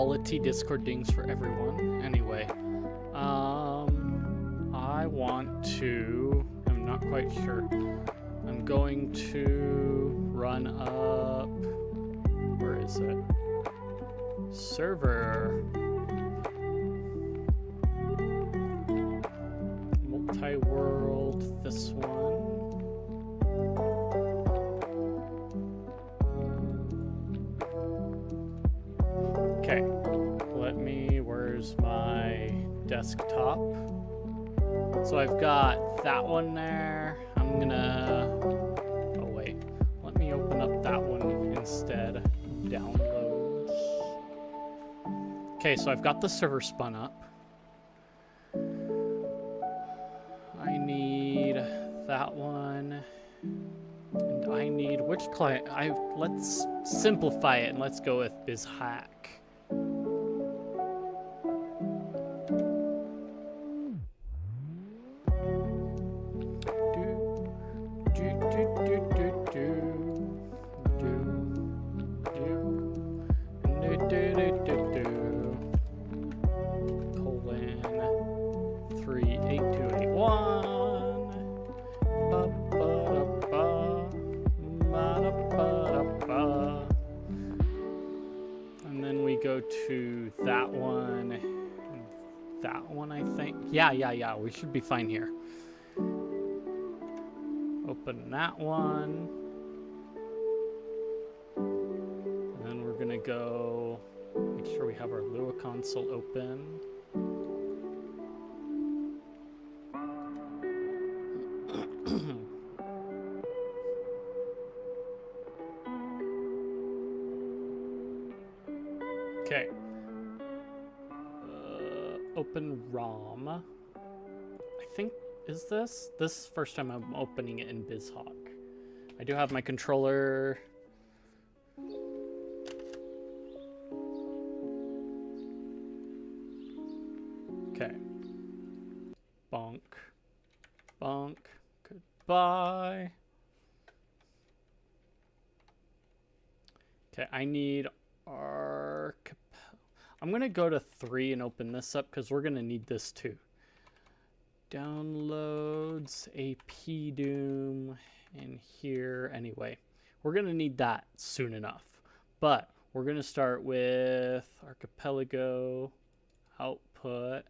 quality Discord dings for everyone. Anyway, I want to. I'm not quite sure. I'm going to run up. Where is it? Server. Multi-world. This one. Okay, where's my desktop? So I've got that one there. Oh wait, let me open up that one instead. Downloads. Okay, so I've got the server spun up. I need that one. And I need, which client? Let's simplify it and let's go with BizHack. To that one, I think. Yeah, we should be fine here. Open that one. And then we're gonna go make sure we have our Lua console open. Okay. Open ROM. I think, is this? This is the first time I'm opening it in BizHawk. I do have my controller. Okay. Bonk. Bonk. Goodbye. Okay, I need Archipelago. I'm going to go to 3 and open this up because we're going to need this too. Downloads, AP Doom, and here. Anyway, we're going to need that soon enough. But we're going to start with Archipelago, output,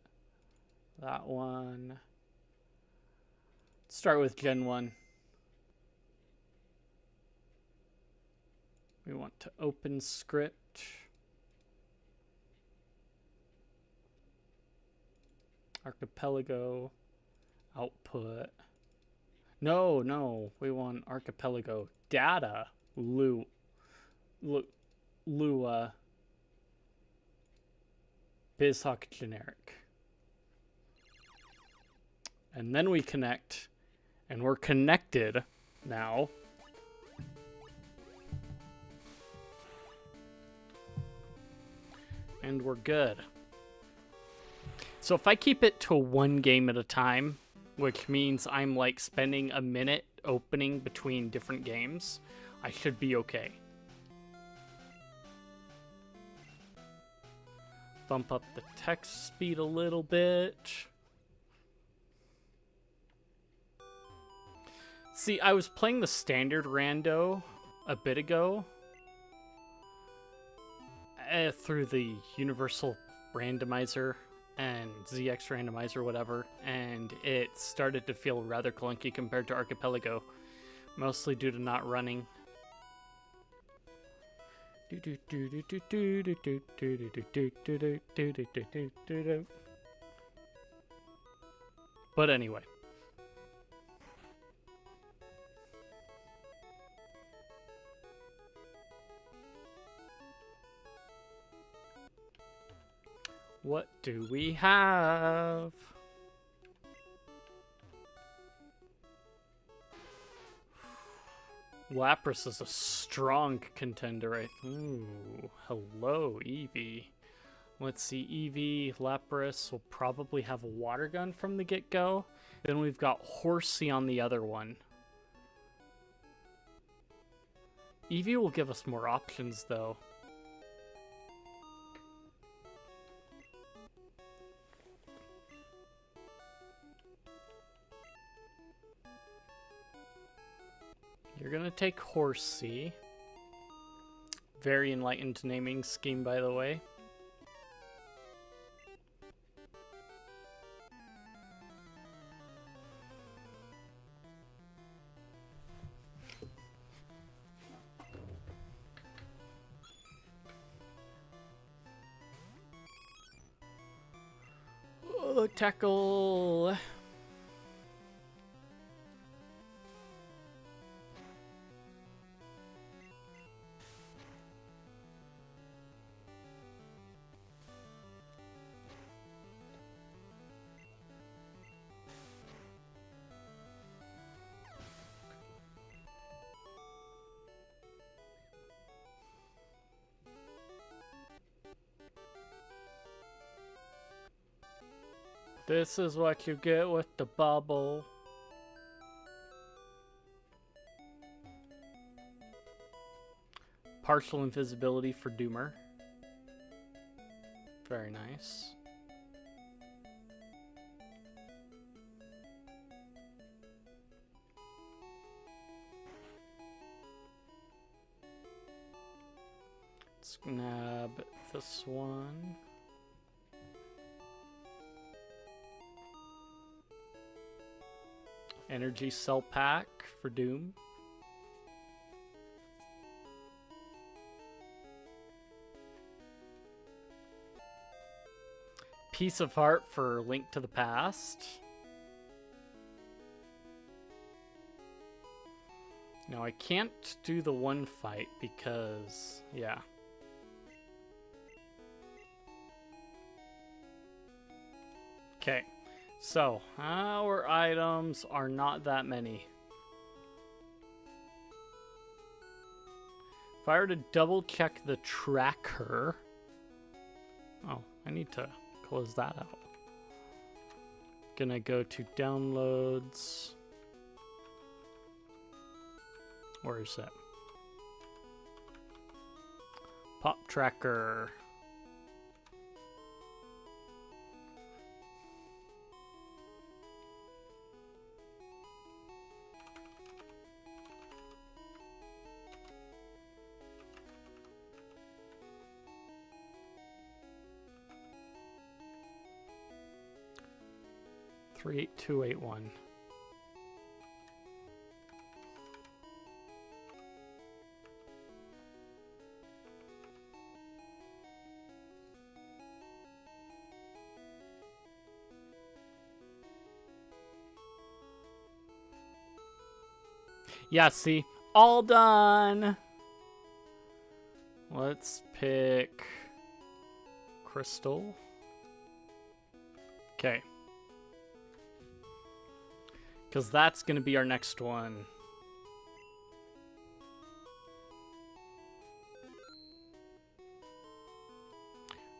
that one. Let's start with Gen 1. We want to open script. Archipelago, output. No, we want Archipelago data. Lua. BizHawk generic. And then we connect, and we're connected now. And we're good. So if I keep it to 1 game at a time, which means I'm like spending a minute opening between different games, I should be okay. Bump up the text speed a little bit. See, I was playing the standard rando a bit ago through the universal randomizer and ZX randomizer, whatever, and it started to feel rather clunky compared to Archipelago, mostly due to not running. But anyway. What do we have? Lapras is a strong contender. Ooh, hello, Eevee. Let's see, Eevee, Lapras will probably have a water gun from the get-go. Then we've got Horsey on the other one. Eevee will give us more options, though. You're gonna take Horsey. Very enlightened naming scheme, by the way. Oh, tackle. This is what you get with the bubble. Partial invisibility for Doomer. Very nice. Let's nab this one. Energy cell pack for Doom. Piece of Heart for Link to the Past. No, I can't do the one fight because, yeah. Okay. So, our items are not that many. If I were to double check the tracker... Oh, I need to close that out. Gonna go to downloads. Where is it? Pop tracker. Three, 8, 2, 8, 1. Yeah, see, all done. Let's pick Crystal. Okay. Because that's going to be our next one.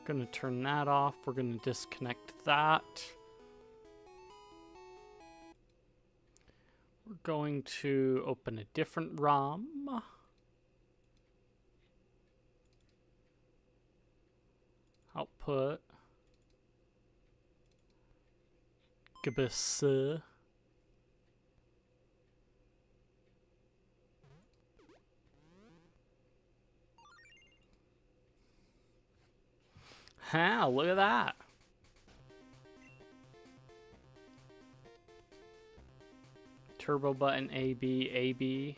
Going to turn that off. We're going to disconnect that. We're going to open a different ROM. Output. Gibbous. Ha, look at that. Turbo button AB, AB.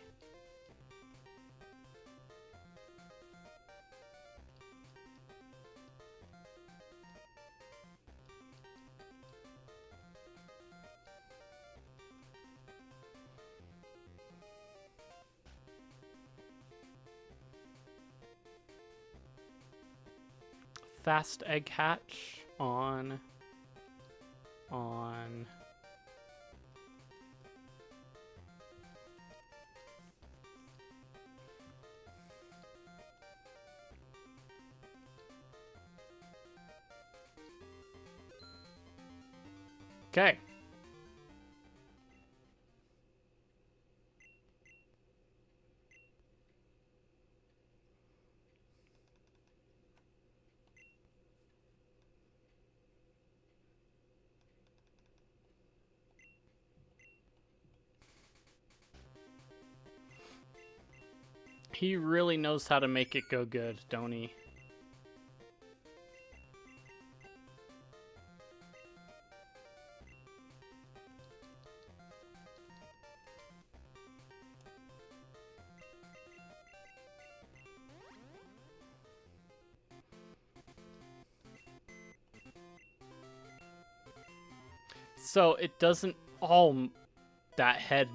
Fast egg hatch on. Okay. He really knows how to make it go good, don't he? So it doesn't all that head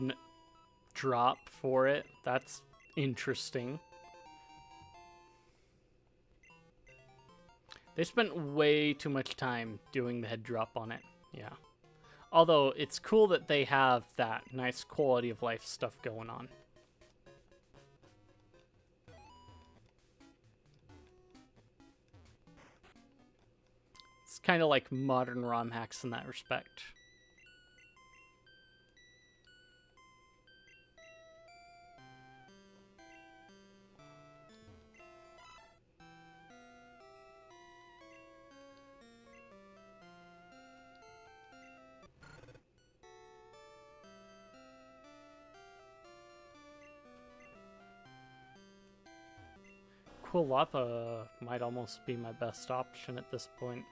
drop for it. That's interesting. They spent way too much time doing the head drop on it. Yeah. Although it's cool that they have that nice quality of life stuff going on. It's kind of like modern ROM hacks in that respect. Cool lava might almost be my best option at this point.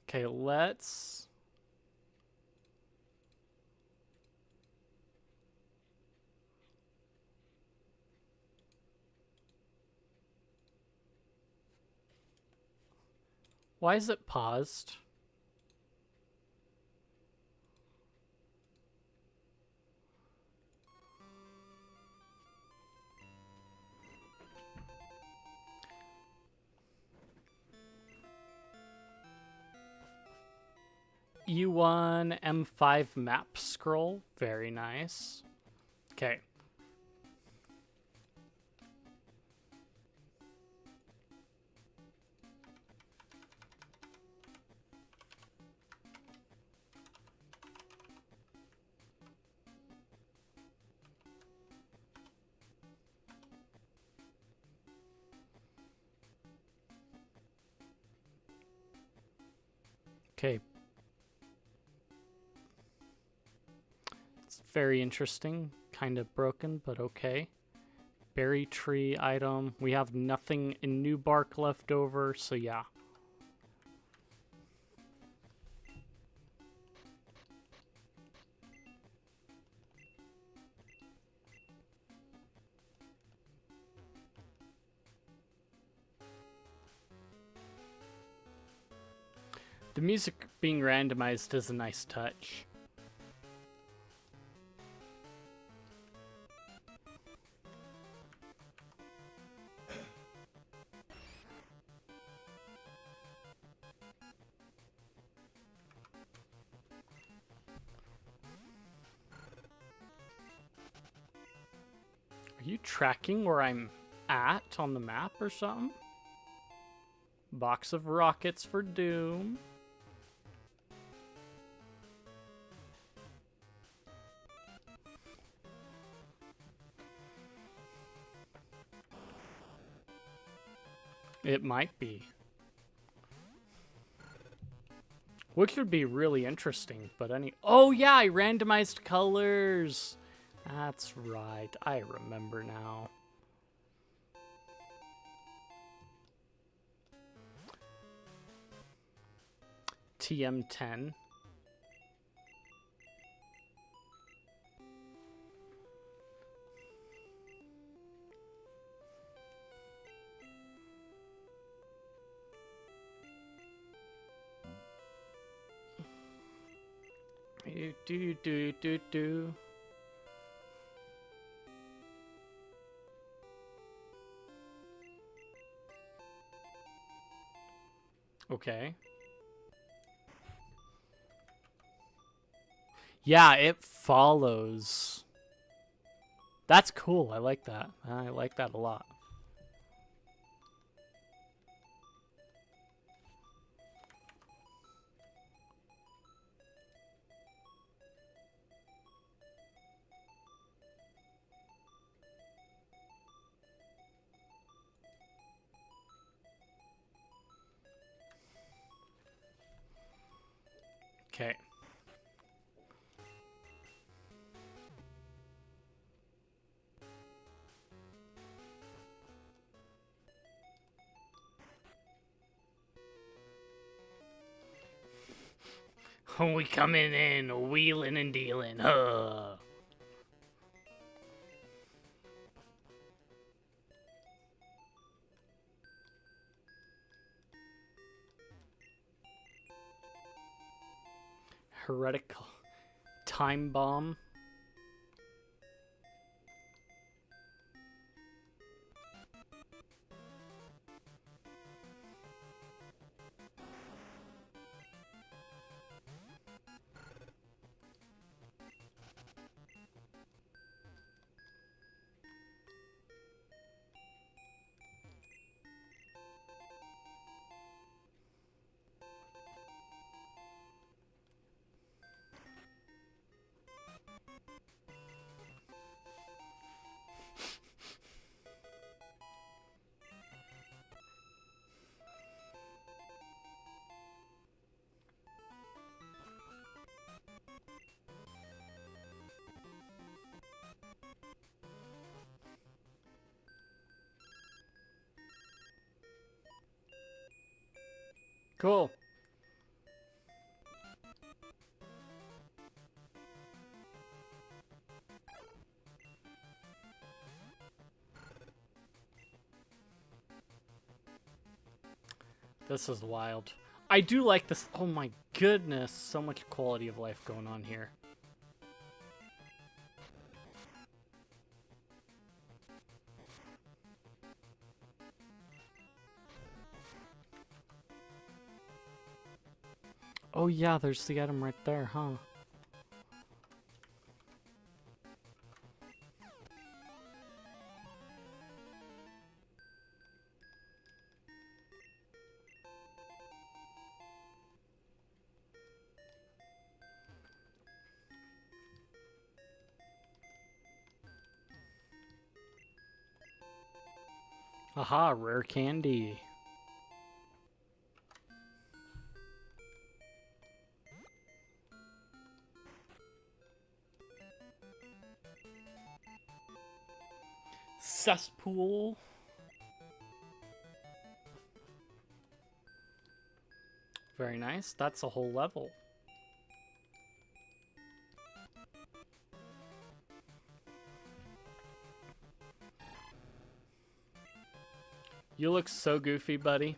Okay, let's... Why is it paused? U1 M5 map scroll. Very nice. Okay. Okay. It's very interesting. Kind of broken, but okay. Berry tree item. We have nothing in new bark left over, so yeah. The music being randomized is a nice touch. Are you tracking where I'm at on the map or something? Box of rockets for Doom. It might be. Which would be really interesting, but any... Oh yeah, I randomized colors! That's right, I remember now. TM10. Do. Okay. Yeah, it follows. That's cool. I like that. I like that a lot. Okay. We coming in, wheeling and dealing. Heretical time bomb. Cool. This is wild. I do like this. Oh my goodness. So much quality of life going on here. Oh yeah, there's the item right there, huh? Aha, rare candy. Cesspool. Very nice. That's a whole level. You look so goofy, buddy.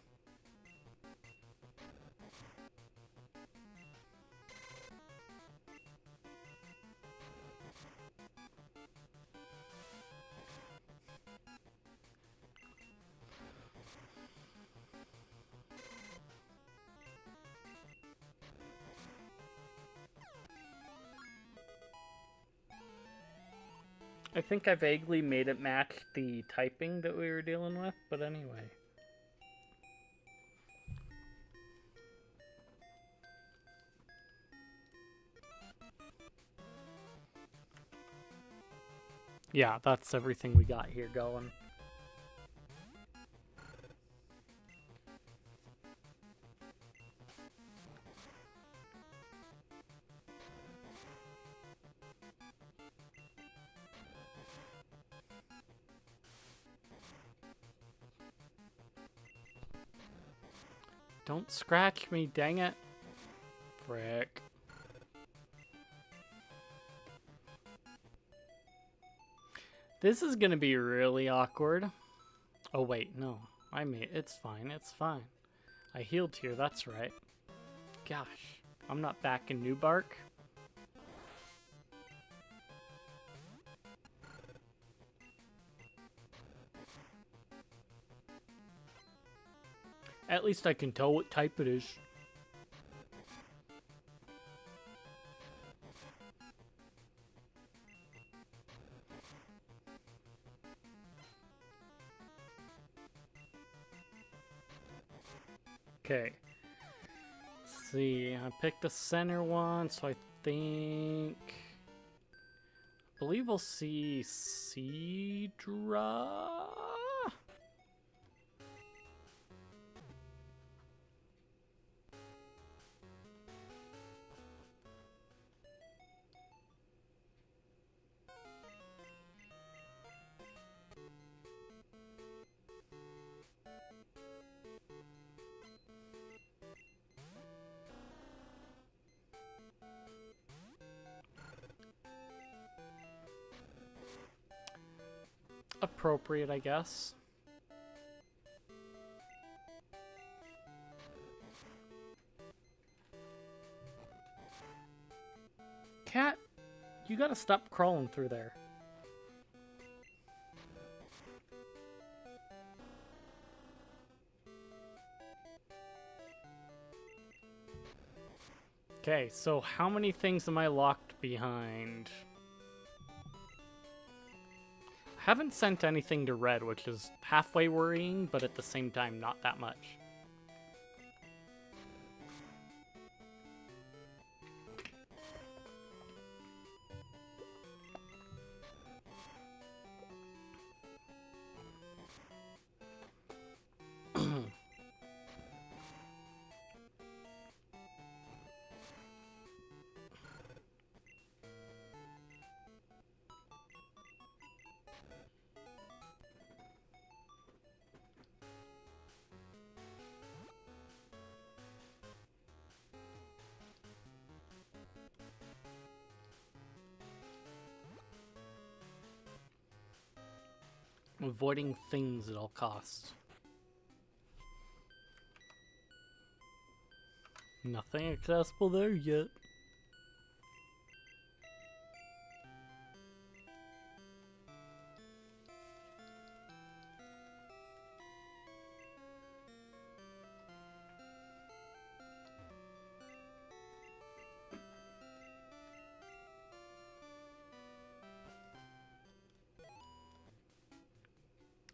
I think I vaguely made it match the typing that we were dealing with, but anyway. Yeah, that's everything we got here going. Don't scratch me, dang it. Frick. This is gonna be really awkward. Oh wait, no. It's fine, it's fine. I healed here, that's right. Gosh, I'm not back in New Bark. At least I can tell what type it is. Okay. Let's see, I picked the center one, so I think... I believe we'll see Seadra? appropriate, I guess. Cat, you gotta stop crawling through there. Okay, so how many things am I locked behind? I haven't sent anything to Red, which is halfway worrying, but at the same time, not that much. Avoiding things at all costs. Nothing accessible there yet.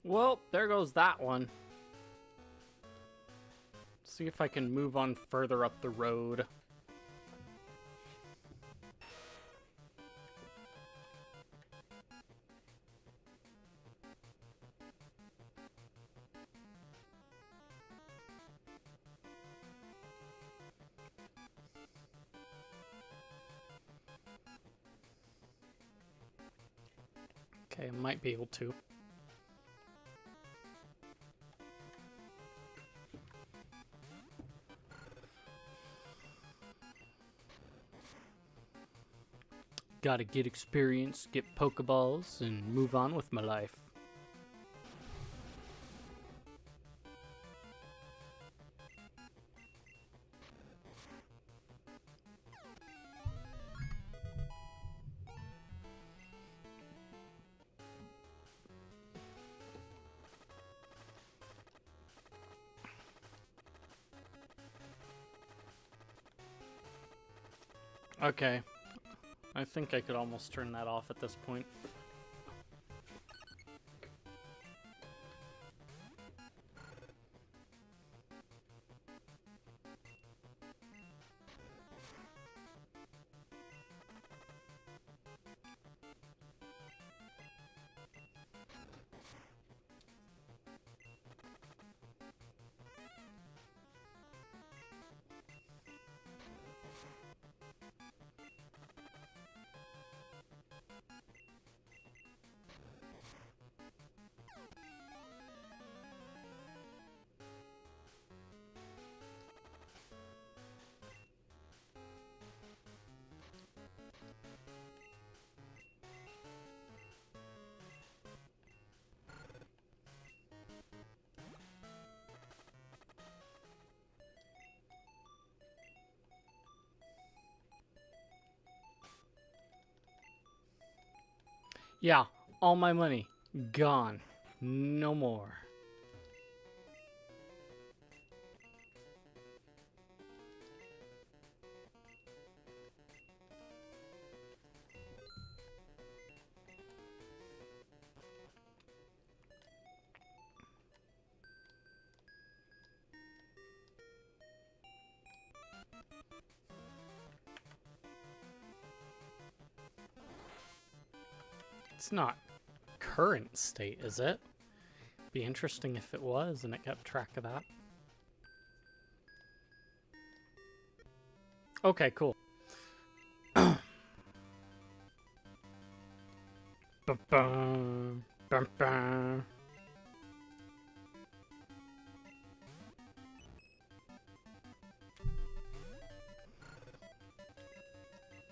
Well, there goes that one. See if I can move on further up the road. Okay, I might be able to. Gotta get experience, get Pokeballs, and move on with my life. Okay. I think I could almost turn that off at this point. Yeah, all my money gone. No more. It's not current state, is it? Be interesting if it was and it kept track of that. Okay, cool. Ba-bum, bum-bum.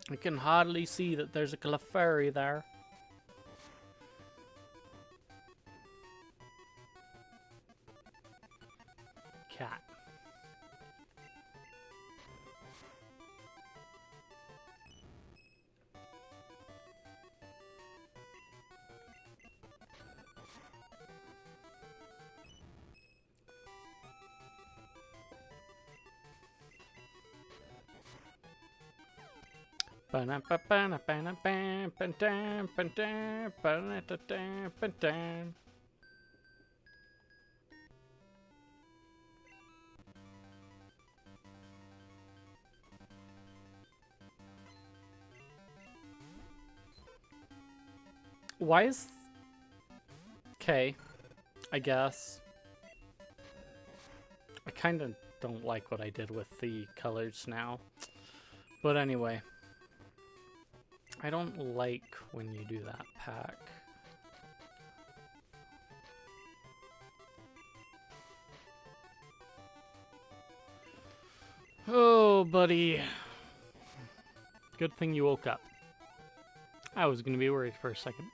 I can hardly see that there's a Clefairy there. cat. Why is... Okay, I guess. I kind of don't like what I did with the colors now. But anyway. I don't like when you do that, Pack. Oh, buddy. Good thing you woke up. I was gonna be worried for a second.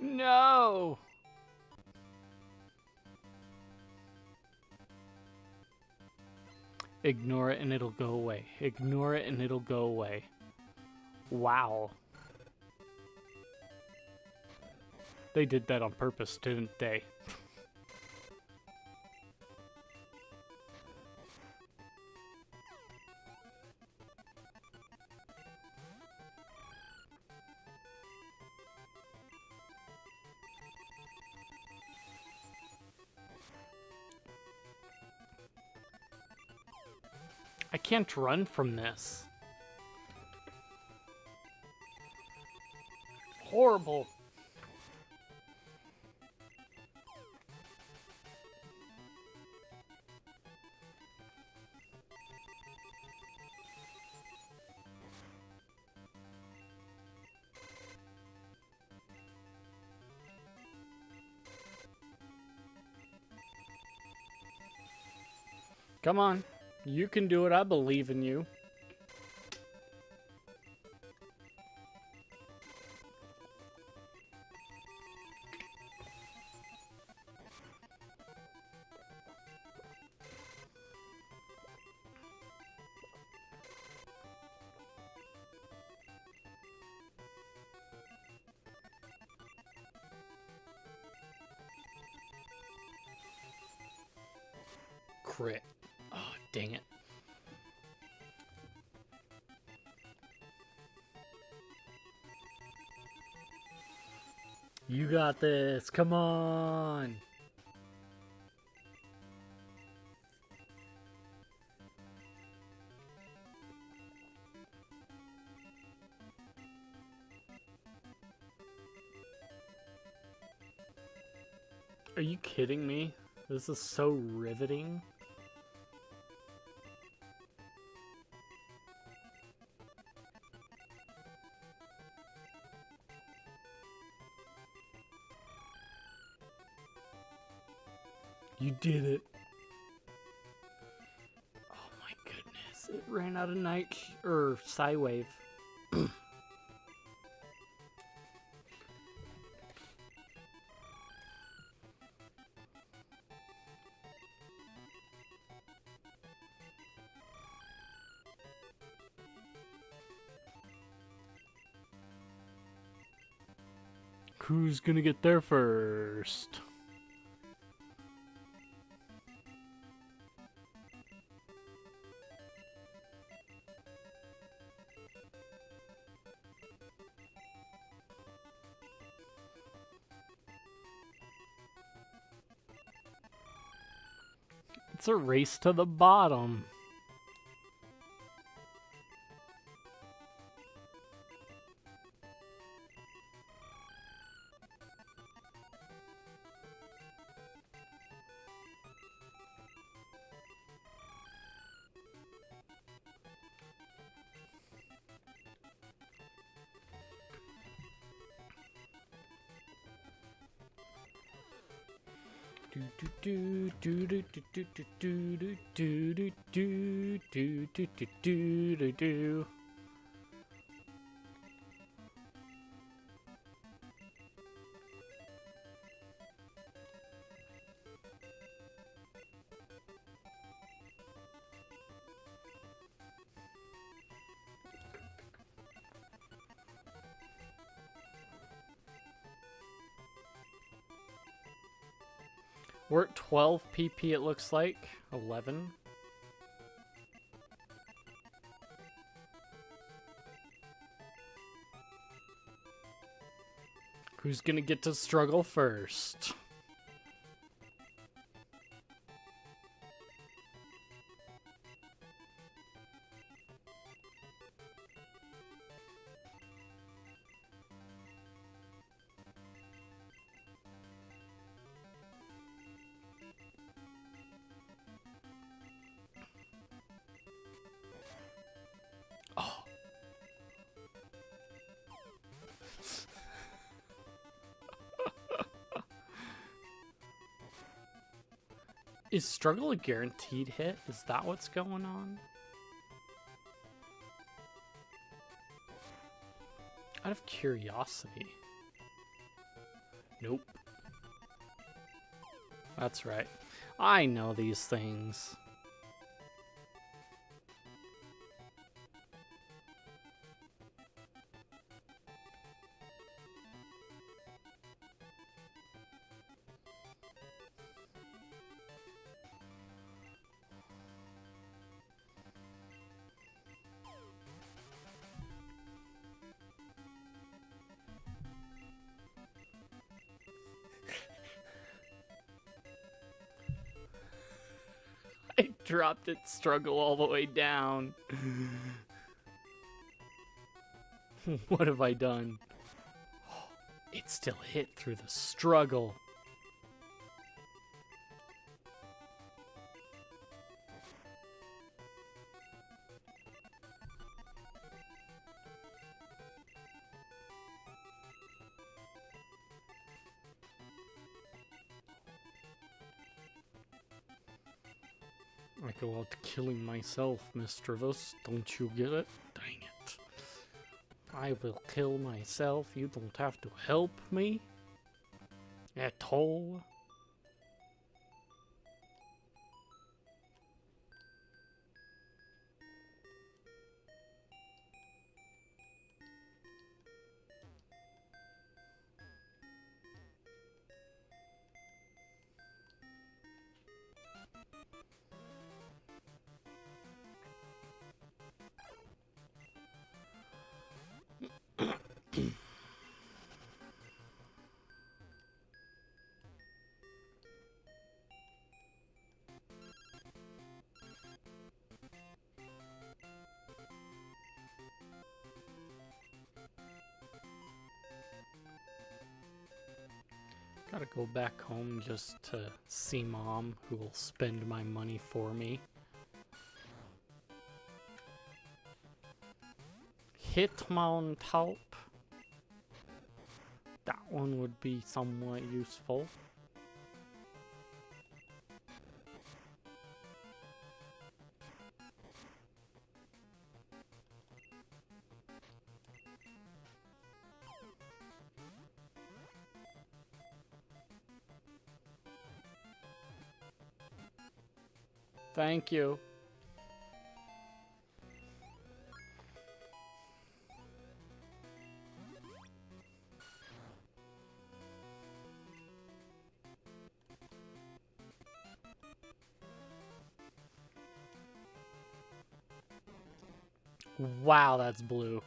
No! Ignore it and it'll go away. Ignore it and it'll go away. Wow. They did that on purpose, didn't they? I can't run from this. Horrible. Come on. You can do it. I believe in you. Crit. Oh, dang it. You got this. Come on. Are you kidding me? This is so riveting. You did it. Oh my goodness. It ran out of night or Psywave. Who's gonna get there first? It's a race to the bottom. Do do do do do do do do do do do do do do do do. We're at 12 PP, it looks like. 11. Who's gonna get to struggle first? Oh. Is struggle a guaranteed hit? Is that what's going on? Out of curiosity. Nope. That's right. I know these things. I dropped its struggle all the way down. What have I done? It still hit through the struggle. I go out killing myself, Mischievous. Don't you get it? Dang it. I will kill myself. You don't have to help me at all. Gotta go back home just to see Mom, who will spend my money for me. Hitmontaup. That one would be somewhat useful. Thank you. Wow, that's blue.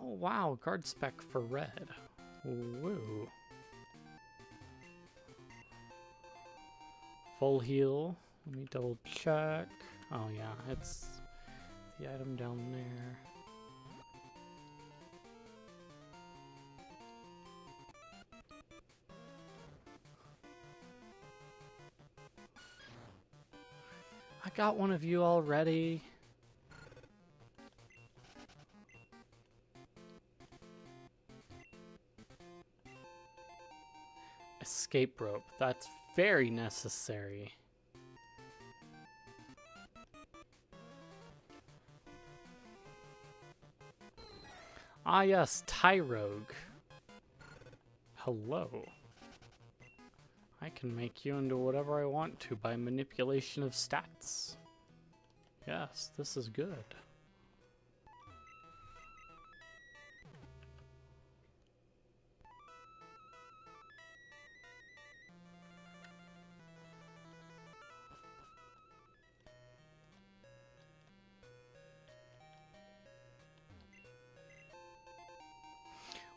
Oh, wow, card spec for red. Woo. Full heal. Let me double check. Oh yeah, it's the item down there. I got one of you already. Escape rope. That's very necessary. Ah yes, Tyrogue. Hello. I can make you into whatever I want to by manipulation of stats. Yes, this is good.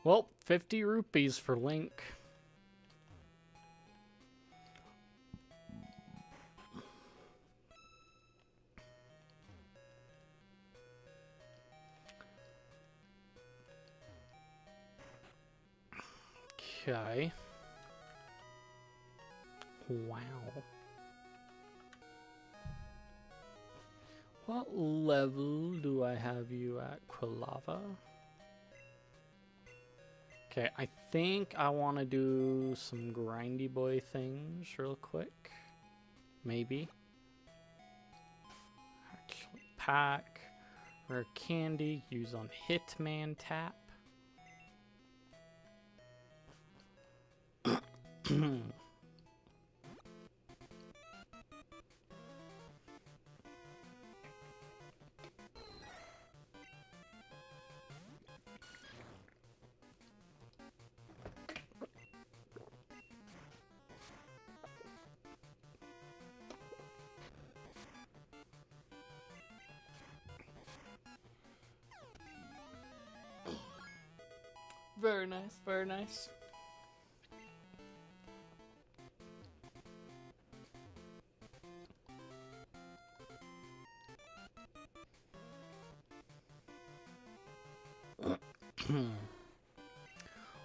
Well, 50 rupees for Link. Okay. Wow. What level do I have you at, Quilava? Okay, I think I want to do some grindy boy things real quick. Maybe. Actually, pack. Rare candy. Use on Hitman tap. Very nice, very nice.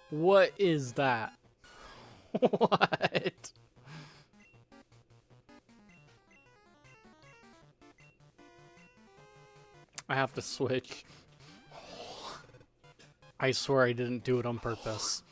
What is that? What? I have to switch. I swear I didn't do it on purpose.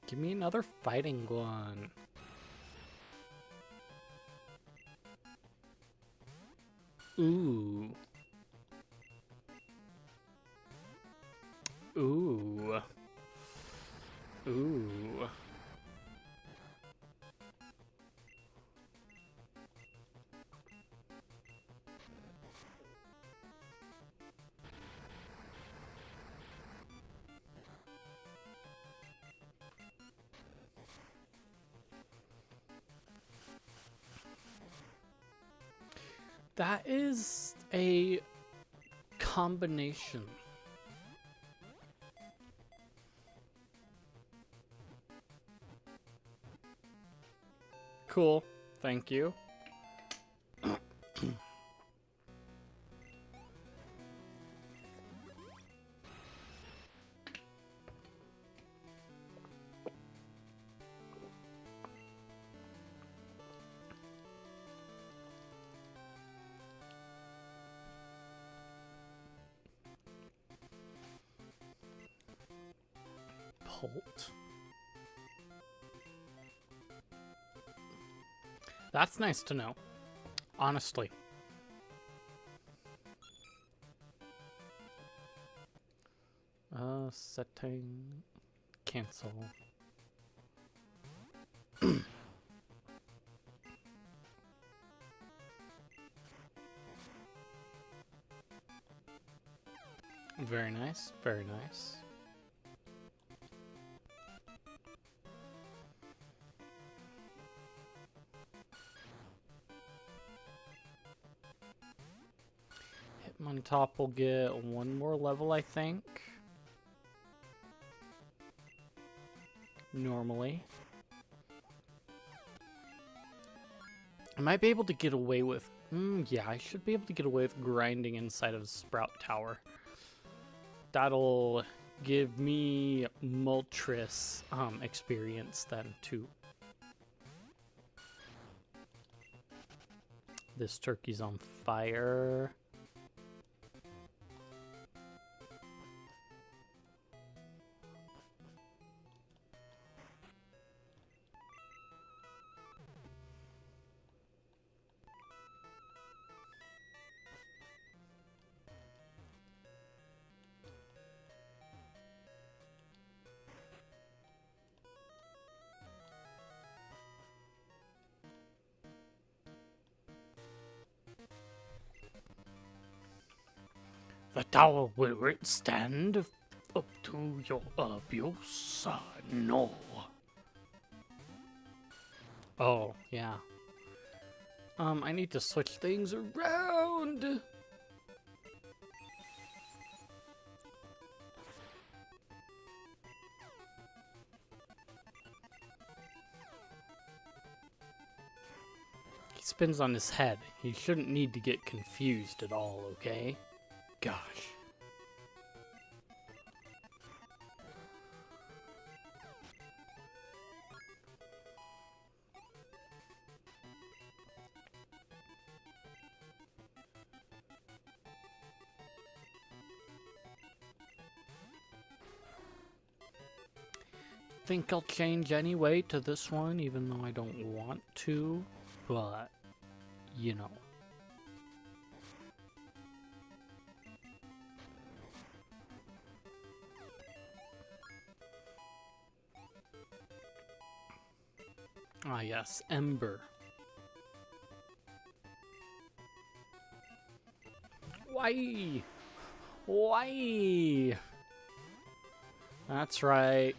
Give me another fighting one. Ooh. Ooh. Ooh. That is a combination. Cool. Thank you. Bolt. That's nice to know. Honestly. Setting. Cancel. Very nice, very nice. Hitmontop will get one more level, I think. Normally. I might be able to get away with... yeah, I should be able to get away with grinding inside of Sprout Tower. That'll give me Moltres experience then, too. This turkey's on fire. The tower will withstand up to your abuse. No. Oh, yeah. I need to switch things around. He spins on his head. He shouldn't need to get confused at all, okay? Gosh. Think I'll change anyway to this one, even though I don't want to, but, you know. Ah, yes, Ember. Why? Why? That's right.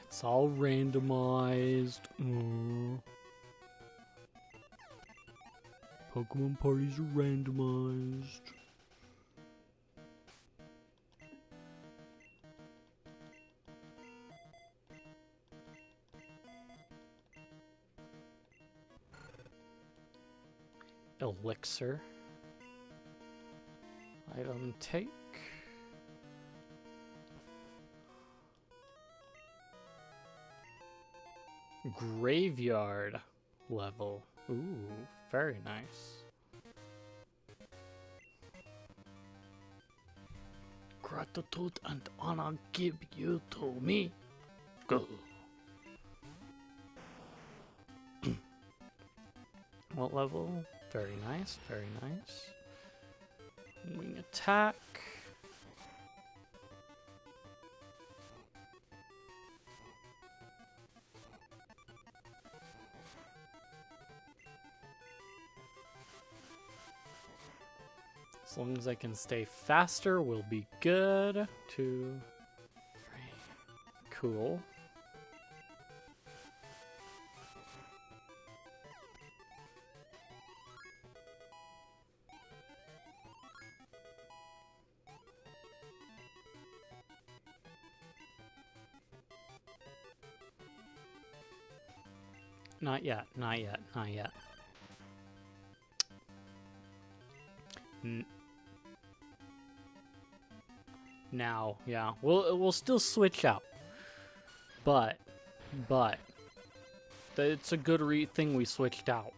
It's all randomized. Pokemon parties are randomized. Elixir. Item take. Graveyard level. Ooh, very nice. Gratitude and honor give you to me. Go. What level? Very nice, very nice. Wing attack. As long as I can stay faster, we'll be good. 2, 3. Cool. Not yet, not yet, not yet. Now, yeah, we'll still switch out, but it's a good thing we switched out.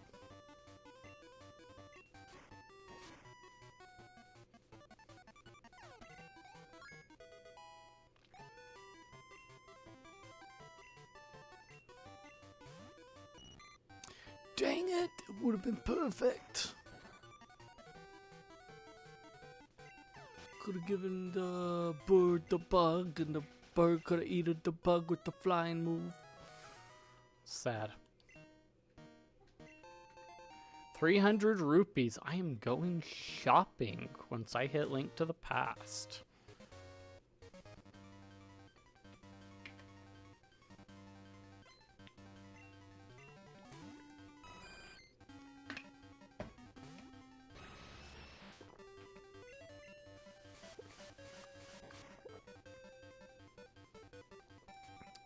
Dang it! It would have been perfect. Could have given the bird the bug, and the bird could have eaten the bug with the flying move. Sad. 300 rupees. I am going shopping once I hit Link to the Past.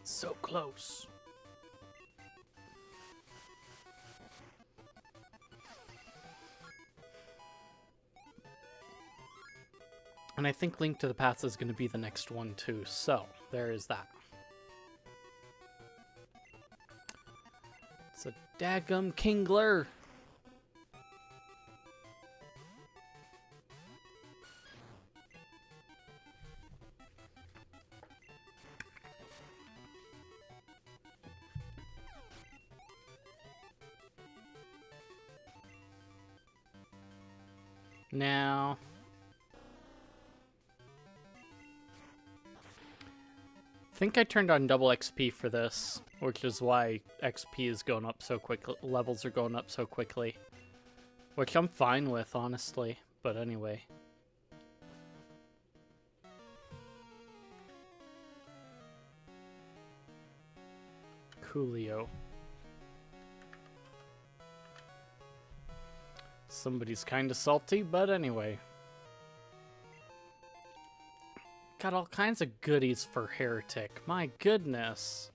So close. And I think Link to the Past is going to be the next one too, so there is that. It's a daggum Kingler. Now, I think I turned on double XP for this, which is why XP is going up so quickly, levels are going up so quickly, which I'm fine with, honestly, but anyway. Coolio. Somebody's kind of salty, but anyway. Got all kinds of goodies for Heretic. My goodness.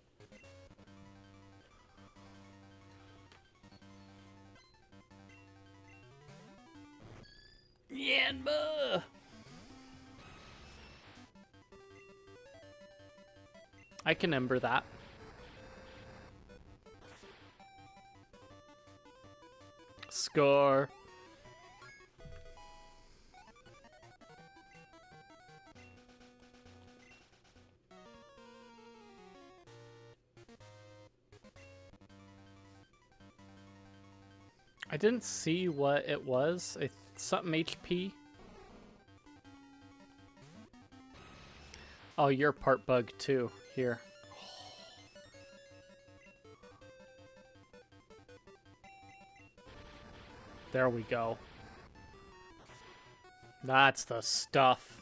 Yanba! I can ember that. Score. I didn't see what it was. It's something HP. Oh, you're part bug too. Here. There we go. That's the stuff.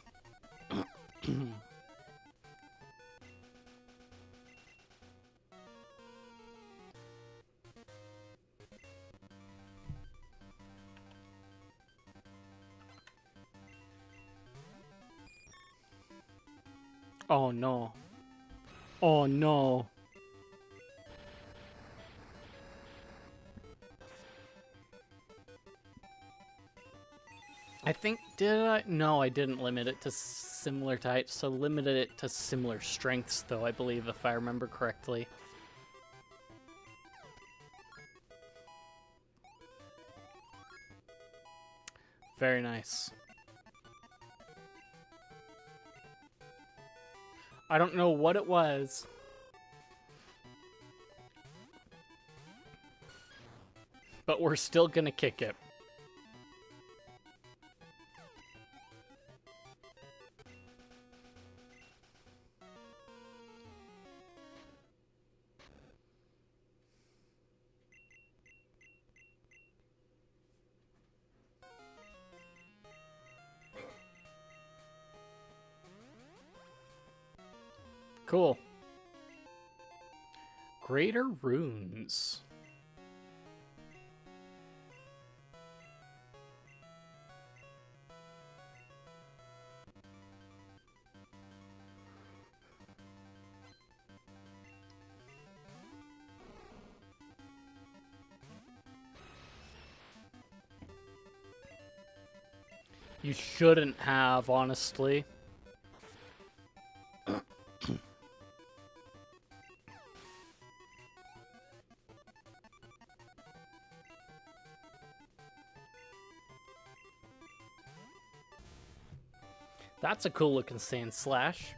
Oh no. Oh no. I think, did I? No, I didn't limit it to similar types, so limited it to similar strengths, though, I believe, if I remember correctly. Very nice. I don't know what it was. But we're still gonna kick it. Cool. Greater Runes. You shouldn't have, honestly. That's a cool looking Sand Slash.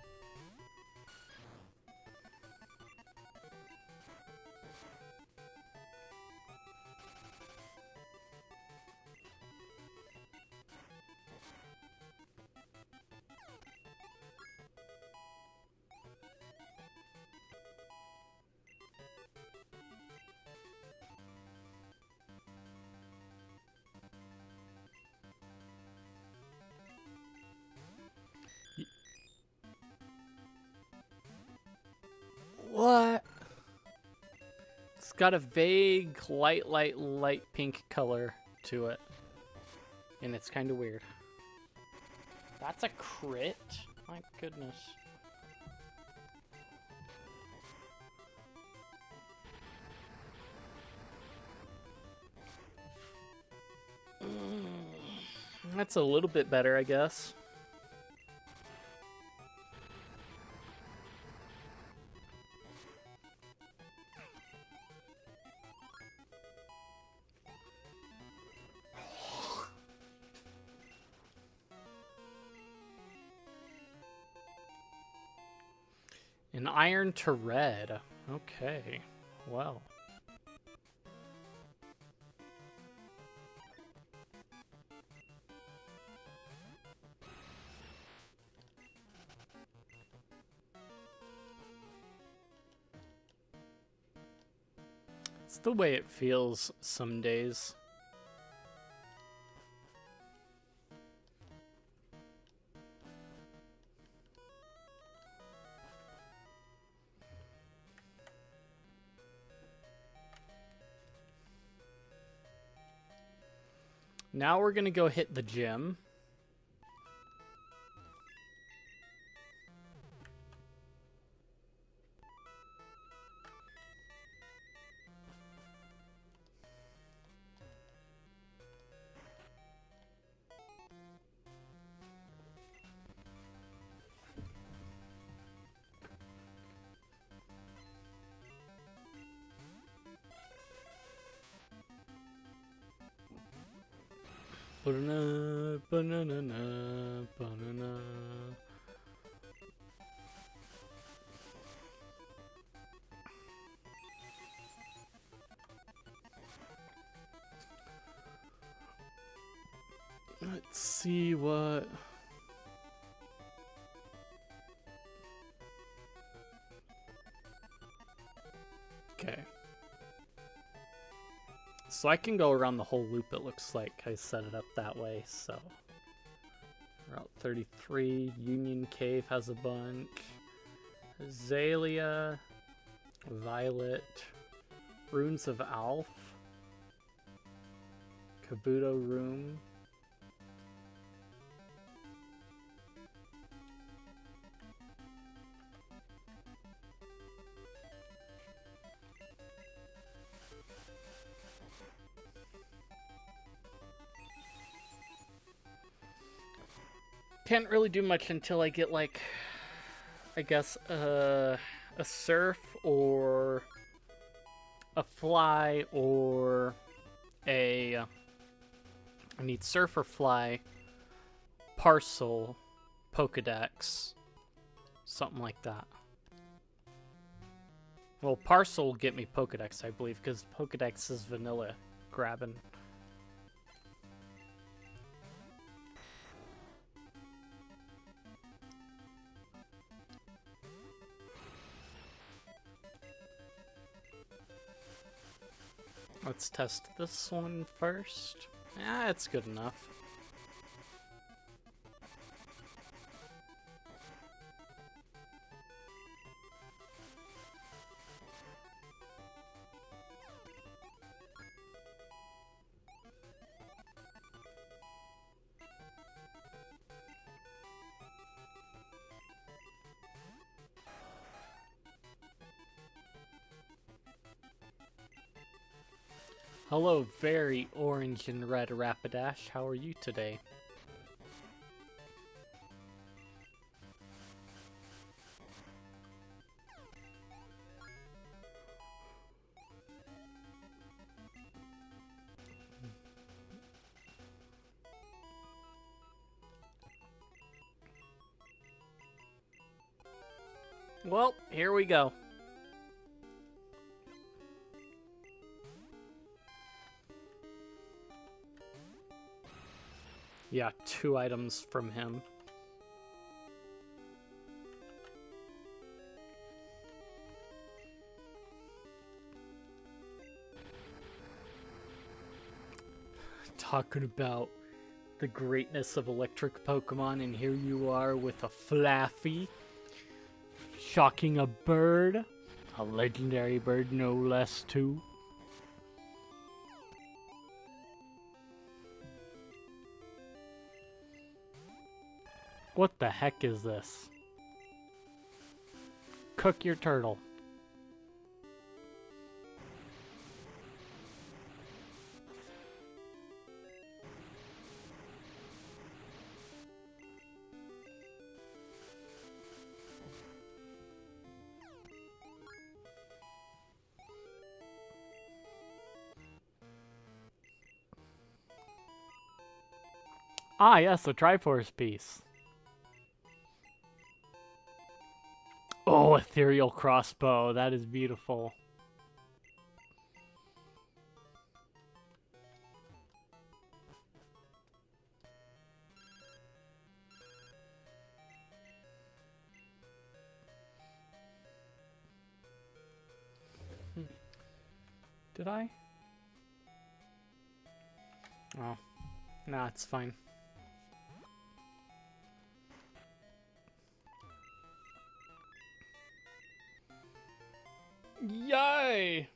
What? It's got a vague light pink color to it. And it's kind of weird. That's a crit? My goodness. That's a little bit better, I guess. An iron to red. Okay. Well. It's the way it feels some days. Now we're gonna go hit the gym. Banana, banana, banana. Let's see what... Okay. So I can go around the whole loop, it looks like. I set it up that way, so... Route 33, Union Cave has a bunch. Azalea, Violet, Runes of Alf, Kabuto Room. Can't really do much until I get, like, I guess, a surf or a fly or a... I need surf or fly, parcel, Pokedex, something like that. Well, parcel will get me Pokedex, I believe, because Pokedex is vanilla grabbing. Let's test this one first. Yeah, it's good enough. Hello, very orange and red Rapidash. How are you today? Well, here we go. Yeah, 2 items from him. Talking about the greatness of electric Pokemon, and here you are with a Flaffy. Shocking a bird. A legendary bird, no less, too. What the heck is this? Cook your turtle. Ah, yes, a Triforce piece. Oh, ethereal crossbow. That is beautiful. Did I? Oh, nah, it's fine. Yay!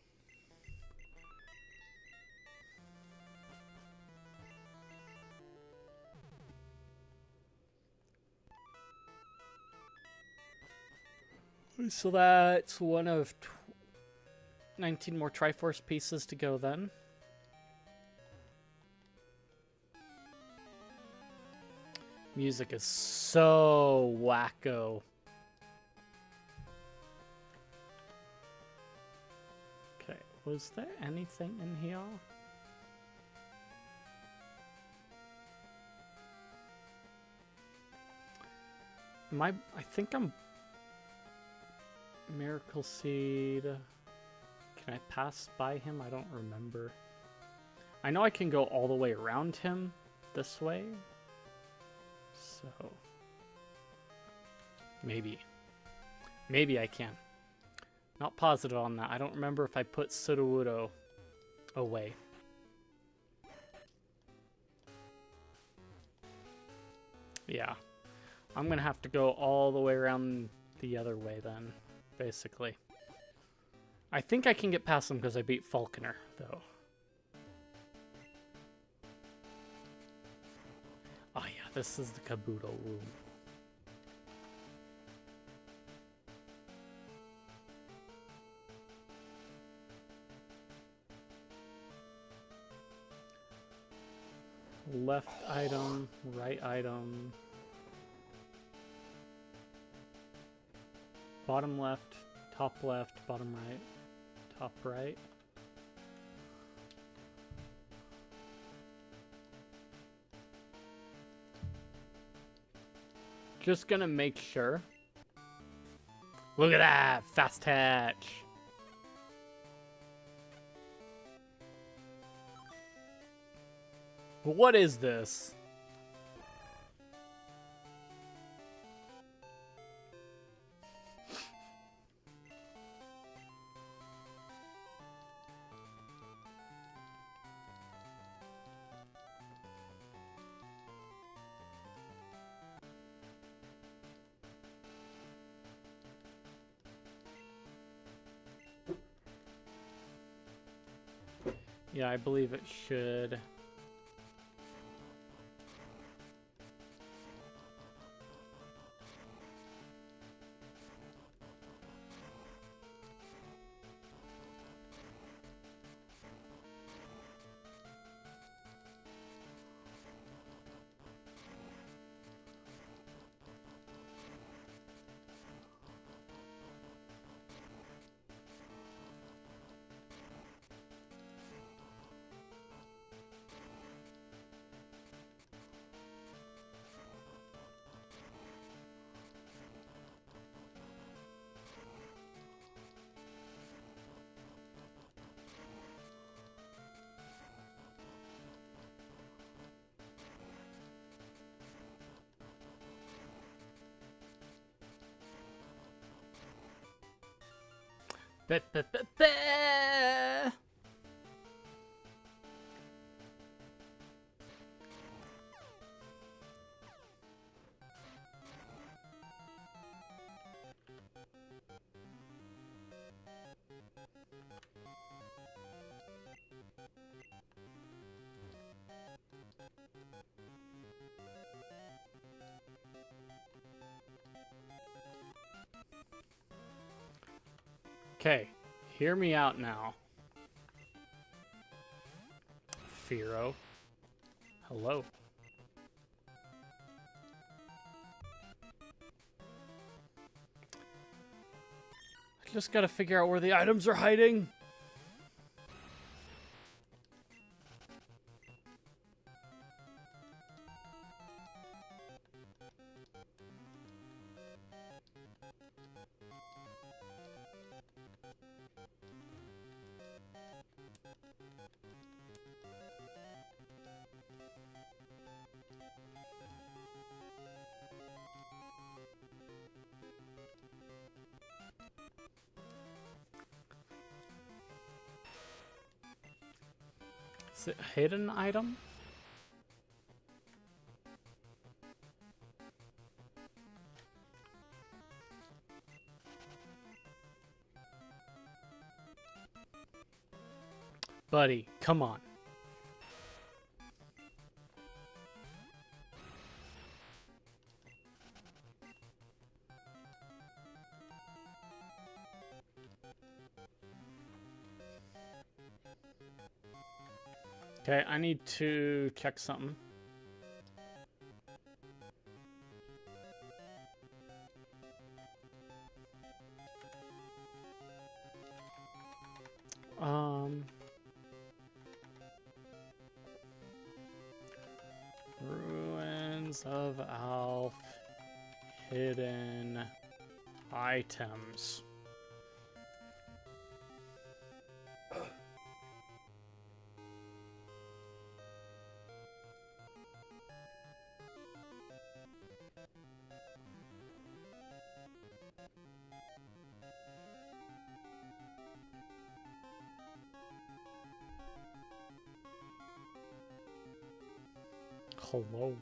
So that's one of 19 more Triforce pieces to go then. Music is so wacko. Okay, was there anything in here? I think I'm... Miracle Seed... Can I pass by him? I don't remember. I know I can go all the way around him this way. So... Maybe. Maybe I can. Not positive on that. I don't remember if I put Sudowoodo away. Yeah. I'm gonna have to go all the way around the other way then, basically. I think I can get past him because I beat Falconer, though. Oh yeah, this is the Kabuto room. Left item, right item. Bottom left, top left, bottom right, top right. Just gonna make sure. Look at that! Fast hatch! What is this? Yeah, I believe it should. Ba-ba-ba-ba! Okay, hear me out now. Firo. Hello. I just gotta figure out where the items are hiding. Is it a hidden item? Buddy, come on. Okay, I need to check something. Ruins of Alf, hidden items. Hello.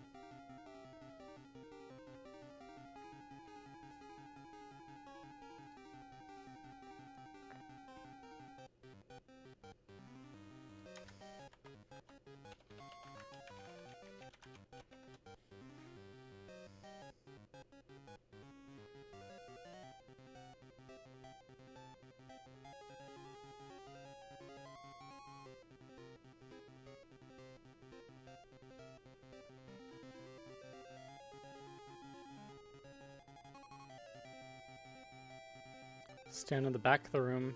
Stand in the back of the room.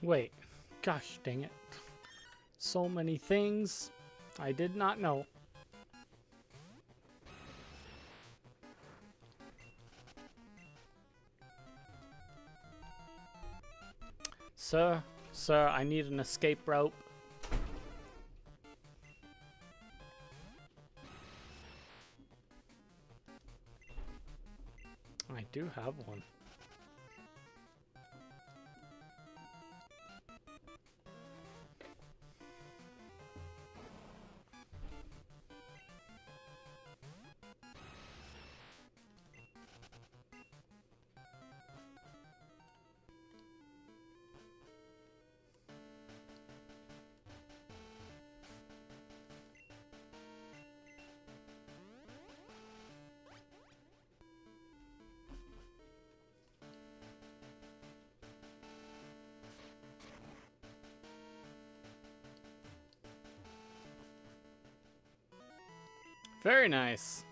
Wait, gosh dang it. So many things I did not know. Sir, I need an escape rope. I do have one. Very nice.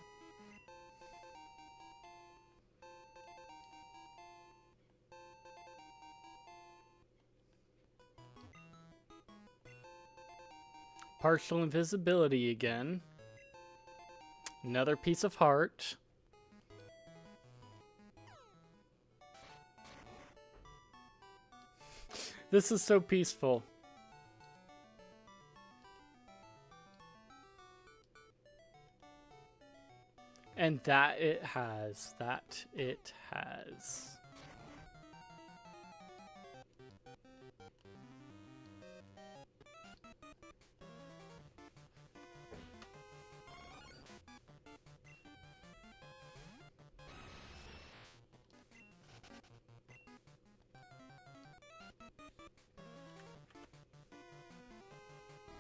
Partial invisibility again. Another piece of heart. This is so peaceful. And that it has. That it has.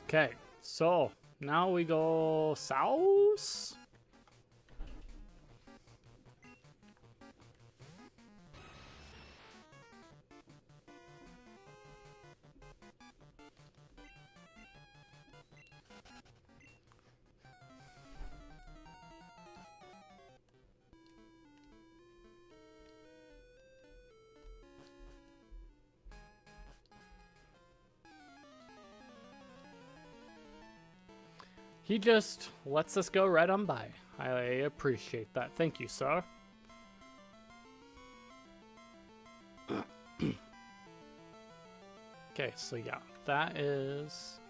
Okay, So, now we go south? He just lets us go right on by. I appreciate that. Thank you, sir. Okay, so yeah, that is...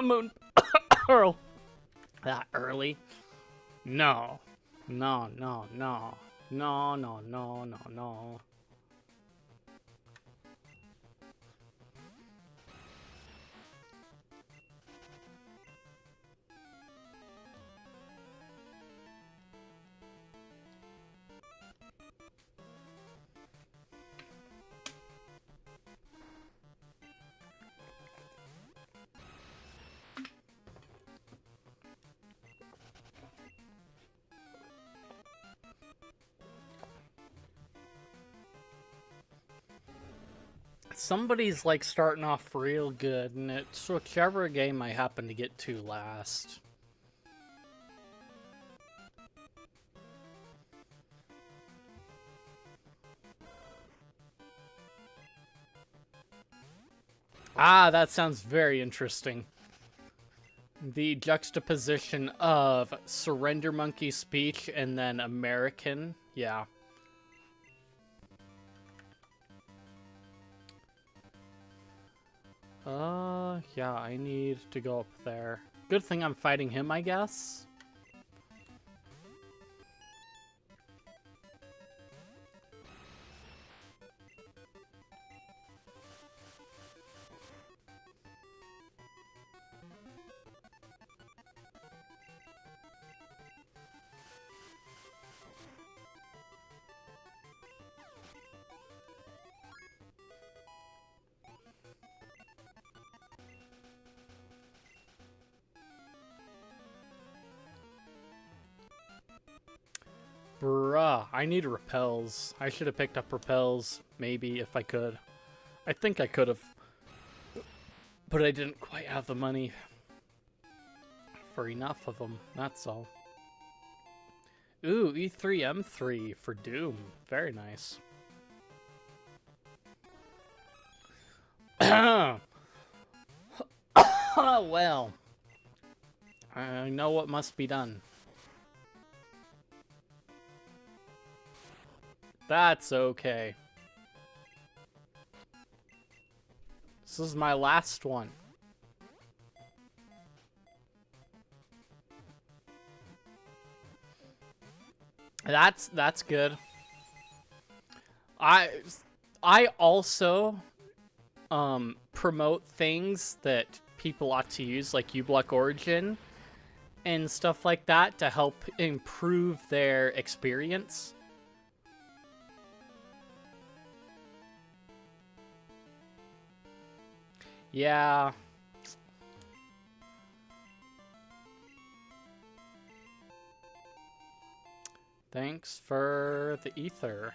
Moon Pearl. That early? No. No, no, no. No, no, no, no, no. Somebody's like starting off real good, and it's whichever game I happen to get to last. Ah, that sounds very interesting. The juxtaposition of Surrender Monkey speech and then American, yeah. Yeah, I need to go up there. Good thing I'm fighting him, I guess. Bruh, I need repels. I should have picked up repels, maybe, if I could. I think I could have. But I didn't quite have the money for enough of them, that's all. Ooh, E3 M3 for Doom. Very nice. Well, I know what must be done. That's okay. This is my last one. That's good. I also promote things that people ought to use, like uBlock Origin and stuff like that, to help improve their experience. Yeah. Thanks for the ether.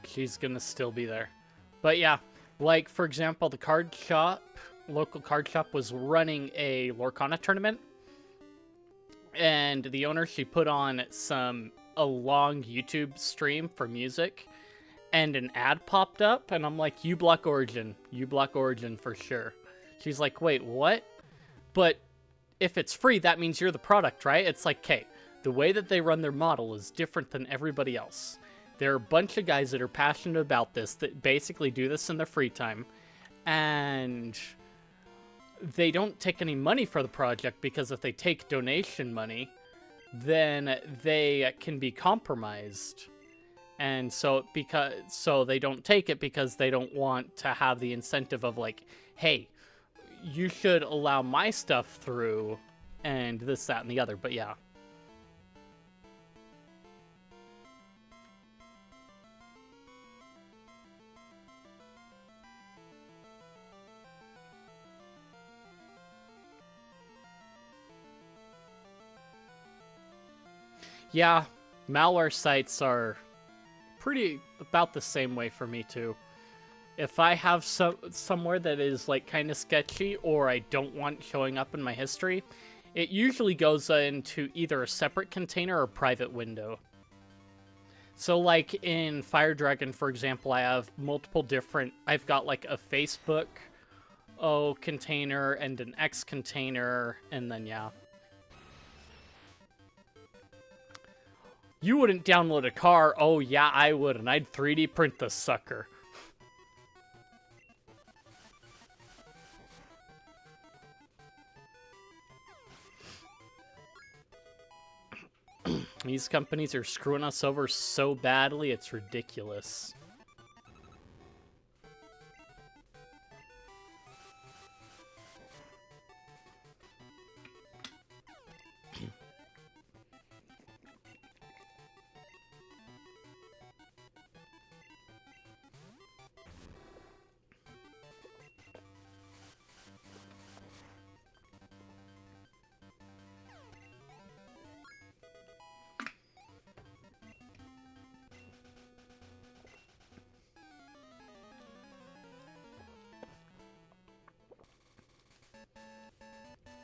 She's gonna still be there. But yeah, like for example, the card shop, local card shop was running a Lorcana tournament. And the owner, she put on a long YouTube stream for music, and an ad popped up, and I'm like, uBlock Origin for sure. She's like, wait, what? But if it's free, that means you're the product, right? It's like, okay, the way that they run their model is different than everybody else. There are a bunch of guys that are passionate about this that basically do this in their free time, and they don't take any money for the project, because if they take donation money, then they can be compromised. And so they don't take it because they don't want to have the incentive of like, hey, you should allow my stuff through and this, that, and the other. But yeah. Yeah, malware sites are pretty about the same way for me too. If I have somewhere that is like kind of sketchy or I don't want showing up in my history, it usually goes into either a separate container or a private window. So like in Fire Dragon, for example, I have multiple different, I've got like a Facebook container and an X container, and then yeah. You wouldn't download a car. Oh yeah, I would, and I'd 3D print the sucker. These companies are screwing us over so badly, it's ridiculous.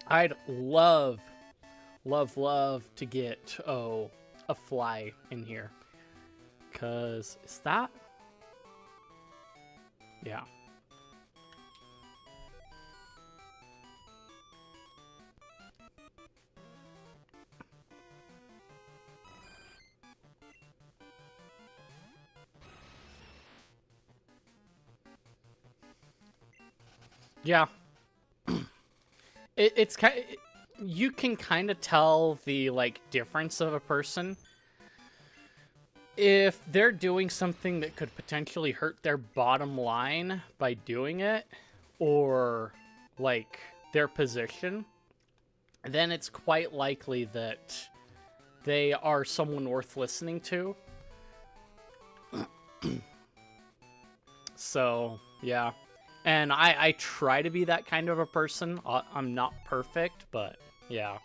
I'd love to get, a fly in here. Because, is that? Yeah. Yeah. It's kind of, you can kind of tell the like difference of a person if they're doing something that could potentially hurt their bottom line by doing it, or like their position, then it's quite likely that they are someone worth listening to. So yeah. And I try to be that kind of a person. I'm not perfect, but yeah.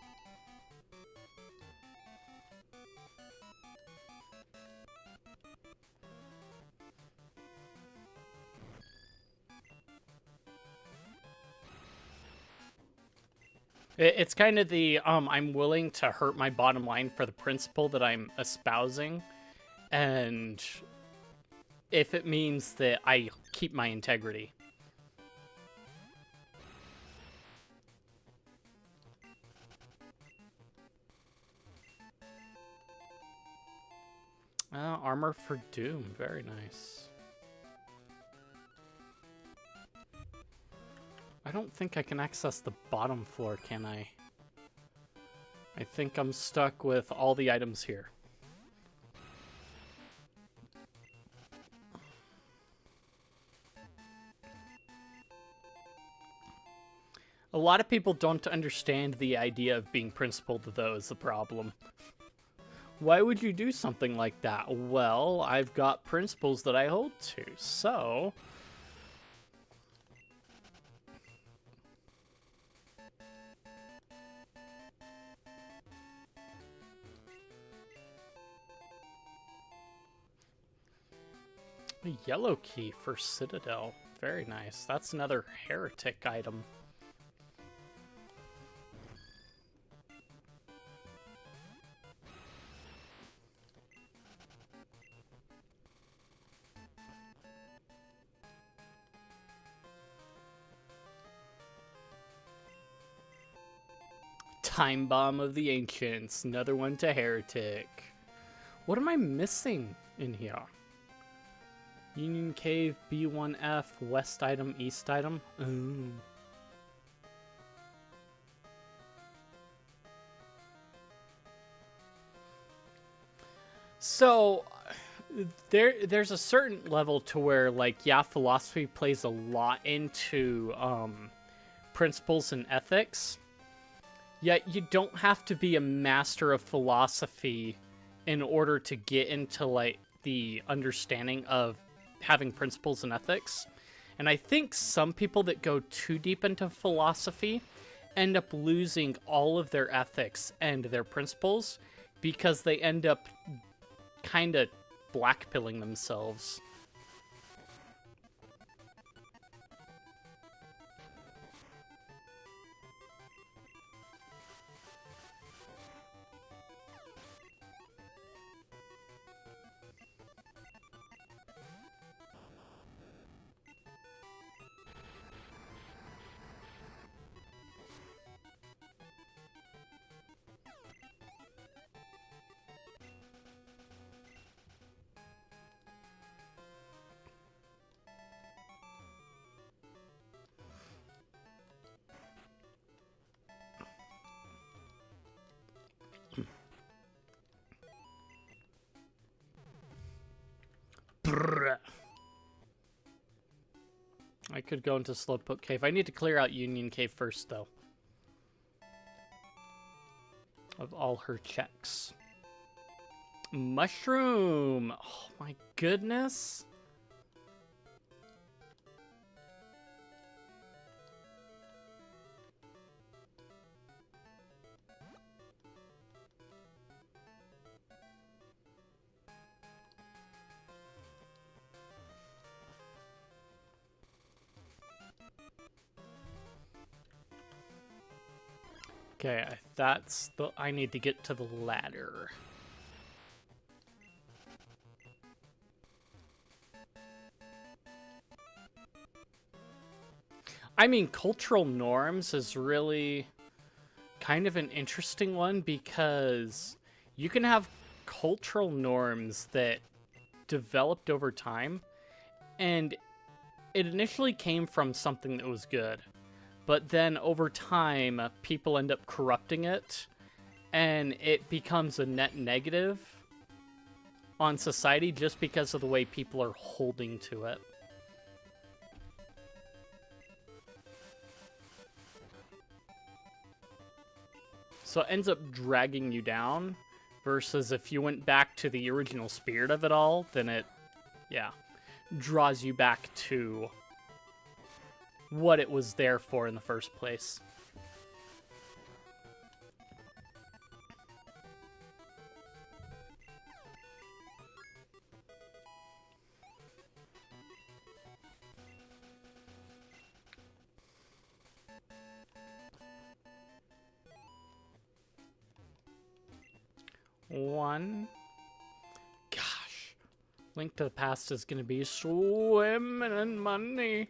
It's kind of the, I'm willing to hurt my bottom line for the principle that I'm espousing. And if it means that I keep my integrity. Armor for Doom. Very nice. I don't think I can access the bottom floor, can I? I think I'm stuck with all the items here. A lot of people don't understand the idea of being principled, though, is the problem. Why would you do something like that? Well, I've got principles that I hold to, so... A yellow key for Citadel. Very nice. That's another heretic item. Time Bomb of the Ancients. Another one to Heretic. What am I missing in here? Union Cave, B1F, West item, East item. Ooh. So, there's a certain level to where, like, yeah, philosophy plays a lot into principles and ethics. Yet you don't have to be a master of philosophy in order to get into, like, the understanding of having principles and ethics. And I think some people that go too deep into philosophy end up losing all of their ethics and their principles because they end up kind of blackpilling themselves. I could go into Slowpoke Cave. I need to clear out Union Cave first, though. Of all her checks. Mushroom! Oh my goodness! Okay, that's the... I need to get to the ladder. I mean, cultural norms is really kind of an interesting one because you can have cultural norms that developed over time, and it initially came from something that was good. But then over time, people end up corrupting it, and it becomes a net negative on society just because of the way people are holding to it. So it ends up dragging you down, versus if you went back to the original spirit of it all, then it, yeah, draws you back to what it was there for in the first place. One. Gosh. Link to the Past is gonna be swimming in money.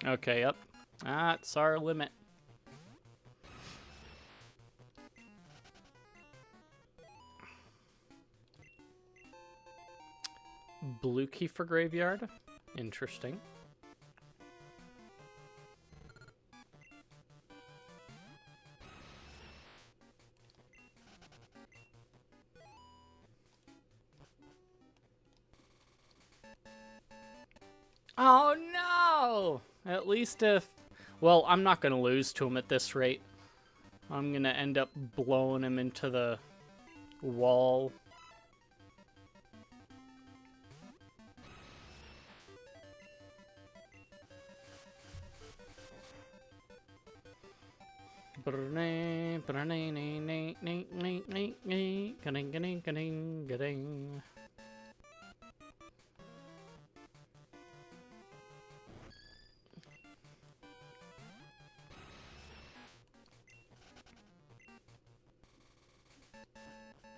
Okay, yep. That's our limit. Blue key for graveyard. Interesting. Oh no! At least if... Well, I'm not going to lose to him at this rate. I'm going to end up blowing him into the wall.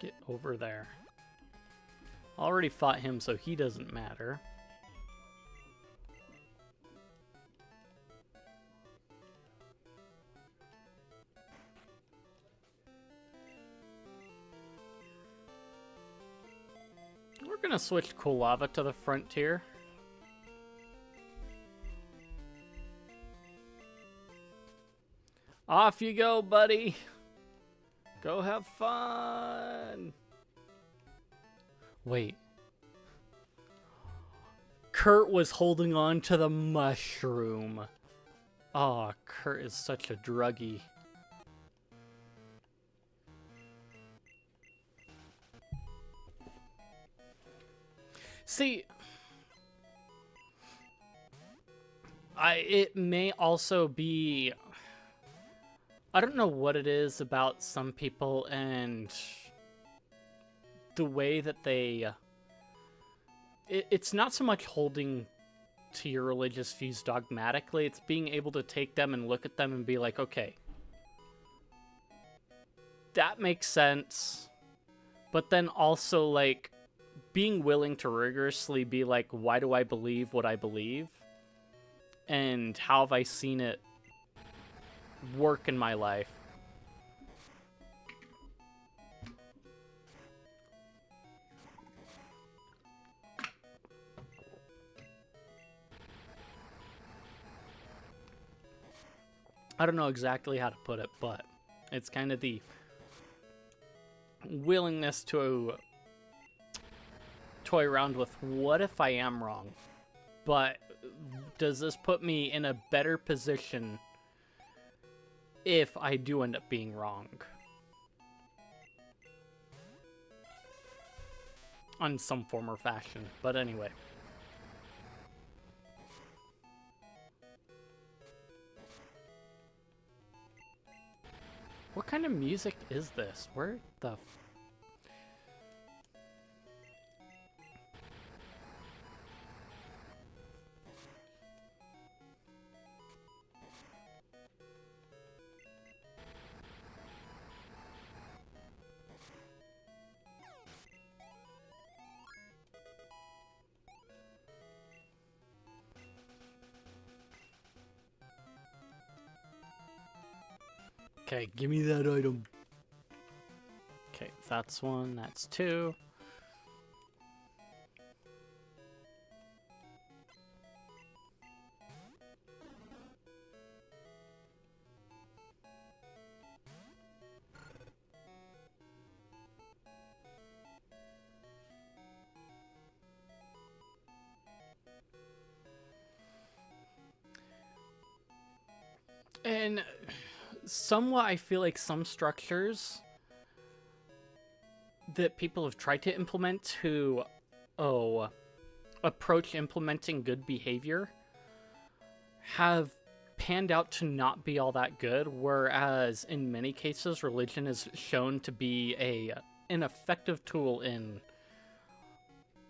Get over there. Already fought him, so he doesn't matter. We're gonna switch Kolava to the frontier. Off you go, buddy. Go have fun! Wait. Kurt was holding on to the mushroom. Oh, Kurt is such a druggie. See, it may also be, I don't know what it is about some people and the way that they, it's not so much holding to your religious views dogmatically, it's being able to take them and look at them and be like, okay, that makes sense, but then also, like, being willing to rigorously be like, why do I believe what I believe? And how have I seen it work in my life? I don't know exactly how to put it, but it's kind of the willingness to toy around with what if I am wrong, but does this put me in a better position if I do end up being wrong on some form or fashion? But anyway, what kind of music is this? Where the Okay, give me that item. Okay, that's one, that's two. And somewhat, I feel like some structures that people have tried to implement to, approach implementing good behavior have panned out to not be all that good, whereas in many cases, religion is shown to be an effective tool in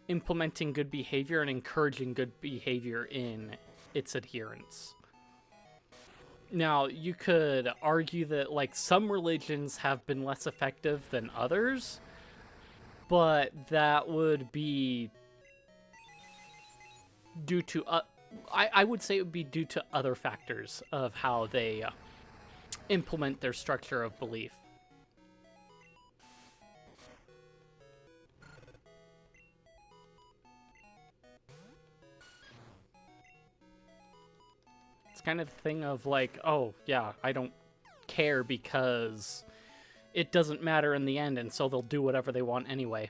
implementing good behavior and encouraging good behavior in its adherents. Now, you could argue that, like, some religions have been less effective than others, but that would be due to, I would say it would be due to other factors of how they implement their structure of belief. Kind of thing of like, oh yeah, I don't care because it doesn't matter in the end, and so they'll do whatever they want anyway.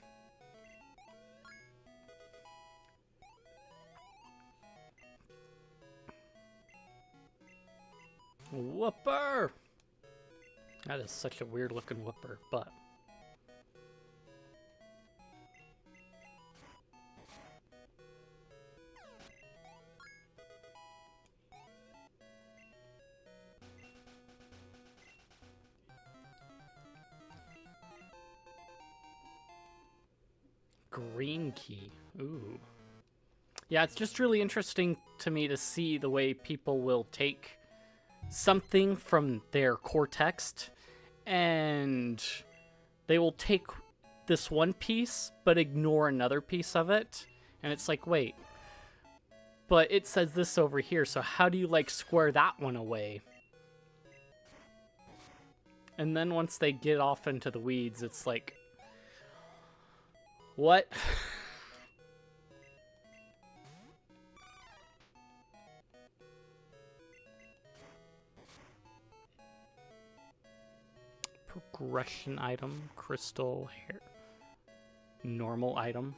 Whooper! That is such a weird looking whooper, but green key. Ooh. Yeah, it's just really interesting to me to see the way people will take something from their core text and they will take this one piece but ignore another piece of it. And it's like, wait, but it says this over here, so how do you, like, square that one away? And then once they get off into the weeds, it's like, what? Progression item, crystal hair, normal item.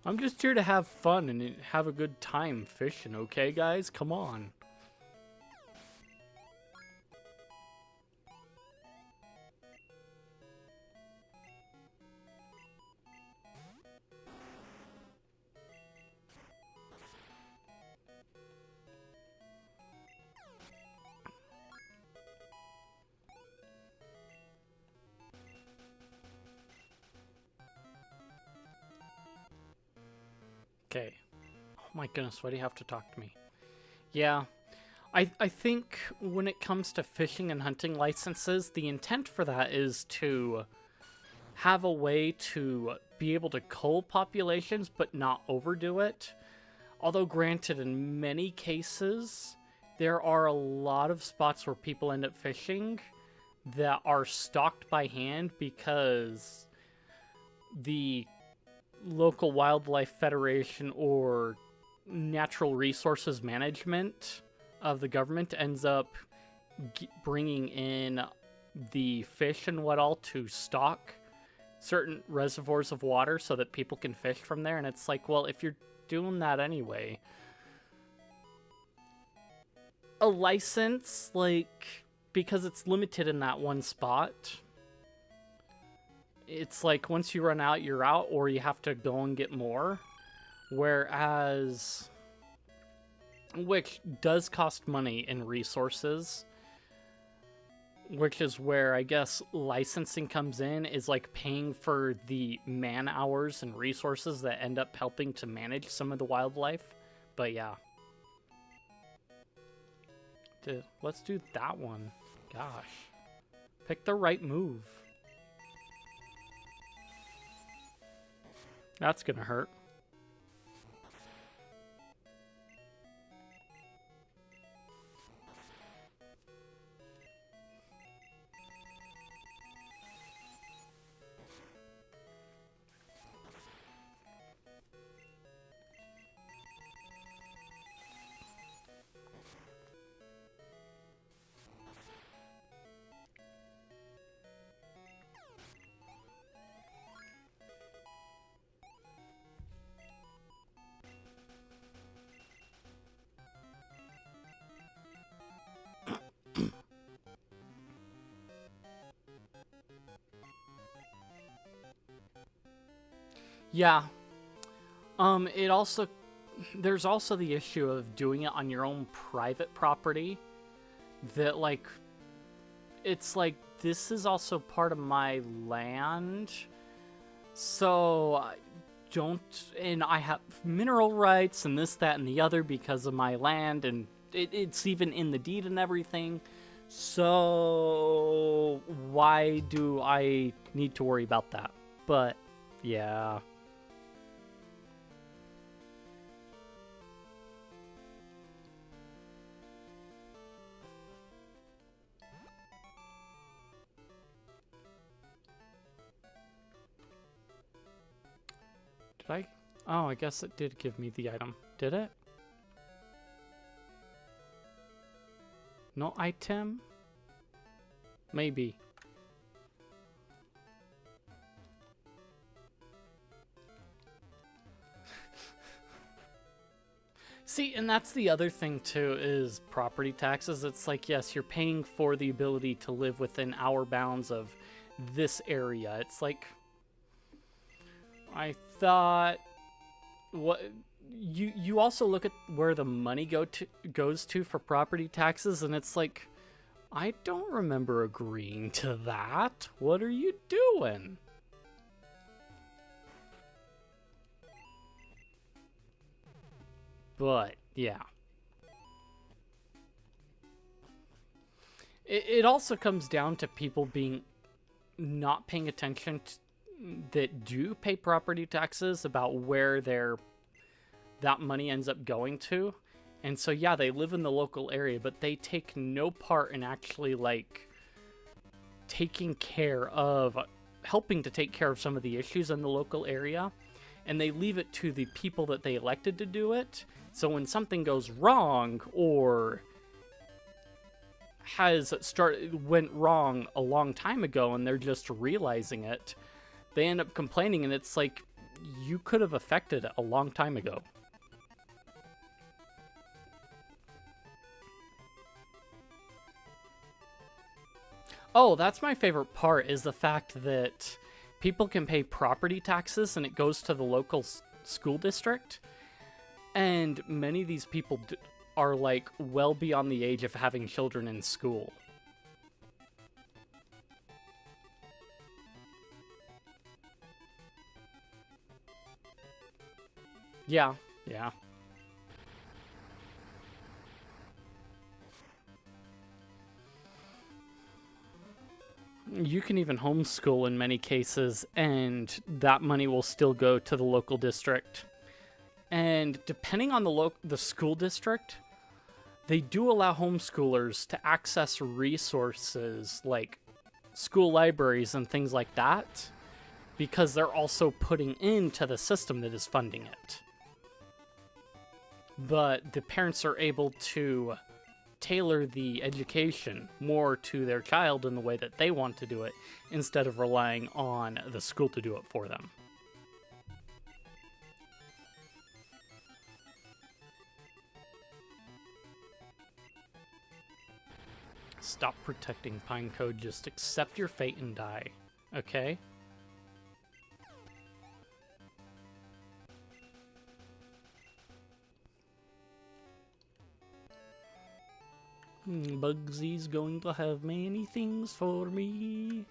I'm just here to have fun and have a good time fishing, okay, guys? Come on. Okay. Oh my goodness, why do you have to talk to me? Yeah, I think when it comes to fishing and hunting licenses, the intent for that is to have a way to be able to cull populations but not overdo it. Although granted, in many cases, there are a lot of spots where people end up fishing that are stocked by hand because the local wildlife federation or natural resources management of the government ends up bringing in the fish and what all to stock certain reservoirs of water so that people can fish from there. And it's like, well, if you're doing that anyway, a license, like, because it's limited in that one spot, it's like once you run out, you're out, or you have to go and get more. Whereas, which does cost money and resources, which is where I guess licensing comes in, is like paying for the man hours and resources that end up helping to manage some of the wildlife. But yeah. Let's do that one. Gosh. Pick the right move. That's gonna hurt. Yeah. It also, there's also the issue of doing it on your own private property. That, like, it's like, this is also part of my land. So, and I have mineral rights and this, that, and the other because of my land, and it's even in the deed and everything. So, why do I need to worry about that? But, yeah. Oh, I guess it did give me the item. Did it? No item? Maybe. See, and that's the other thing too, is property taxes. It's like, yes, you're paying for the ability to live within our bounds of this area. It's like, I thought, what you also look at where the money goes to for property taxes, and it's like, I don't remember agreeing to that. What are you doing? But yeah, it also comes down to people being not paying attention to, that do pay property taxes, about where that money ends up going to. And so, yeah, they live in the local area, but they take no part in actually, like, taking care of, helping to take care of some of the issues in the local area. And they leave it to the people that they elected to do it. So when something goes wrong or went wrong a long time ago and they're just realizing it, they end up complaining, and it's like, you could have affected it a long time ago. Oh, that's my favorite part, is the fact that people can pay property taxes and it goes to the local school district. And many of these people are like well beyond the age of having children in school. Yeah, yeah. You can even homeschool in many cases, and that money will still go to the local district. And depending on the school district, they do allow homeschoolers to access resources like school libraries and things like that, because they're also putting into the system that is funding it. But the parents are able to tailor the education more to their child in the way that they want to do it, instead of relying on the school to do it for them. Stop protecting Pinecone, just accept your fate and die, okay? Bugsy's going to have many things for me.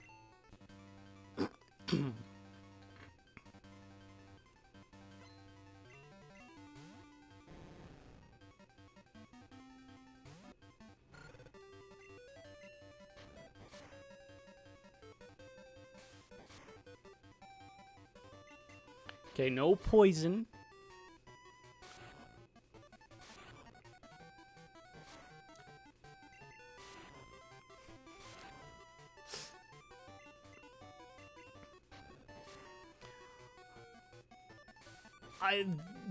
Okay, no poison.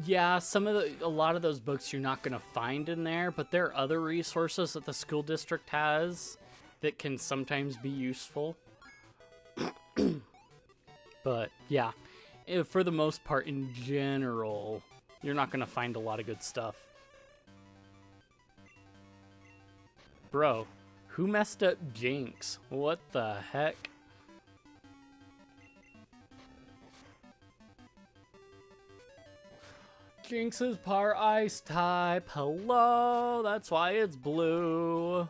Yeah, a lot of those books you're not going to find in there, but there are other resources that the school district has that can sometimes be useful. But yeah, for the most part, in general, you're not going to find a lot of good stuff. Bro, who messed up Jinx? What the heck? Jinx is part ice type. Hello, that's why it's blue.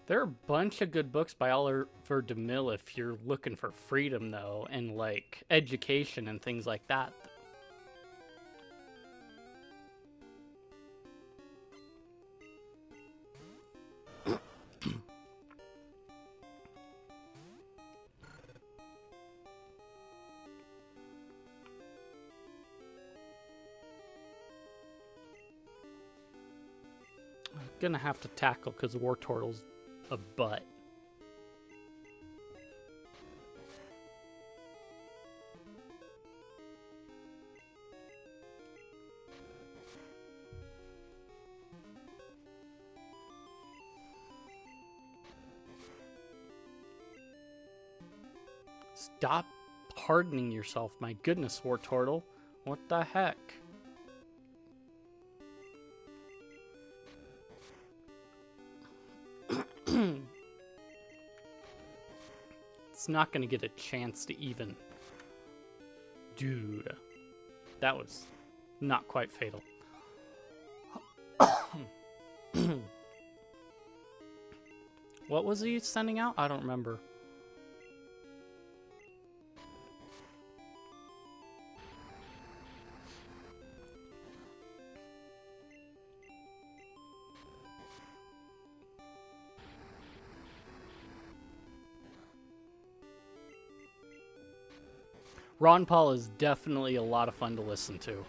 There are a bunch of good books by Oliver DeMille if you're looking for freedom, though, and like education and things like that. I'm gonna have to tackle because Wartortle's a butt. Stop hardening yourself, my goodness, Wartortle. What the heck? It's not gonna get a chance to even... Dude. That was not quite fatal. What was he sending out? I don't remember. Ron Paul is definitely a lot of fun to listen to.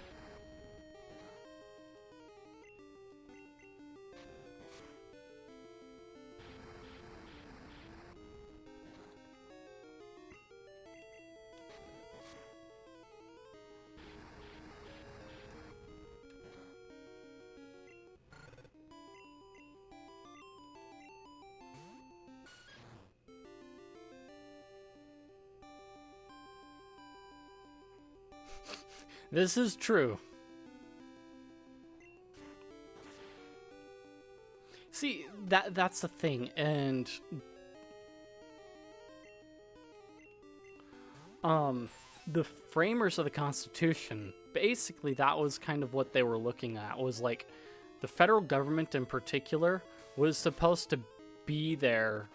This is true. See, that's the thing, and the framers of the Constitution, basically that was kind of what they were looking at, was like the federal government in particular was supposed to be there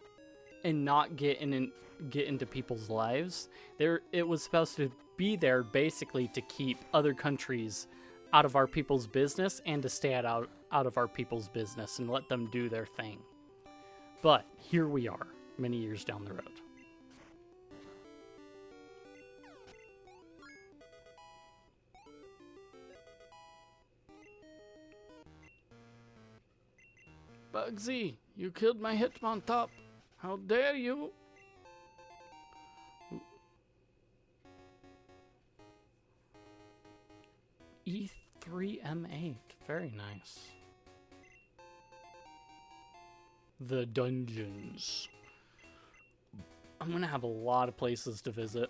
and not get into people's lives. It was supposed to be there basically to keep other countries out of our people's business and to stay out of our people's business and let them do their thing. But here we are, many years down the road. Bugsy, you killed my Hitmontop. How dare you? E3M8. Very nice. The dungeons. I'm gonna have a lot of places to visit.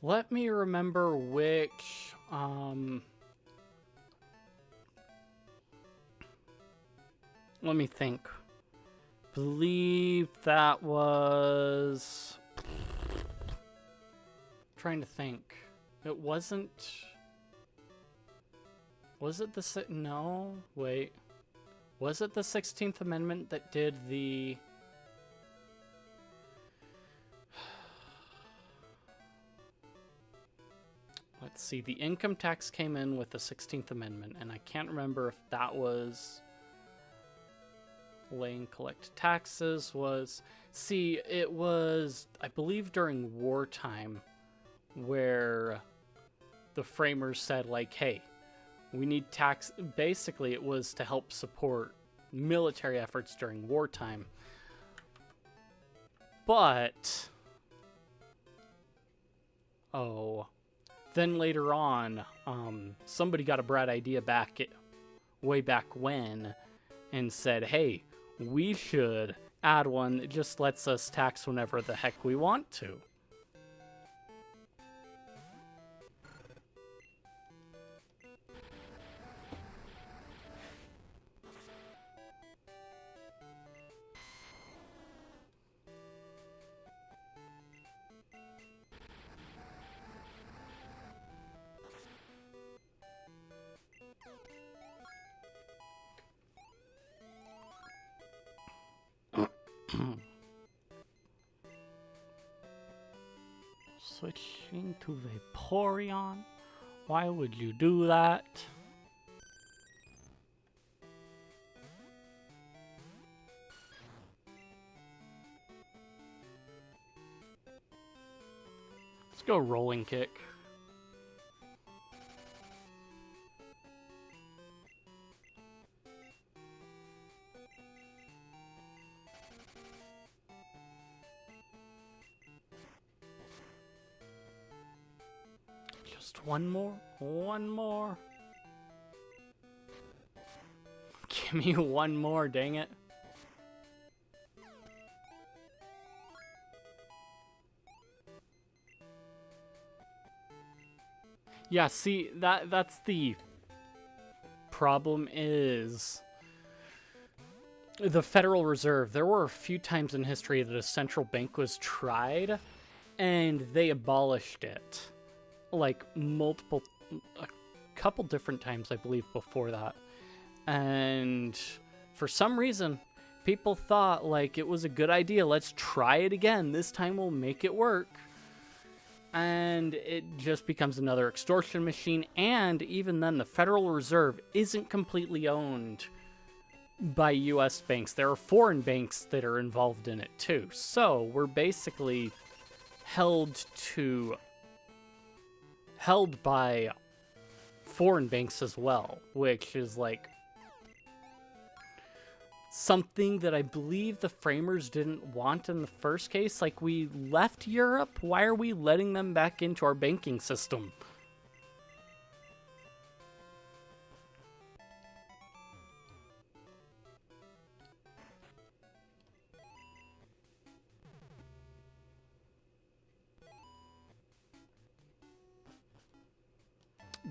Let me remember which, let me think. Believe that was... Trying to think. It wasn't... Was it the... No, wait. Was it the 16th Amendment that did the... Let's see, the income tax came in with the 16th Amendment, and I can't remember if that was lay and collect taxes was... See, it was, I believe, during wartime where the framers said, like, hey, we need tax... Basically, it was to help support military efforts during wartime. But... Oh... Then later on, somebody got a bright idea way back when and said, hey, we should add one that just lets us tax whenever the heck we want to. Switching to Vaporeon? Why would you do that? Let's go Rolling Kick. Just one more. One more. Give me one more, dang it. Yeah, see, that's the problem is the Federal Reserve. There were a few times in history that a central bank was tried and they abolished it. Like a couple different times, I believe, before that. And for some reason, People thought, like, it was a good idea. Let's try it again. This time we'll make it work. And it just becomes another extortion machine. And even then, the Federal Reserve isn't completely owned by U.S. banks. There are foreign banks that are involved in it too. So we're basically held by foreign banks as well, which is like something that I believe the framers didn't want in the first case. Like, we left Europe, why are we letting them back into our banking system?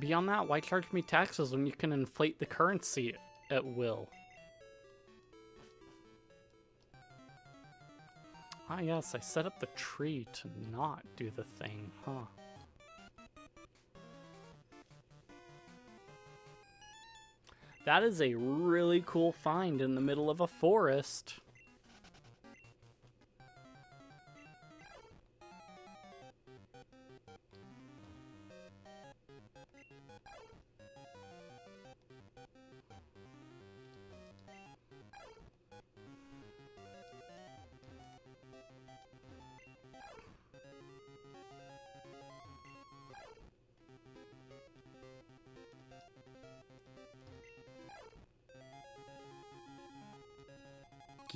Beyond that, why charge me taxes when you can inflate the currency at will? Ah yes, I set up the tree to not do the thing, huh? That is a really cool find in the middle of a forest.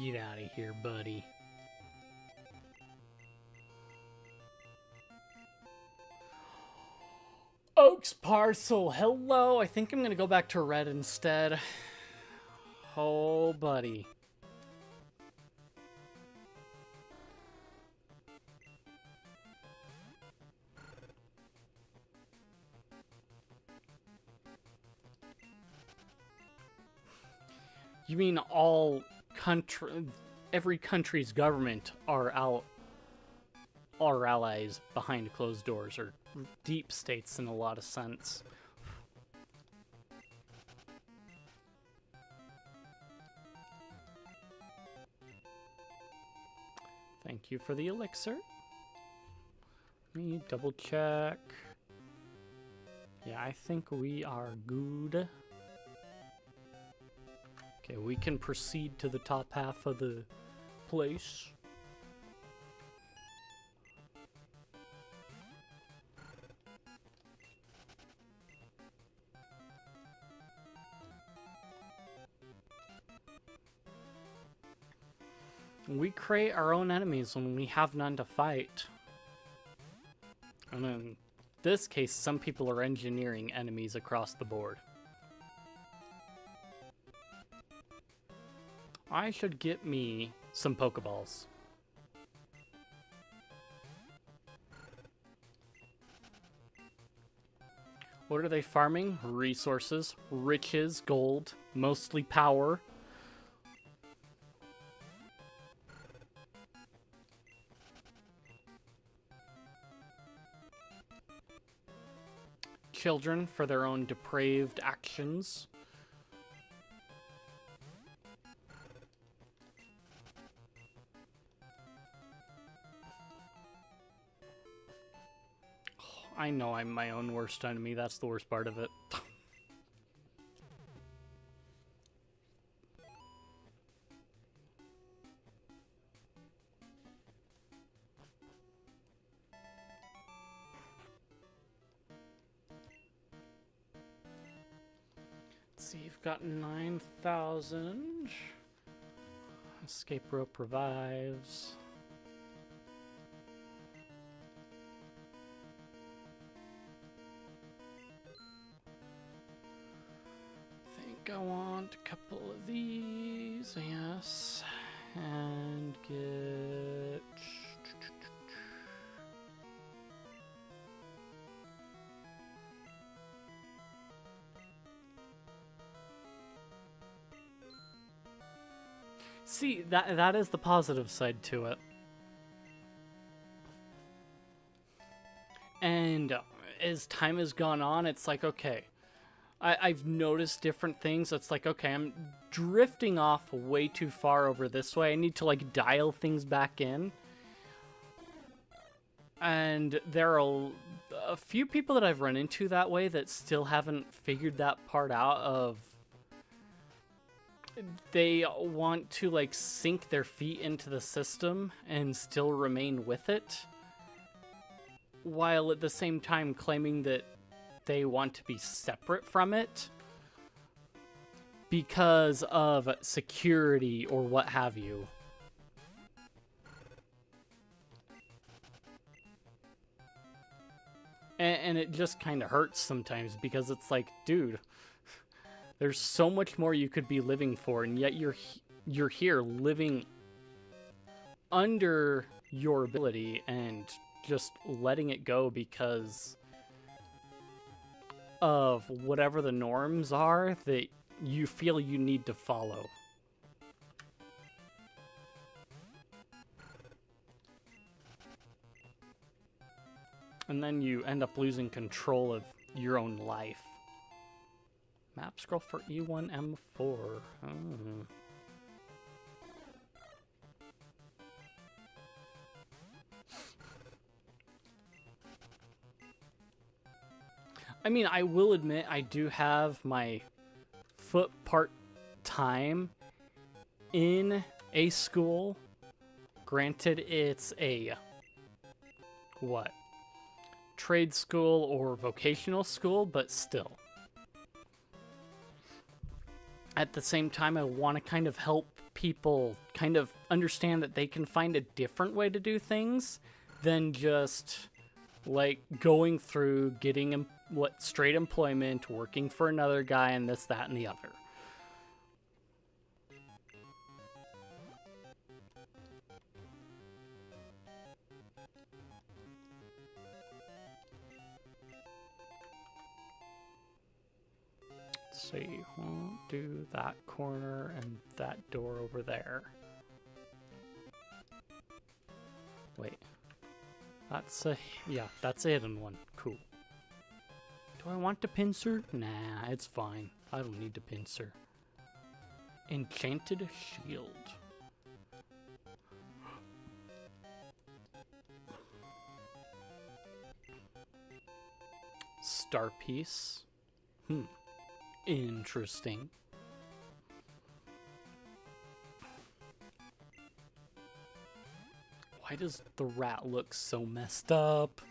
Get out of here, buddy. Oaks parcel, hello. I think I'm gonna go back to red instead. Oh, buddy. You mean every country's government are allies behind closed doors, or deep states in a lot of sense. Thank you for the elixir. Let me double check. Yeah, I think we are good. Okay, we can proceed to the top half of the place. We create our own enemies when we have none to fight. And in this case, some people are engineering enemies across the board. I should get me some Pokeballs. What are they farming? Resources, riches, gold, mostly power. Children for their own depraved actions. I know I'm my own worst enemy. That's the worst part of it. Let's see, you've got 9,000. Escape rope revives. I want a couple of these, yes, and get... See, that is the positive side to it. And as time has gone on, it's like, okay, I've noticed different things. It's like, okay, I'm drifting off way too far over this way. I need to like dial things back in. And there are a few people that I've run into that way that still haven't figured that part out of they want to like sink their feet into the system and still remain with it, while at the same time claiming that they want to be separate from it because of security or what have you. And it just kind of hurts sometimes because it's like, dude, there's so much more you could be living for, and yet you're here living under your ability and just letting it go because of whatever the norms are that you feel you need to follow. And then you end up losing control of your own life. Map scroll for E1M4. Oh. I mean, I will admit I do have my foot part-time in a school. Granted, it's a what? Trade school or vocational school, but still. At the same time, I want to kind of help people kind of understand that they can find a different way to do things than just like going through getting straight employment, working for another guy, and this, that, and the other. See, won't do that corner and that door over there. Wait. That's a hidden one. Cool. Do I want the pincer? Nah, it's fine. I don't need the pincer. Enchanted shield. Star piece. Interesting. Why does the rat look so messed up?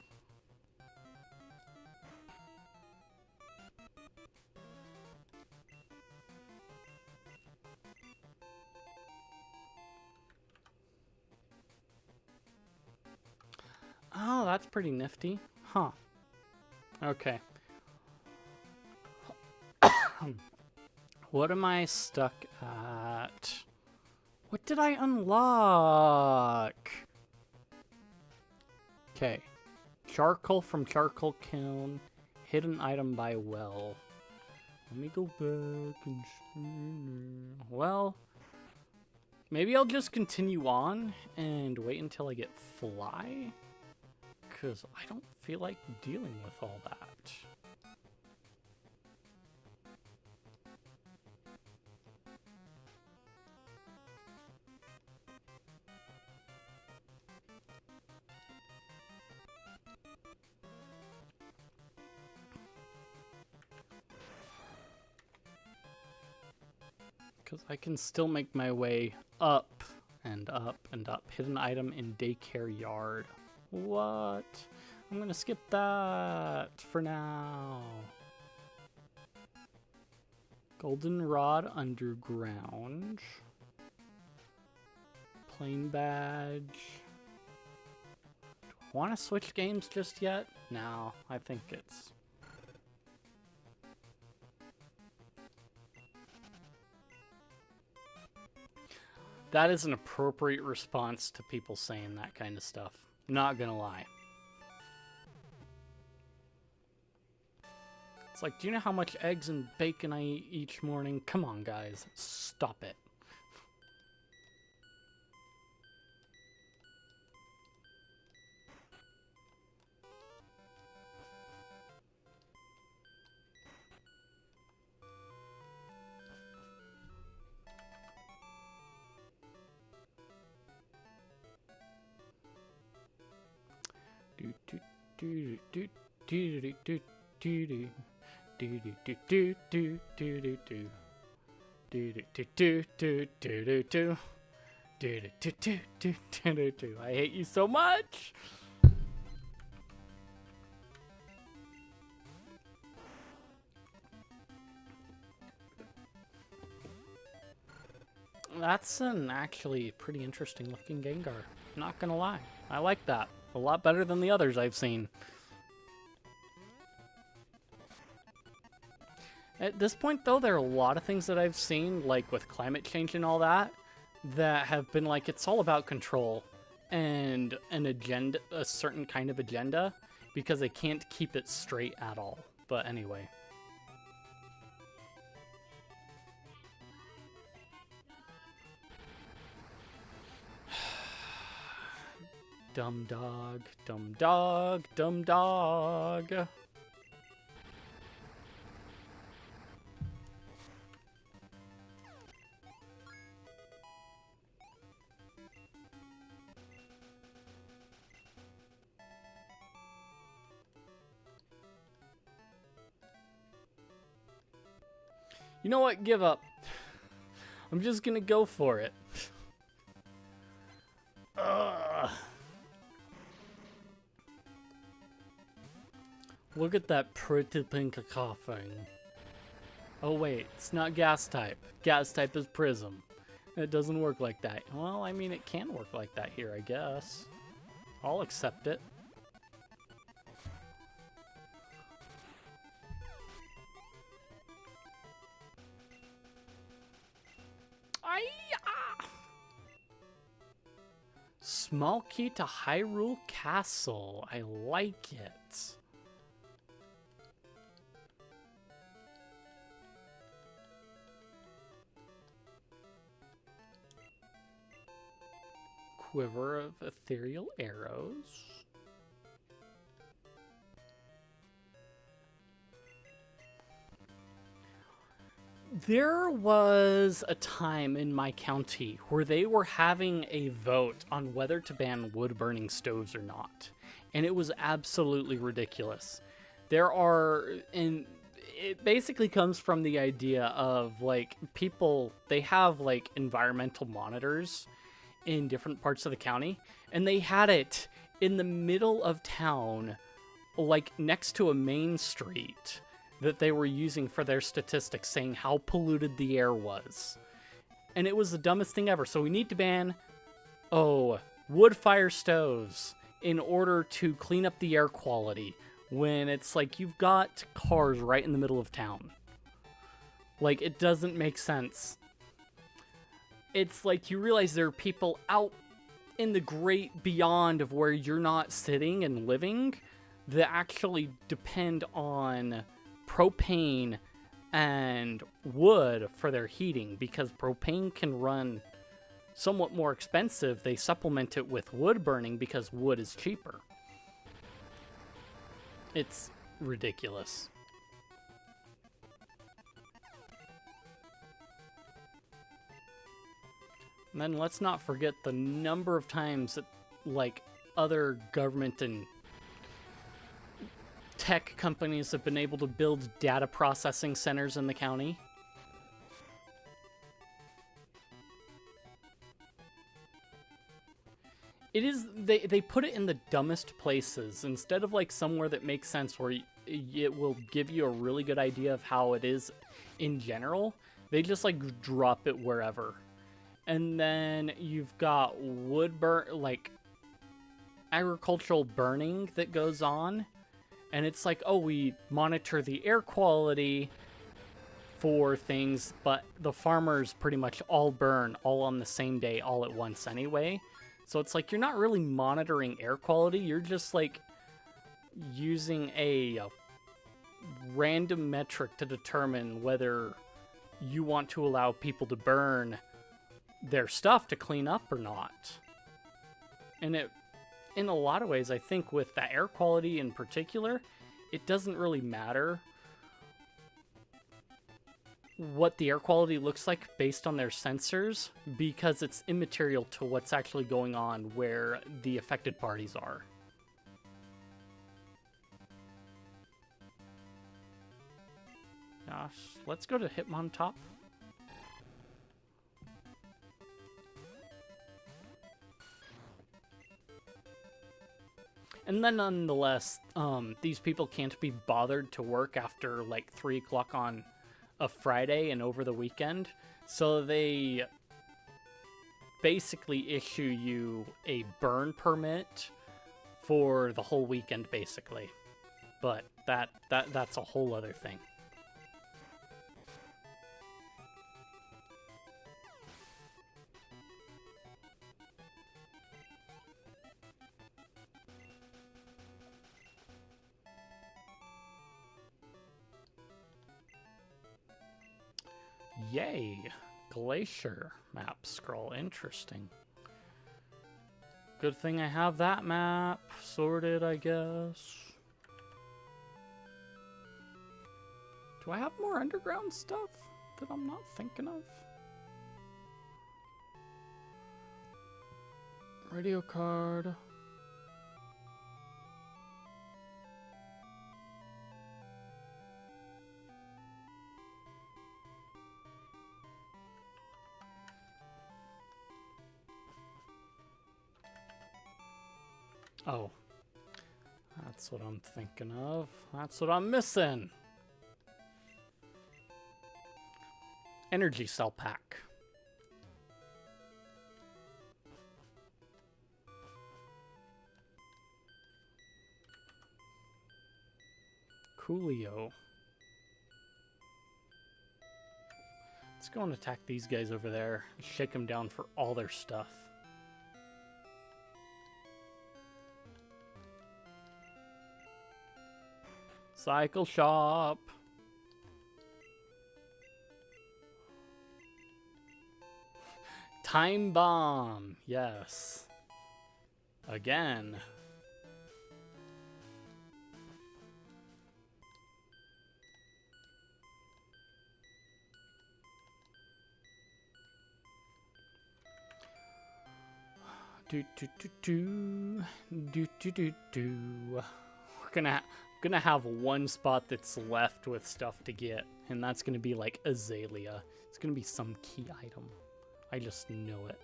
Oh, that's pretty nifty. Huh. Okay. What am I stuck at? What did I unlock? Okay. Charcoal from charcoal kiln. Hidden item by well. Let me go back and... Well, maybe I'll just continue on and wait until I get fly. Because I don't feel like dealing with all that. Because I can still make my way up and up and up. Hidden item in daycare yard. What? I'm gonna skip that for now. Goldenrod underground. Plain badge. Do I want to switch games just yet? No, I think it's... That is an appropriate response to people saying that kind of stuff. Not gonna lie. It's like, do you know how much eggs and bacon I eat each morning? Come on, guys. Stop it. Do do do do do do do do do do do do do do do do. Do do do do do do do do. Do do do do do do do do. I hate you so much. That's an actually pretty interesting looking Gengar. Not gonna lie. I like that. A lot better than the others I've seen. At this point, though, there are a lot of things that I've seen, like with climate change and all that, that have been like, it's all about control and an agenda, a certain kind of agenda, because they can't keep it straight at all. But anyway. Dumb dog, dumb dog, dumb dog. You know what? Give up. I'm just gonna go for it. Ugh. Look at that pretty pink coughing. Oh wait, it's not gas type. Gas type is Prism. It doesn't work like that. Well, I mean, it can work like that here, I guess. I'll accept it. Small key to Hyrule Castle. I like it. Quiver of ethereal arrows. There was a time in my county where they were having a vote on whether to ban wood-burning stoves or not. And it was absolutely ridiculous. And it basically comes from the idea of, like, people, they have, like, environmental monitors in different parts of the county. And they had it in the middle of town, like, next to a main street, that they were using for their statistics, saying how polluted the air was. And it was the dumbest thing ever. So we need to ban, wood fire stoves in order to clean up the air quality when it's like you've got cars right in the middle of town. Like, it doesn't make sense. It's like you realize there are people out in the great beyond of where you're not sitting and living that actually depend on propane and wood for their heating, because propane can run somewhat more expensive. They supplement it with wood burning because wood is cheaper. It's ridiculous. And then let's not forget the number of times that, like, other government and tech companies have been able to build data processing centers in the county. It is, they put it in the dumbest places instead of, like, somewhere that makes sense where it will give you a really good idea of how it is in general. They just, like, drop it wherever. And then you've got like, agricultural burning that goes on. And it's like, oh, we monitor the air quality for things, but the farmers pretty much all burn all on the same day, all at once anyway. So it's like, you're not really monitoring air quality. You're just, like, using a random metric to determine whether you want to allow people to burn their stuff to clean up or not. And it, in a lot of ways, I think with the air quality in particular, it doesn't really matter what the air quality looks like based on their sensors, because it's immaterial to what's actually going on where the affected parties are. Gosh, let's go to Hitmontop. And then nonetheless, these people can't be bothered to work after like 3 o'clock on a Friday and over the weekend. So they basically issue you a burn permit for the whole weekend, basically. But that's a whole other thing. Yay! Glacier map scroll. Interesting. Good thing I have that map sorted, I guess. Do I have more underground stuff that I'm not thinking of? Radio card. Oh, that's what I'm thinking of. That's what I'm missing. Energy cell pack. Coolio. Let's go and attack these guys over there. Shake them down for all their stuff. Cycle shop. Time bomb. Yes. Again. Do do do do do do do do. We're gonna have one spot that's left with stuff to get, and that's gonna be like Azalea. It's gonna be some key item. I just know it.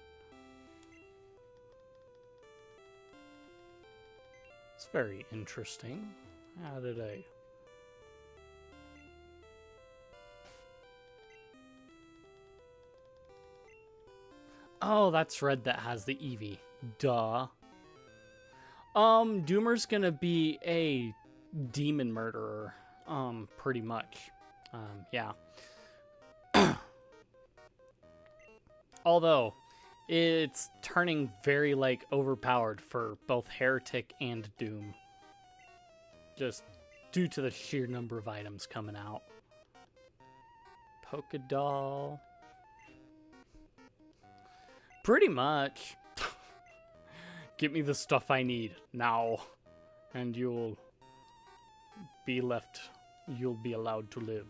It's very interesting. How did I? Oh, that's red that has the Eevee. Duh. Doomer's gonna be a demon murderer. Pretty much. Yeah. Although, it's turning very, like, overpowered for both Heretic and Doom. Just due to the sheer number of items coming out. Polka Doll. Pretty much. Get me the stuff I need now, and you'll be allowed to live.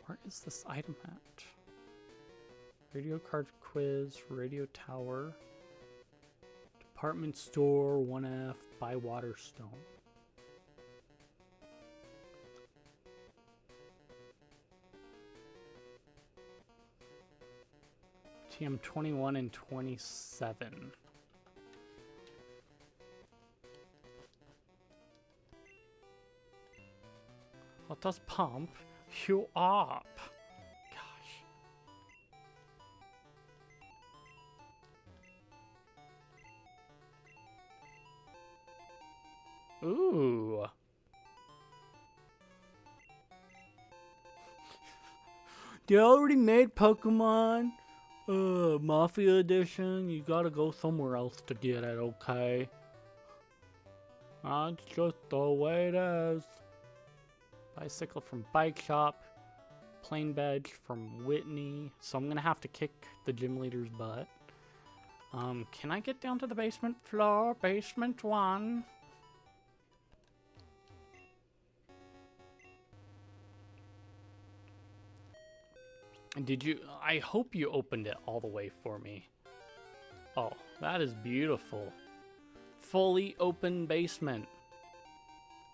Where is this item at? Radio card quiz, radio tower, department store, 1F, buy Waterstone. TM 21 and 27. Let us pump you up. Gosh. Ooh. They already made Pokemon Mafia Edition. You gotta go somewhere else to get it, okay? That's just the way it is. Bicycle from Bike Shop. Plain Badge from Whitney. So I'm gonna have to kick the gym leader's butt. Can I get down to the basement floor? Basement 1. Did you? I hope you opened it all the way for me. Oh, that is beautiful. Fully open basement.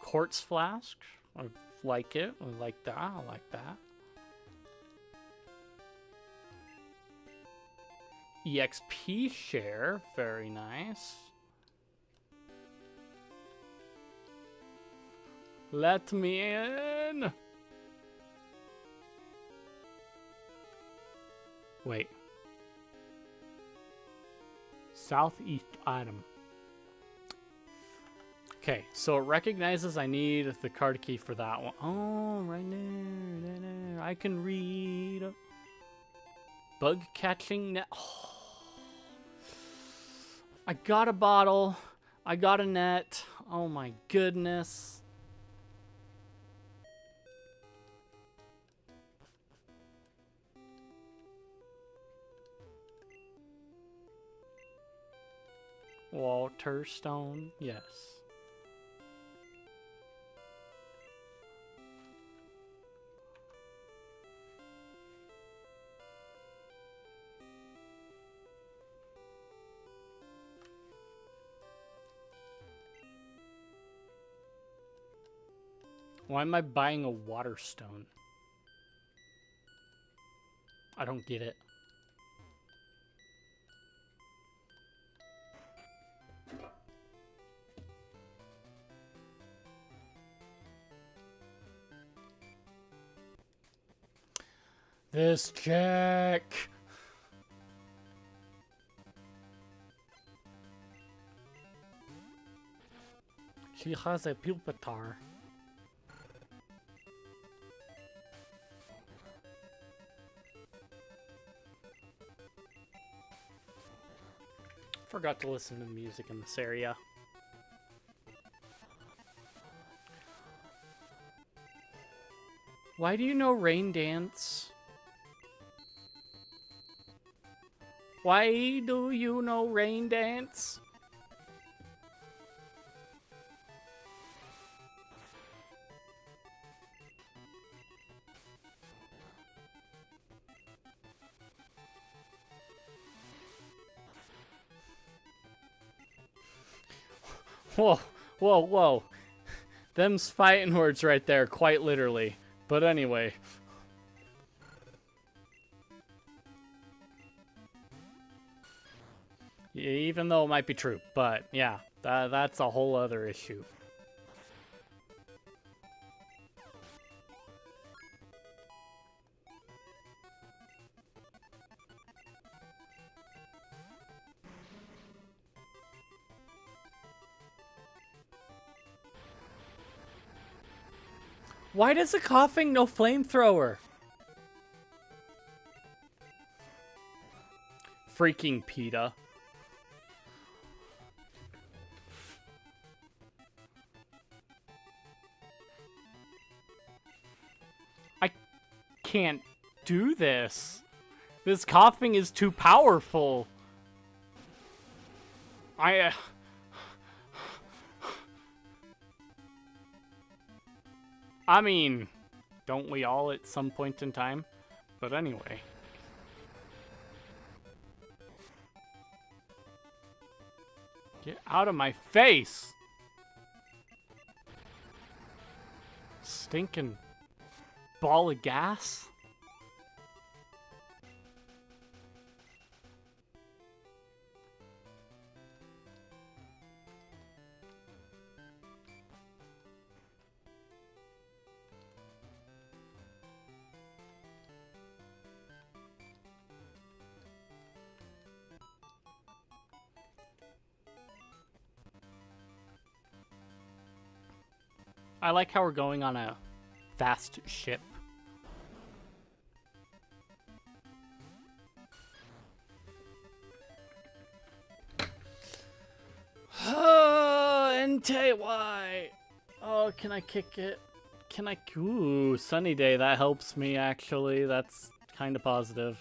Quartz flask. I like it. I like that. I like that. EXP share. Very nice. Let me in. Wait. Southeast item. Okay, so it recognizes I need the card key for that one. Oh, right there. I can read. Bug catching net. Oh. I got a bottle. I got a net. Oh my goodness. Water stone, yes. Why am I buying a water stone? I don't get it. This chick. She has a pupitar. Forgot to listen to music in this area. Why do you know Rain Dance? Why do you know Rain Dance? Whoa, whoa, whoa. Them's fighting words right there, quite literally. But anyway. Even though it might be true, but yeah, that's a whole other issue. Why does a coughing no flamethrower? Freaking PETA. I can't do this. This coughing is too powerful. I mean, don't we all at some point in time? But anyway. Get out of my face! Stinking ball of gas? I like how we're going on a fast ship. NTY! Oh, can I kick it? Can I? Ooh, sunny day. That helps me, actually. That's kind of positive.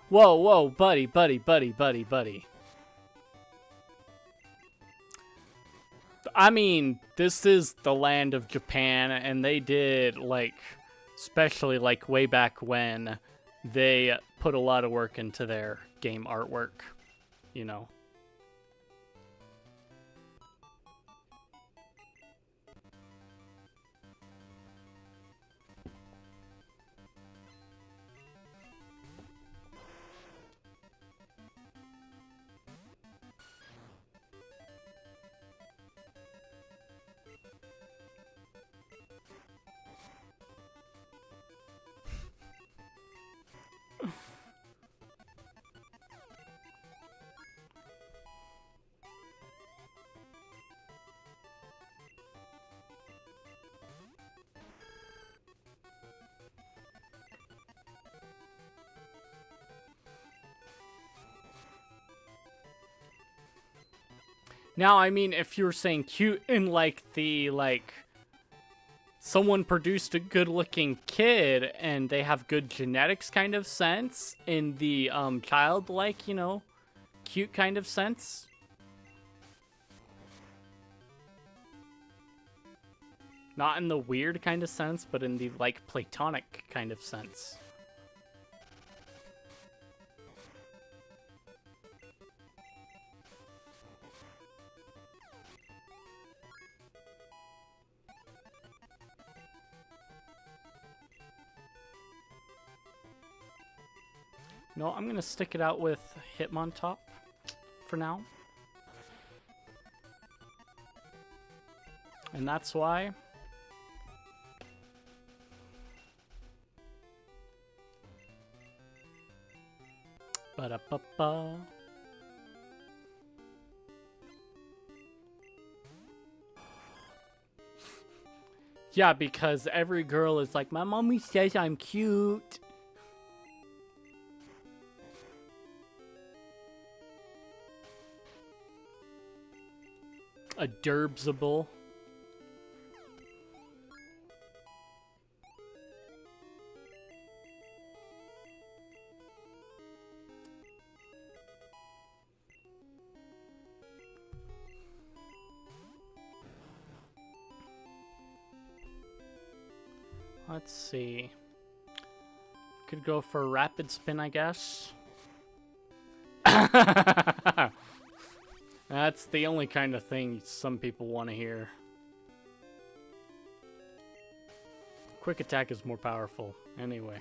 Whoa, whoa, buddy, buddy, buddy, buddy, buddy. I mean, this is the land of Japan, and they did, like, especially, like, way back when, they put a lot of work into their game artwork, you know. Now, I mean, if you're saying cute in, like, the, like, someone produced a good-looking kid and they have good genetics kind of sense, in the, childlike, you know, cute kind of sense. Not in the weird kind of sense, but in the, like, platonic kind of sense. No, I'm gonna stick it out with Hitmontop for now. And that's why. Ba-da-ba-ba. Yeah, because every girl is like, my mommy says I'm cute. A derbsable. Let's see. Could go for a rapid spin, I guess. That's the only kind of thing some people want to hear. Quick attack is more powerful, anyway.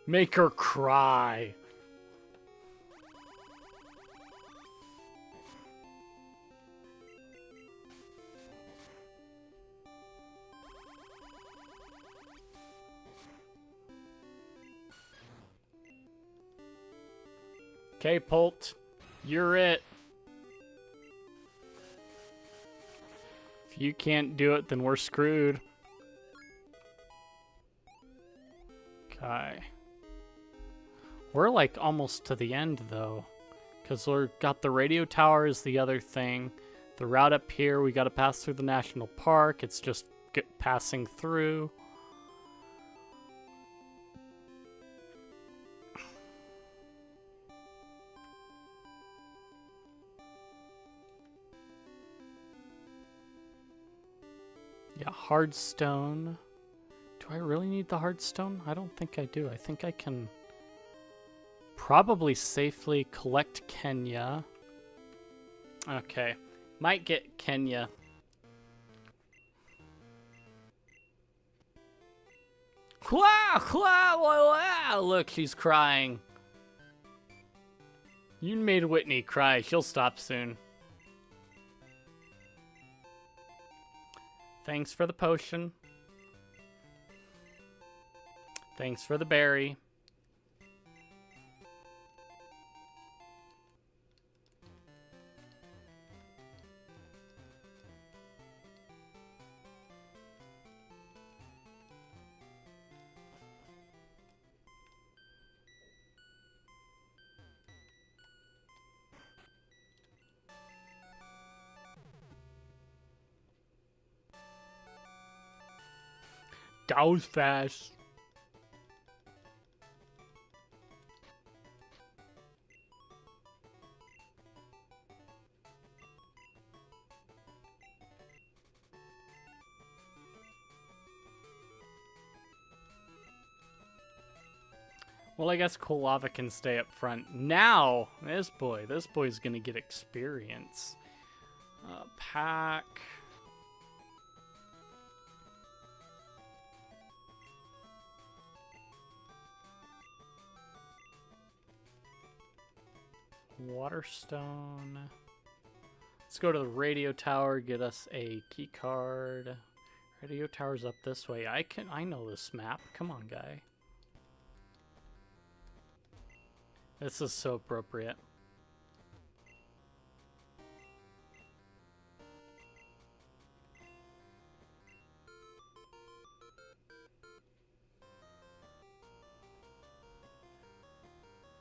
Make her cry. Okay, Polt, you're it. If you can't do it, then we're screwed. Okay. We're like almost to the end though, because we've got the radio tower is the other thing. The route up here, we got to pass through the national park. It's just passing through. Yeah, Hardstone. Do I really need the Hardstone? I don't think I do. I think I can probably safely collect Kenya. Okay. Might get Kenya. Look, she's crying. You made Whitney cry. She'll stop soon. Thanks for the potion. Thanks for the berry. That was fast. Well, I guess Cool Lava can stay up front. Now, this boy's gonna get experience. Pack. Waterstone. Let's go to the radio tower, get us a key card. Radio tower's up this way. I know this map. Come on, guy. This is so appropriate.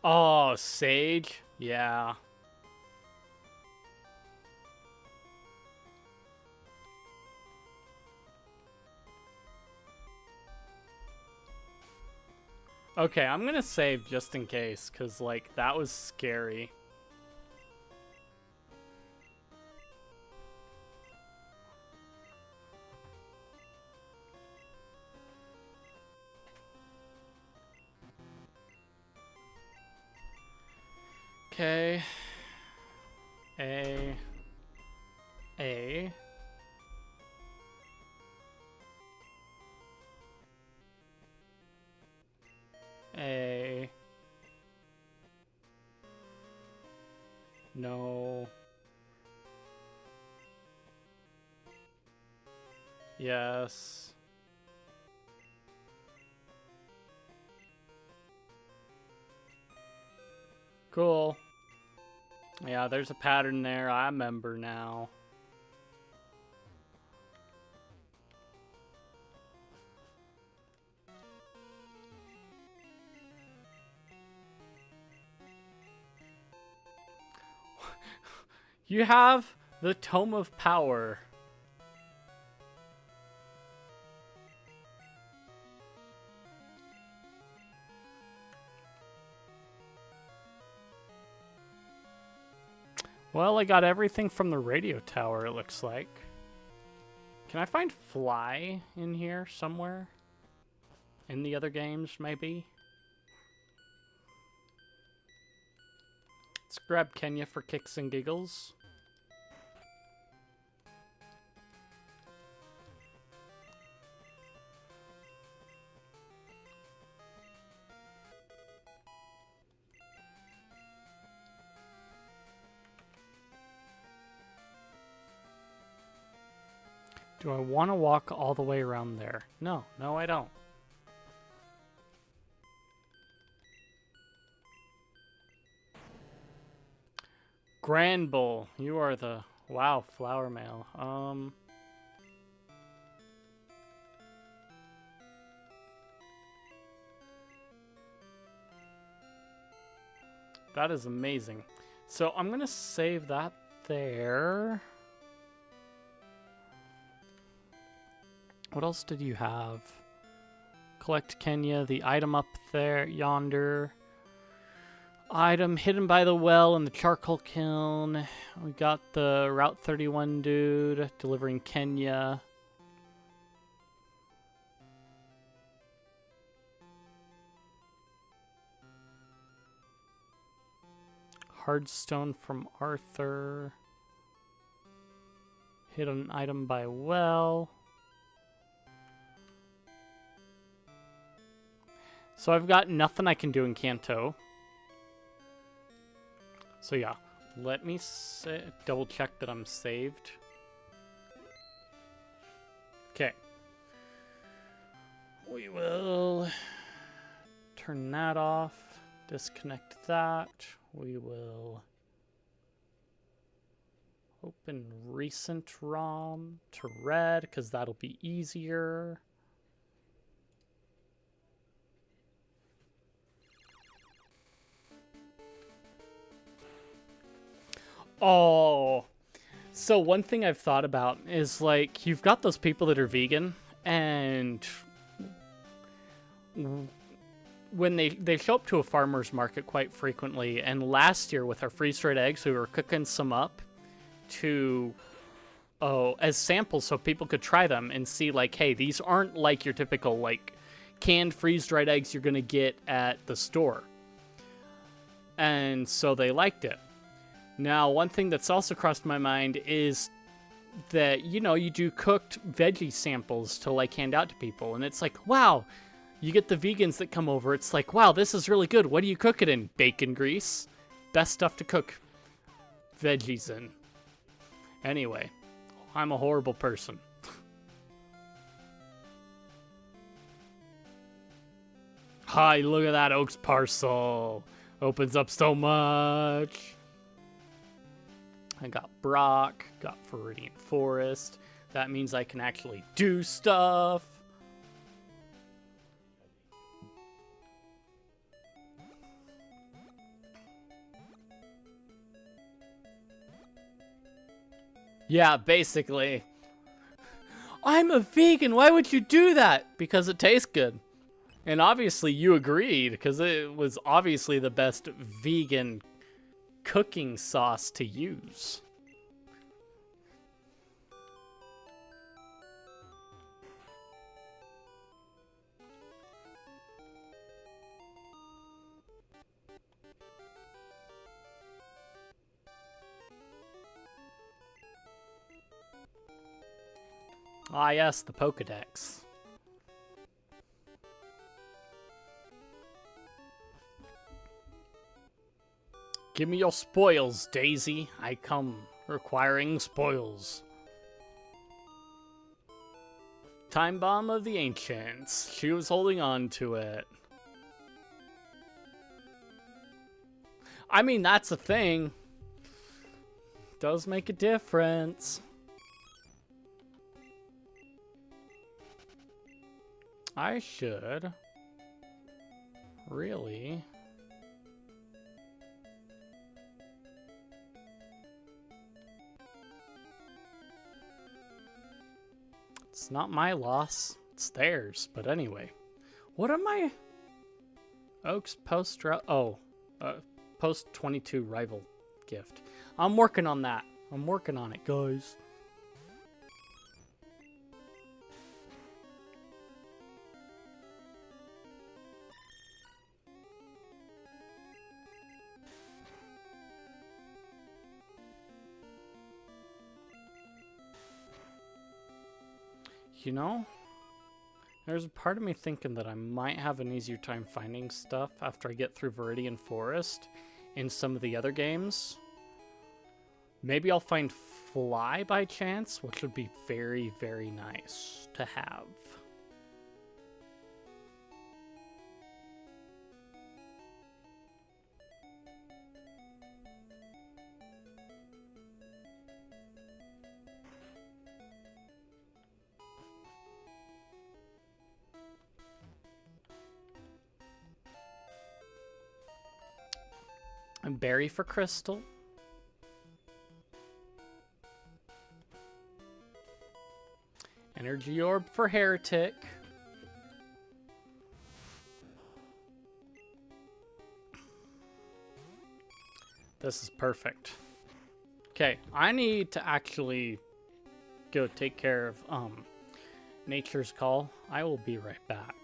Oh, Sage? Yeah. Okay, I'm gonna save just in case, because, like, that was scary. Okay. A. No. Yes. Cool. Yeah, there's a pattern there. I remember now. You have the Tome of Power. Well, I got everything from the radio tower, it looks like. Can I find Fly in here somewhere? In the other games, maybe? Let's grab Kenya for kicks and giggles. Do I want to walk all the way around there? No, I don't. Granbull, you are the... Wow, flower mail. That is amazing. So I'm going to save that there. What else did you have? Collect Kenya, the item up there, yonder. Item hidden by the well in the charcoal kiln. We got the Route 31 dude delivering Kenya. Hardstone from Arthur. Hidden item by well. So I've got nothing I can do in Kanto. So yeah, let me double check that I'm saved. Okay. We will turn that off, disconnect that. We will open recent ROM to red because that'll be easier. Oh, so one thing I've thought about is, like, you've got those people that are vegan, and when they show up to a farmer's market quite frequently, and last year with our freeze-dried eggs, we were cooking some up to, as samples so people could try them and see, like, hey, these aren't like your typical, like, canned freeze-dried eggs you're going to get at the store. And so they liked it. Now, one thing that's also crossed my mind is that, you know, you do cooked veggie samples to like hand out to people. And it's like, wow, you get the vegans that come over. It's like, wow, this is really good. What do you cook it in? Bacon grease. Best stuff to cook veggies in. Anyway, I'm a horrible person. Hi, look at that Oaks parcel. Opens up so much. I got Brock, got Viridian Forest. That means I can actually do stuff. Yeah, basically. I'm a vegan. Why would you do that? Because it tastes good. And obviously you agreed, because it was obviously the best vegan cooking sauce to use. Ah, yes, the Pokedex. Give me your spoils, Daisy. I come requiring spoils. Time Bomb of the Ancients. She was holding on to it. I mean, that's a thing. Does make a difference. I should really it's not my loss, it's theirs, but anyway. What am I? Oaks post post 22 rival gift. I'm working on that. I'm working on it, guys. You know, there's a part of me thinking that I might have an easier time finding stuff after I get through Viridian Forest in some of the other games. Maybe I'll find Fly by chance, which would be very, very nice to have. And Berry for Crystal. Energy Orb for Heretic. This is perfect. Okay, I need to actually go take care of Nature's Call. I will be right back.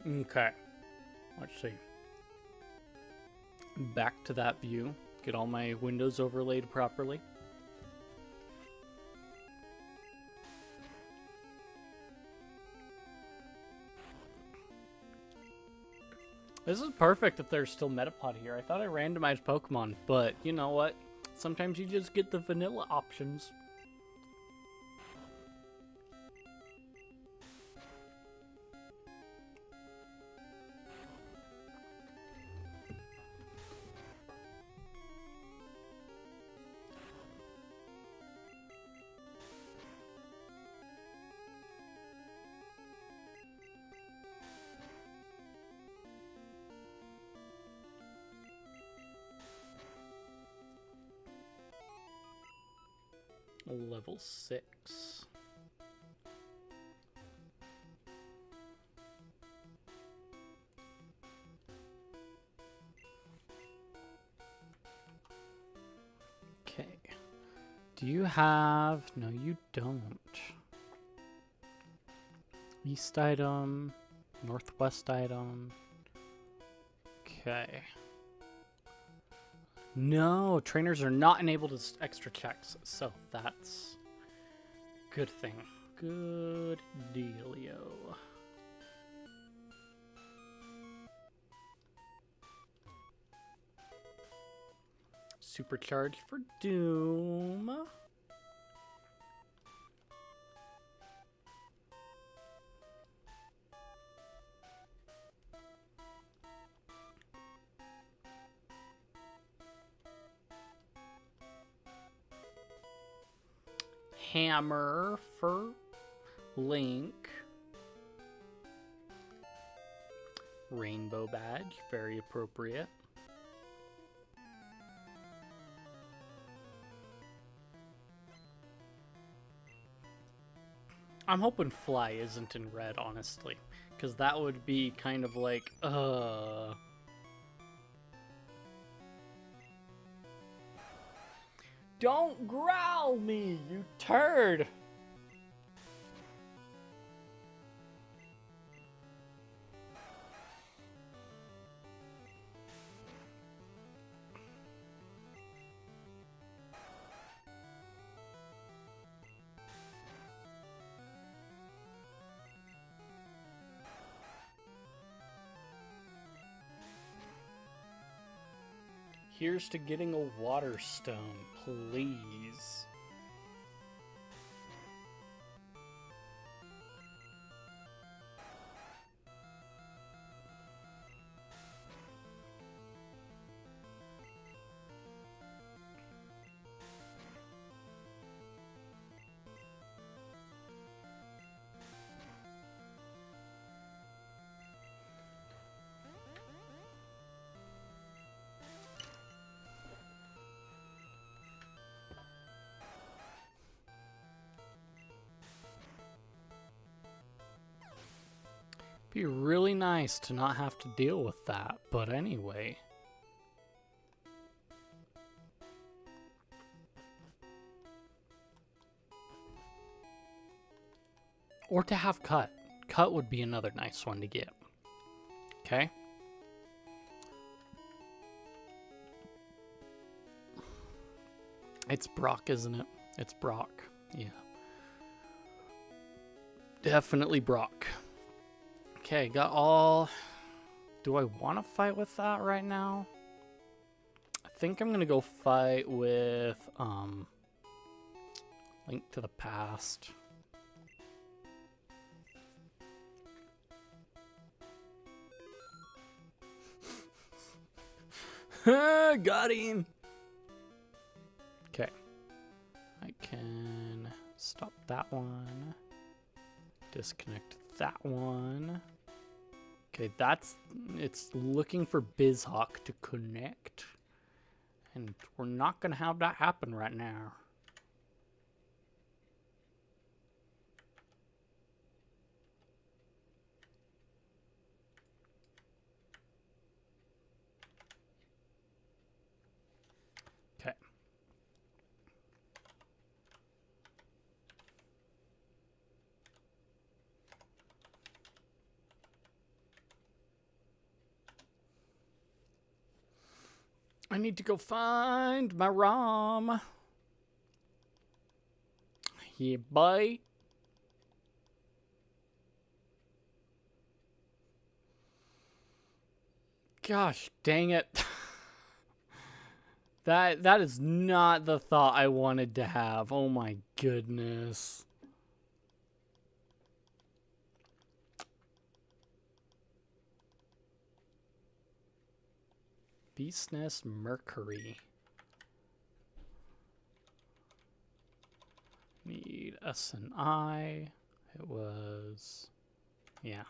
Okay. Let's see. Back to that view. Get all my windows overlaid properly. This is perfect if there's still Metapod here. I thought I randomized Pokemon, but you know what? Sometimes you just get the vanilla options. Level 6. Okay. Do you have... No, you don't. East item. Northwest item. Okay. No, trainers are not enabled as extra checks, so that's good thing. Good dealio. Supercharge for Doom. Hammer for Link. Rainbow badge, very appropriate. I'm hoping Fly isn't in red, honestly, because that would be kind of like, Don't growl me, you turd! Here's to getting a water stone, please. Be really nice to not have to deal with that, but anyway. Or to have Cut. Cut would be another nice one to get. Okay? It's Brock, isn't it? It's Brock. Yeah. Definitely Brock. Okay, got all... Do I want to fight with that right now? I think I'm going to go fight with Link to the Past. Got him! Okay. I can stop that one. Disconnect that one. Okay, it's looking for BizHawk to connect. And we're not going to have that happen right now. Okay. I need to go find my ROM. Yeah, boy. Gosh, dang it. That is not the thought I wanted to have. Oh my goodness. Beast Nest Mercury. Need S and I. It was, yeah.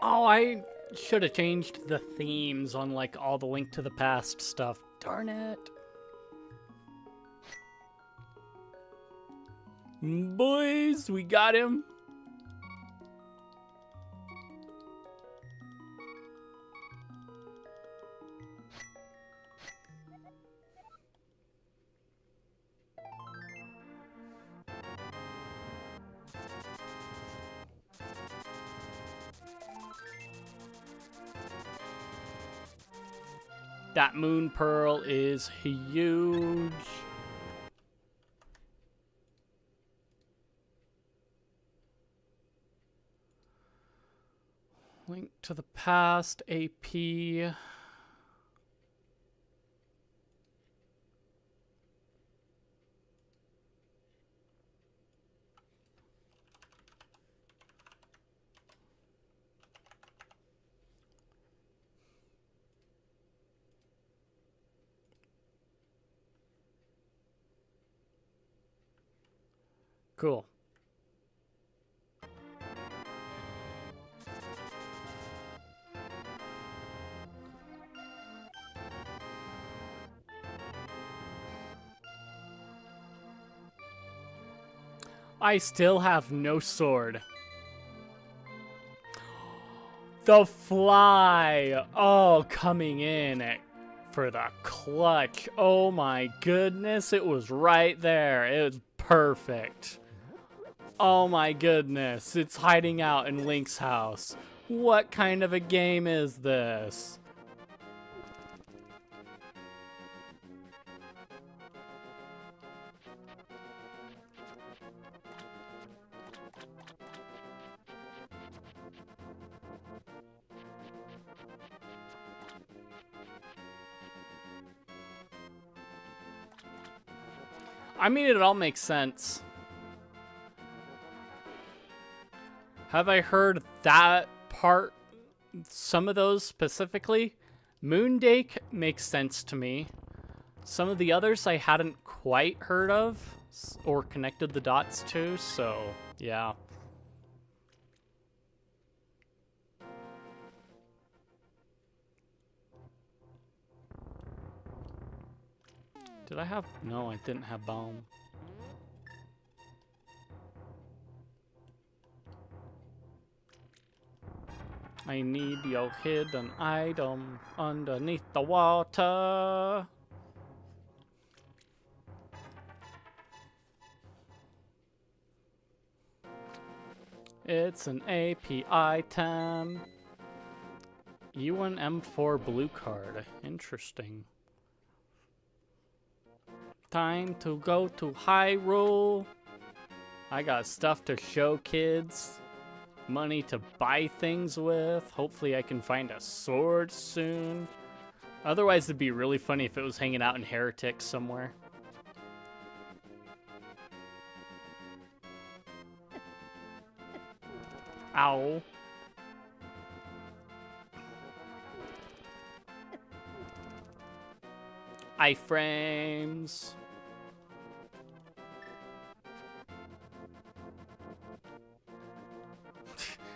Oh, I should have changed the themes on like all the Link to the Past stuff. Darn it. Boys, we got him. That moon pearl is huge. Link to the Past, AP. Cool. I still have no sword. The fly. Oh, coming in for the clutch. Oh my goodness. It was right there. It was perfect. Oh my goodness. It's hiding out in Link's house. What kind of a game is this? I mean, it all makes sense. Have I heard that part? Some of those specifically? Moondake makes sense to me. Some of the others I hadn't quite heard of or connected the dots to, so yeah. Did I have... No, I didn't have bomb. I need your hidden item underneath the water. It's an AP item. U1M4 blue card. Interesting. Time to go to Hyrule. I got stuff to show kids. Money to buy things with. Hopefully I can find a sword soon. Otherwise it'd be really funny if it was hanging out in Heretics somewhere. Ow. Iframes.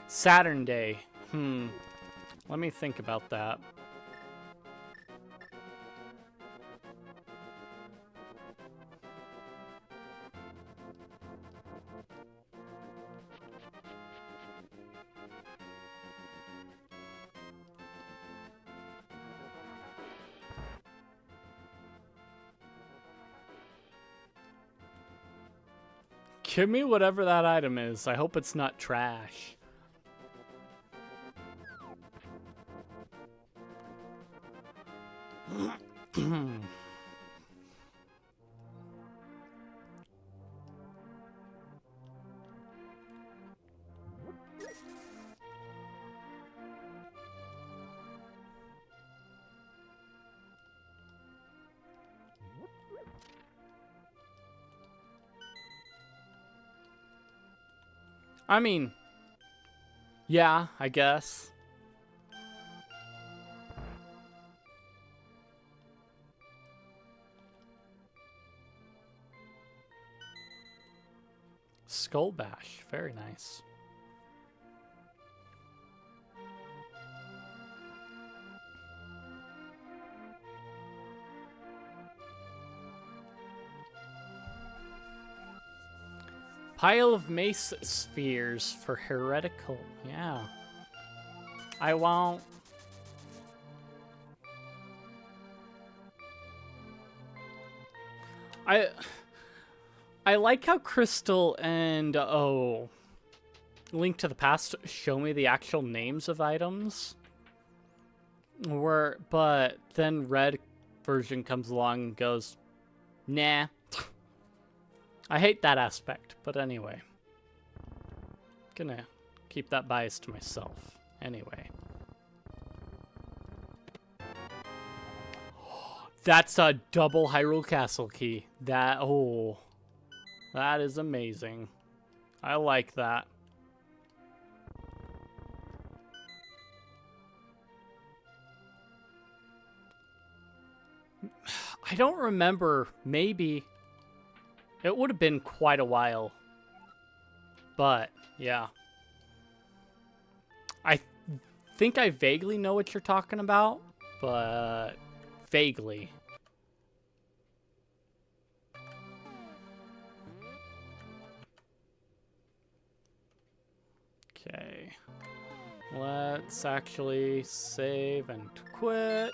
Saturn Day. Let me think about that. Give me whatever that item is. I hope it's not trash. I mean, yeah, I guess. Skull Bash, very nice. Pile of mace spheres for heretical. Yeah. I won't. I like how Crystal and Link to the Past show me the actual names of items. But then Red version comes along and goes, nah. I hate that aspect, but anyway. Gonna keep that bias to myself. Anyway. That's a double Hyrule Castle key. That is amazing. I like that. I don't remember. Maybe. It would have been quite a while. But, yeah. I think I vaguely know what you're talking about, but vaguely. Okay. Let's actually save and quit.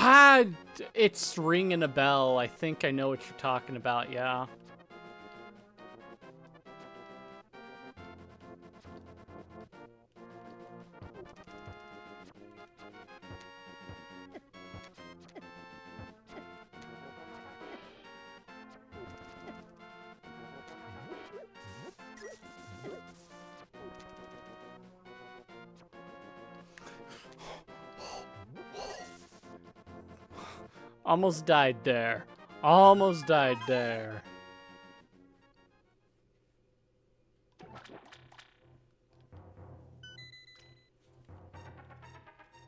Ah, it's ringing a bell. I think I know what you're talking about, yeah. Almost died there. Almost died there.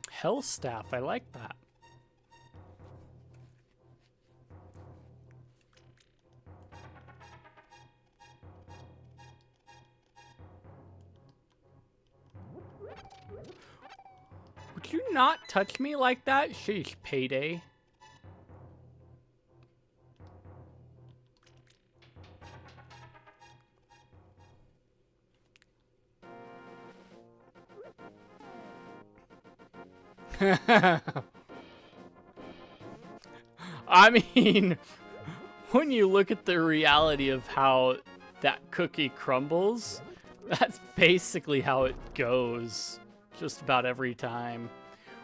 Hell Staff, I like that. Would you not touch me like that? Sheesh, Payday. I mean, when you look at the reality of how that cookie crumbles, that's basically how it goes just about every time.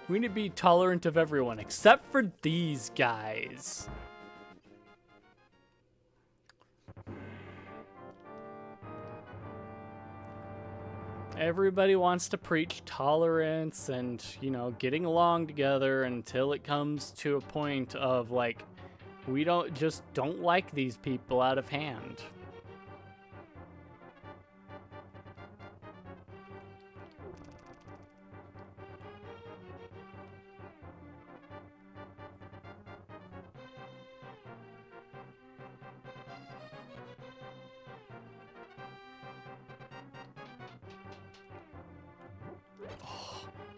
We need to be tolerant of everyone except for these guys. Everybody wants to preach tolerance and, you know, getting along together until it comes to a point of, like, we don't like these people out of hand.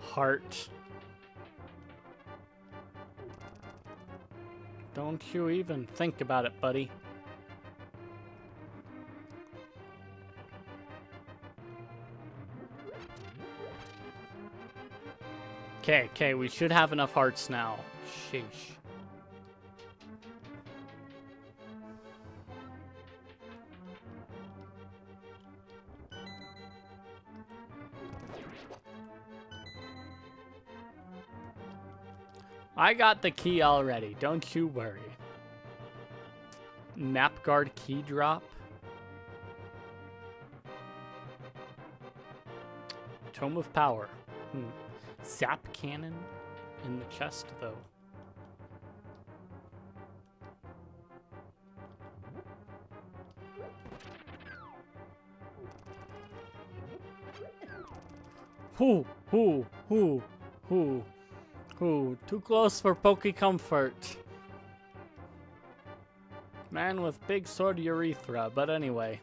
Heart. Don't you even think about it, buddy. Okay, we should have enough hearts now. Sheesh. I got the key already, don't you worry. Map guard key drop. Tome of Power. Sap cannon in the chest, though. Hoo. Too close for Poke Comfort. Man with big sword urethra, but anyway.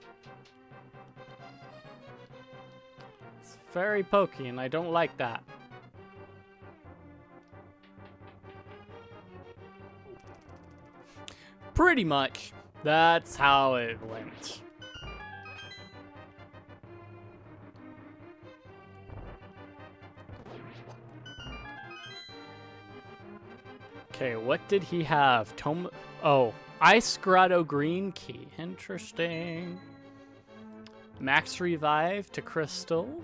It's very pokey, and I don't like that. Pretty much. That's how it went. Okay, what did he have? Oh, Ice Grotto Green Key. Interesting. Max Revive to Crystal.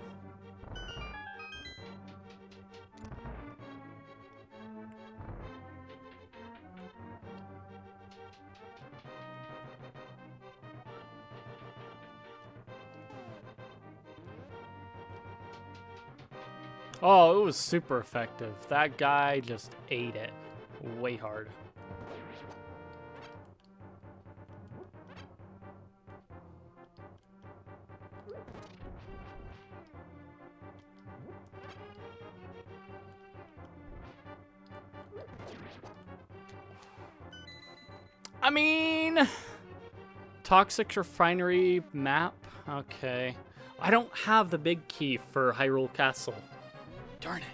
Oh, it was super effective. That guy just ate it way hard. I mean, Toxic Refinery map. Okay. I don't have the big key for Hyrule Castle. Darn it.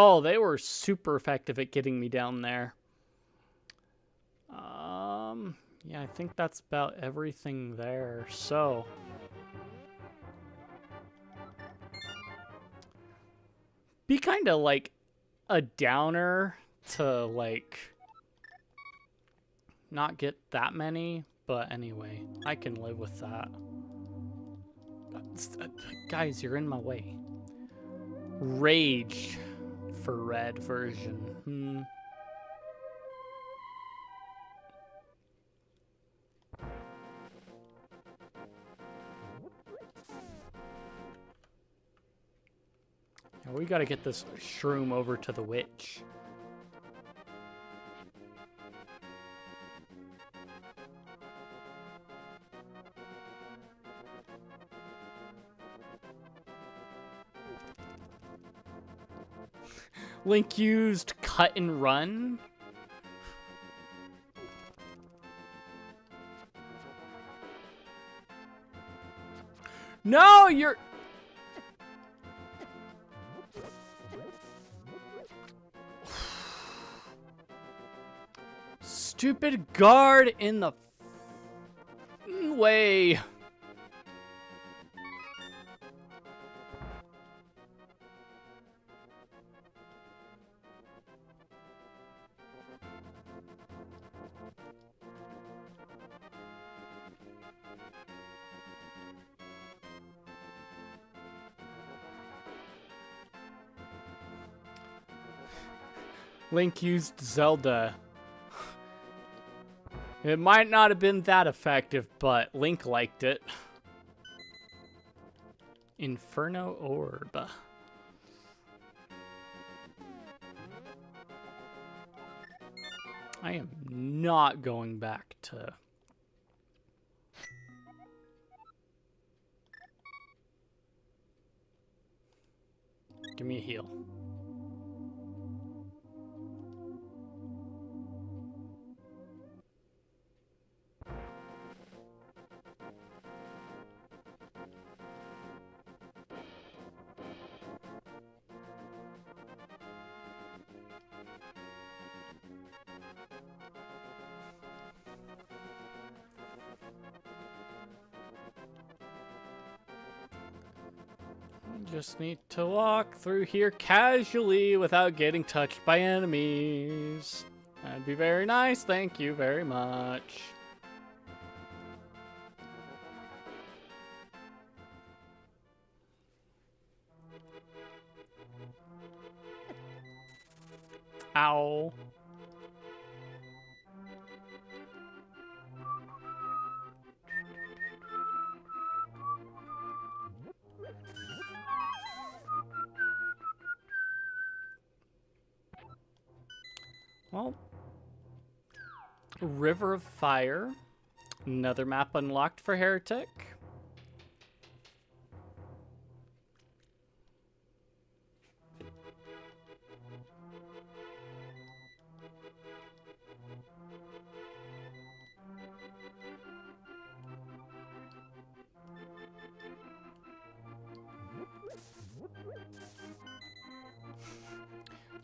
Oh, they were super effective at getting me down there. Yeah, I think that's about everything there. So, be kind of like a downer to like not get that many, but anyway, I can live with that. Guys, you're in my way. Rage for red version. Now we gotta get this shroom over to the witch. Link used cut and run. No, you're... Stupid guard in the way. Link used Zelda. It might not have been that effective, but Link liked it. Inferno Orb. I am not going back to... Give me a heal. Just need to walk through here casually without getting touched by enemies. That'd be very nice, thank you very much. Ow. Well, River of Fire. Another map unlocked for Heretic.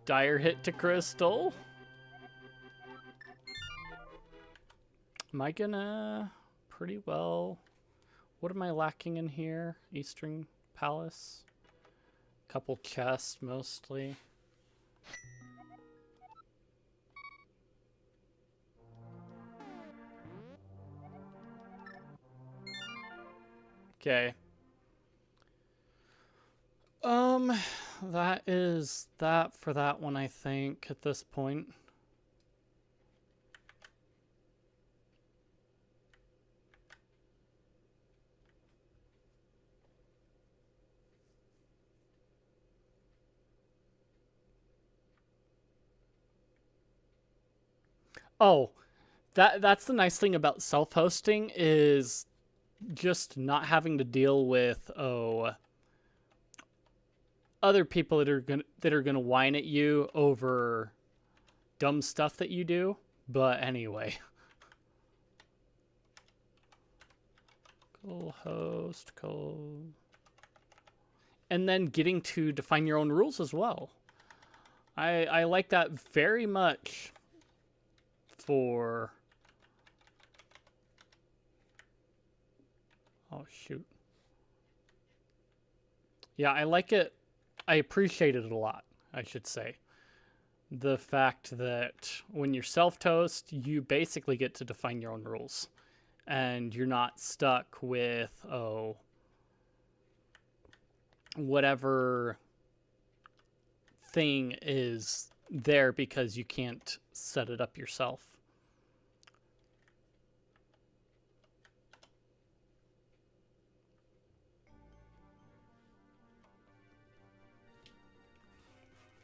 Dire hit to Crystal. Am I gonna pretty well... What am I lacking in here? Eastern Palace? Couple chests mostly. Okay. That is that for that one, I think, at this point. Oh, that's the nice thing about self-hosting is just not having to deal with other people that are gonna whine at you over dumb stuff that you do. But anyway. Cool host, cool. And then getting to define your own rules as well. I like that very much for... Oh, shoot. Yeah, I like it. I appreciate it a lot, I should say. The fact that when you're self-toast, you basically get to define your own rules. And you're not stuck with, whatever thing is there because you can't set it up yourself.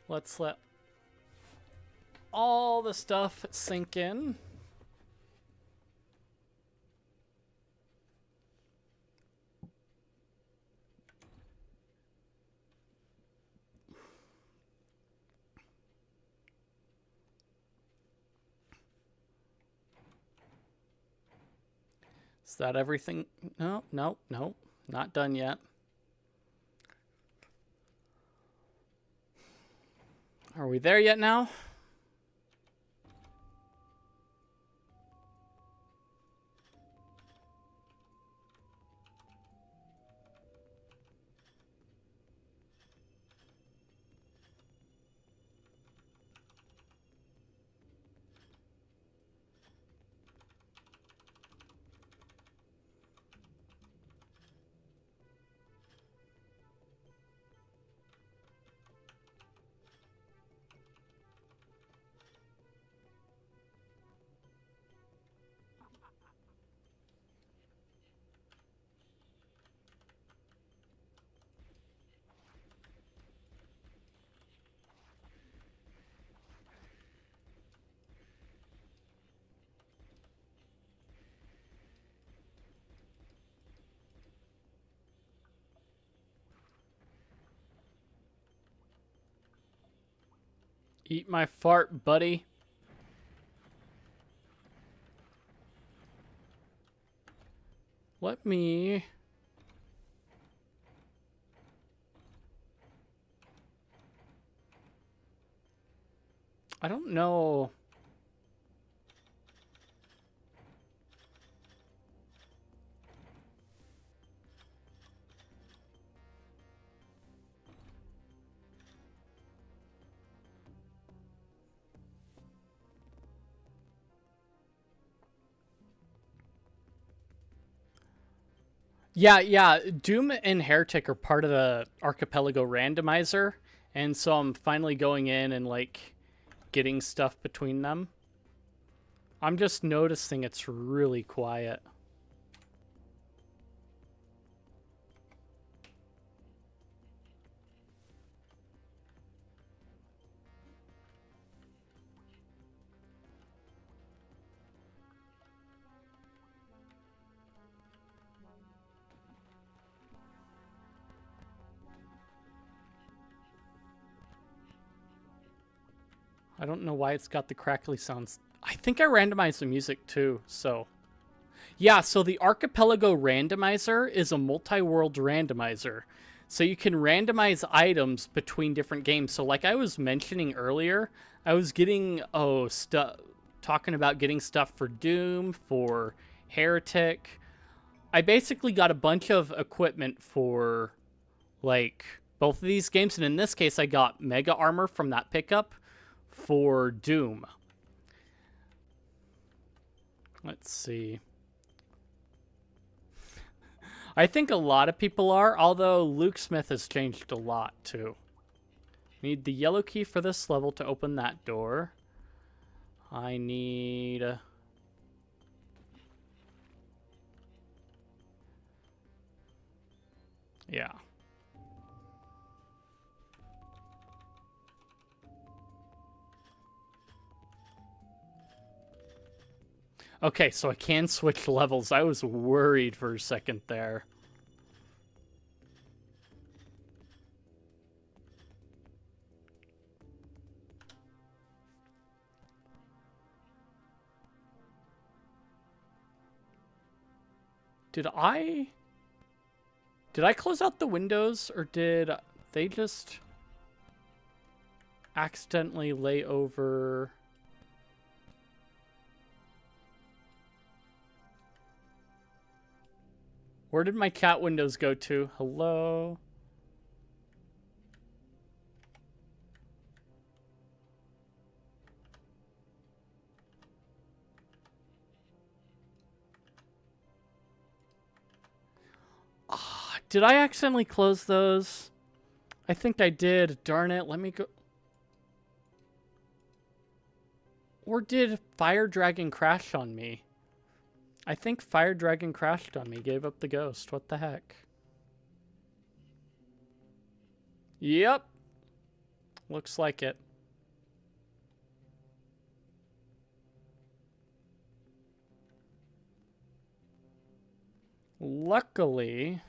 Let's let all the stuff sink in. Is that everything? No, no, no, not done yet. Are we there yet now? Eat my fart, buddy. Let me... I don't know. Yeah. Doom and Heretic are part of the Archipelago randomizer, and so I'm finally going in and like getting stuff between them. I'm just noticing it's really quiet. I don't know why it's got the crackly sounds. I think I randomized the music too, so. Yeah, so the Archipelago randomizer is a multi-world randomizer. So you can randomize items between different games. So like I was mentioning earlier, I was getting talking about getting stuff for Doom, for Heretic. I basically got a bunch of equipment for like both of these games, and in this case I got Mega Armor from that pickup for Doom. Let's see. I think a lot of people are, although Luke Smith has changed a lot too. Need the yellow key for this level to open that door. I need... yeah. Okay, so I can switch levels. I was worried for a second there. Did I close out the windows, or did they just accidentally lay over... Where did my chat windows go to? Hello? Did I accidentally close those? I think I did. Darn it. Let me go. Or did Fire Dragon crash on me? I think Fire Dragon crashed on me. Gave up the ghost. What the heck? Yep. Looks like it. Luckily...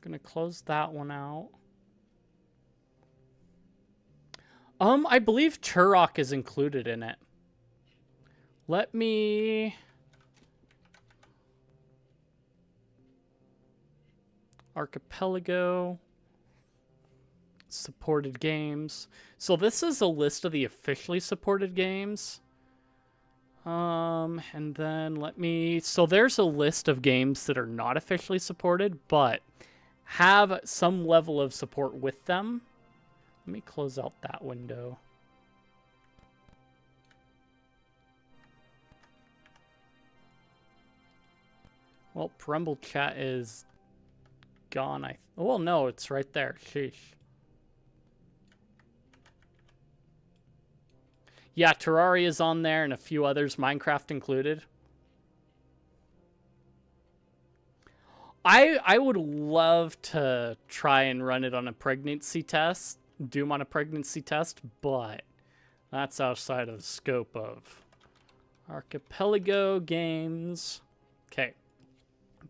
gonna close that one out. I believe Turok is included in it. Let me... Archipelago. Supported games. So this is a list of the officially supported games. And then let me... So there's a list of games that are not officially supported, but have some level of support with them. Let me close out that window. Well, Rumble chat is gone. Well, no, it's right there. Sheesh. Yeah, Terraria is on there and a few others, Minecraft included. I would love to try and run it on a pregnancy test, Doom on a pregnancy test, but that's outside of the scope of Archipelago games. Okay.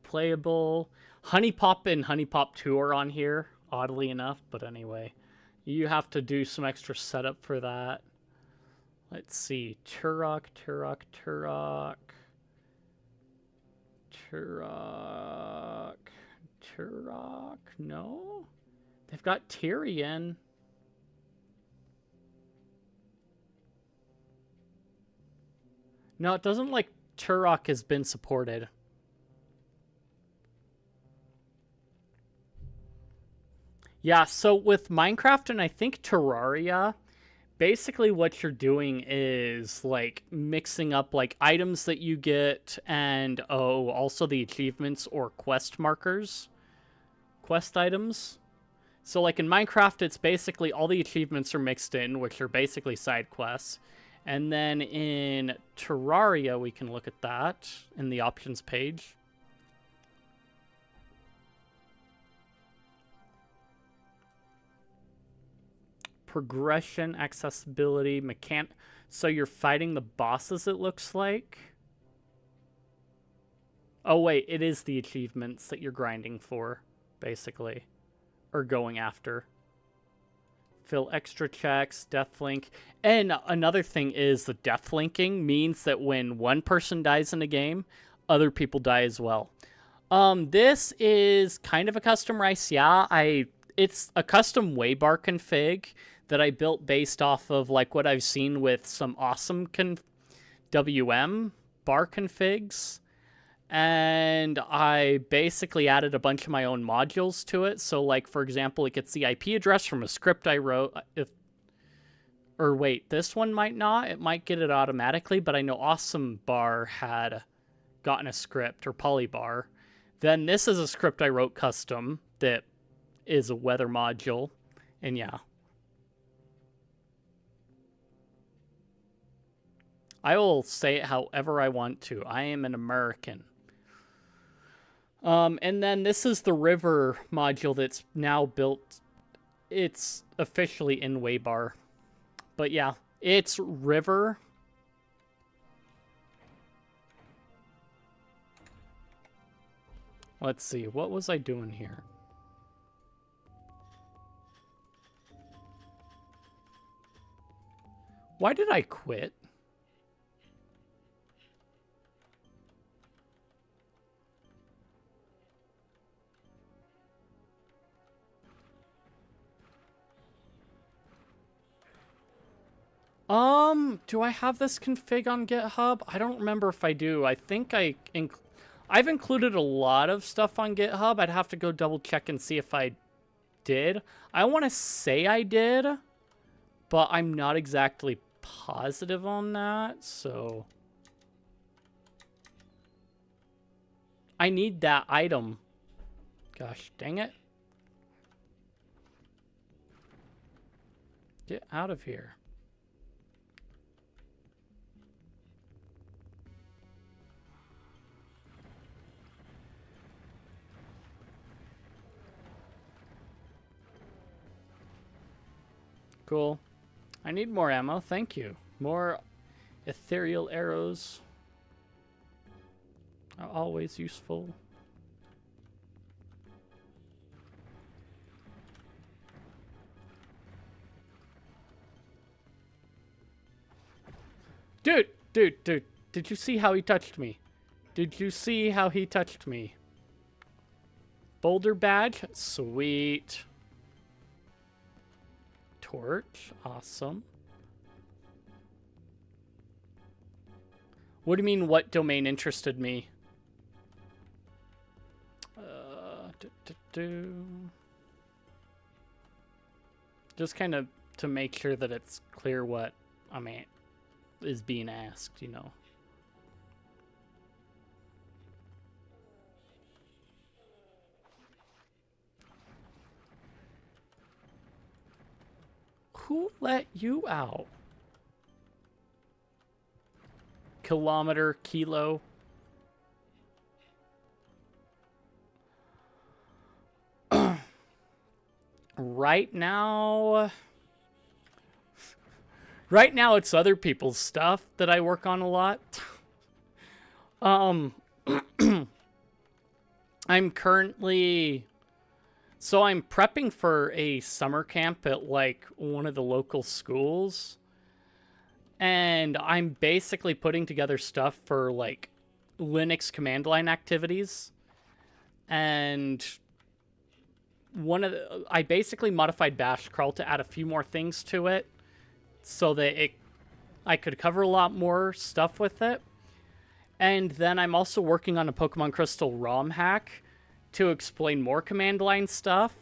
Playable. Honey Pop and Honey Pop 2 are on here, oddly enough, but anyway. You have to do some extra setup for that. Let's see. Turok. No? They've got Tyrion. No, it doesn't like Turok has been supported. Yeah, so with Minecraft and I think Terraria, basically what you're doing is like mixing up like items that you get and also the achievements or quest markers, quest items. So like in Minecraft, it's basically all the achievements are mixed in, which are basically side quests. And then in Terraria, we can look at that in the options page. Progression, accessibility, so you're fighting the bosses, it looks like. Oh wait, it is the achievements that you're grinding for, basically. Or going after. Fill extra checks, death link. And another thing is the death linking means that when one person dies in a game, other people die as well. This is kind of a custom rice, yeah. It's a custom waybar config that I built based off of like what I've seen with some awesome WM bar configs. And I basically added a bunch of my own modules to it. So like, for example, it gets the IP address from a script I wrote. Or wait, this one might not. It might get it automatically, but I know Awesome Bar had gotten a script, or Polybar. Then this is a script I wrote custom that is a weather module. And yeah. I will say it however I want to. I am an American. And then this is the river module that's now built. It's officially in Waybar. But yeah, it's river. Let's see, what was I doing here? Why did I quit? Do I have this config on GitHub? I don't remember if I do. I think I've included a lot of stuff on GitHub. I'd have to go double check and see if I did. I want to say I did, but I'm not exactly positive on that, so I need that item. Gosh, dang it. Get out of here. Cool. I need more ammo, thank you. More ethereal arrows are always useful. Dude, did you see how he touched me? Did you see how he touched me? Boulder badge, sweet. Torch, awesome. What do you mean, what domain interested me? Just kind of to make sure that it's clear what, I mean, is being asked, you know. Who let you out? Kilometer, kilo. Right now it's other people's stuff that I work on a lot. I'm currently... So I'm prepping for a summer camp at, like, one of the local schools. And I'm basically putting together stuff for, like, Linux command line activities. And I basically modified Bash Crawl to add a few more things to it so that I could cover a lot more stuff with it. And then I'm also working on a Pokemon Crystal ROM hack to explain more command line stuff.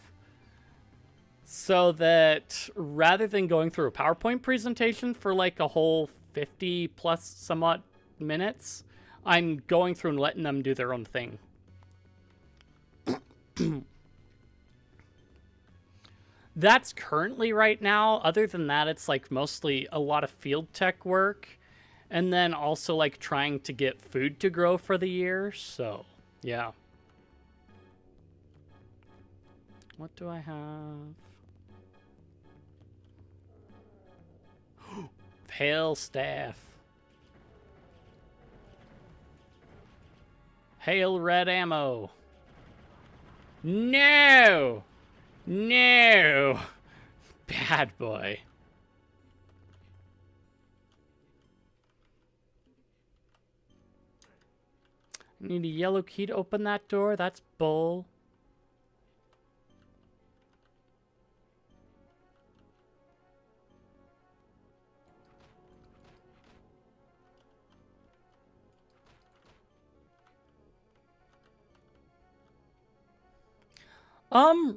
so that rather than going through a PowerPoint presentation for like a whole 50 plus somewhat minutes, I'm going through and letting them do their own thing. That's currently right now. Other than that, it's like mostly a lot of field tech work, and then also like trying to get food to grow for the year. So yeah. What do I have? Hail staff. Hail red ammo. No! No! Bad boy. I need a yellow key to open that door. That's bull.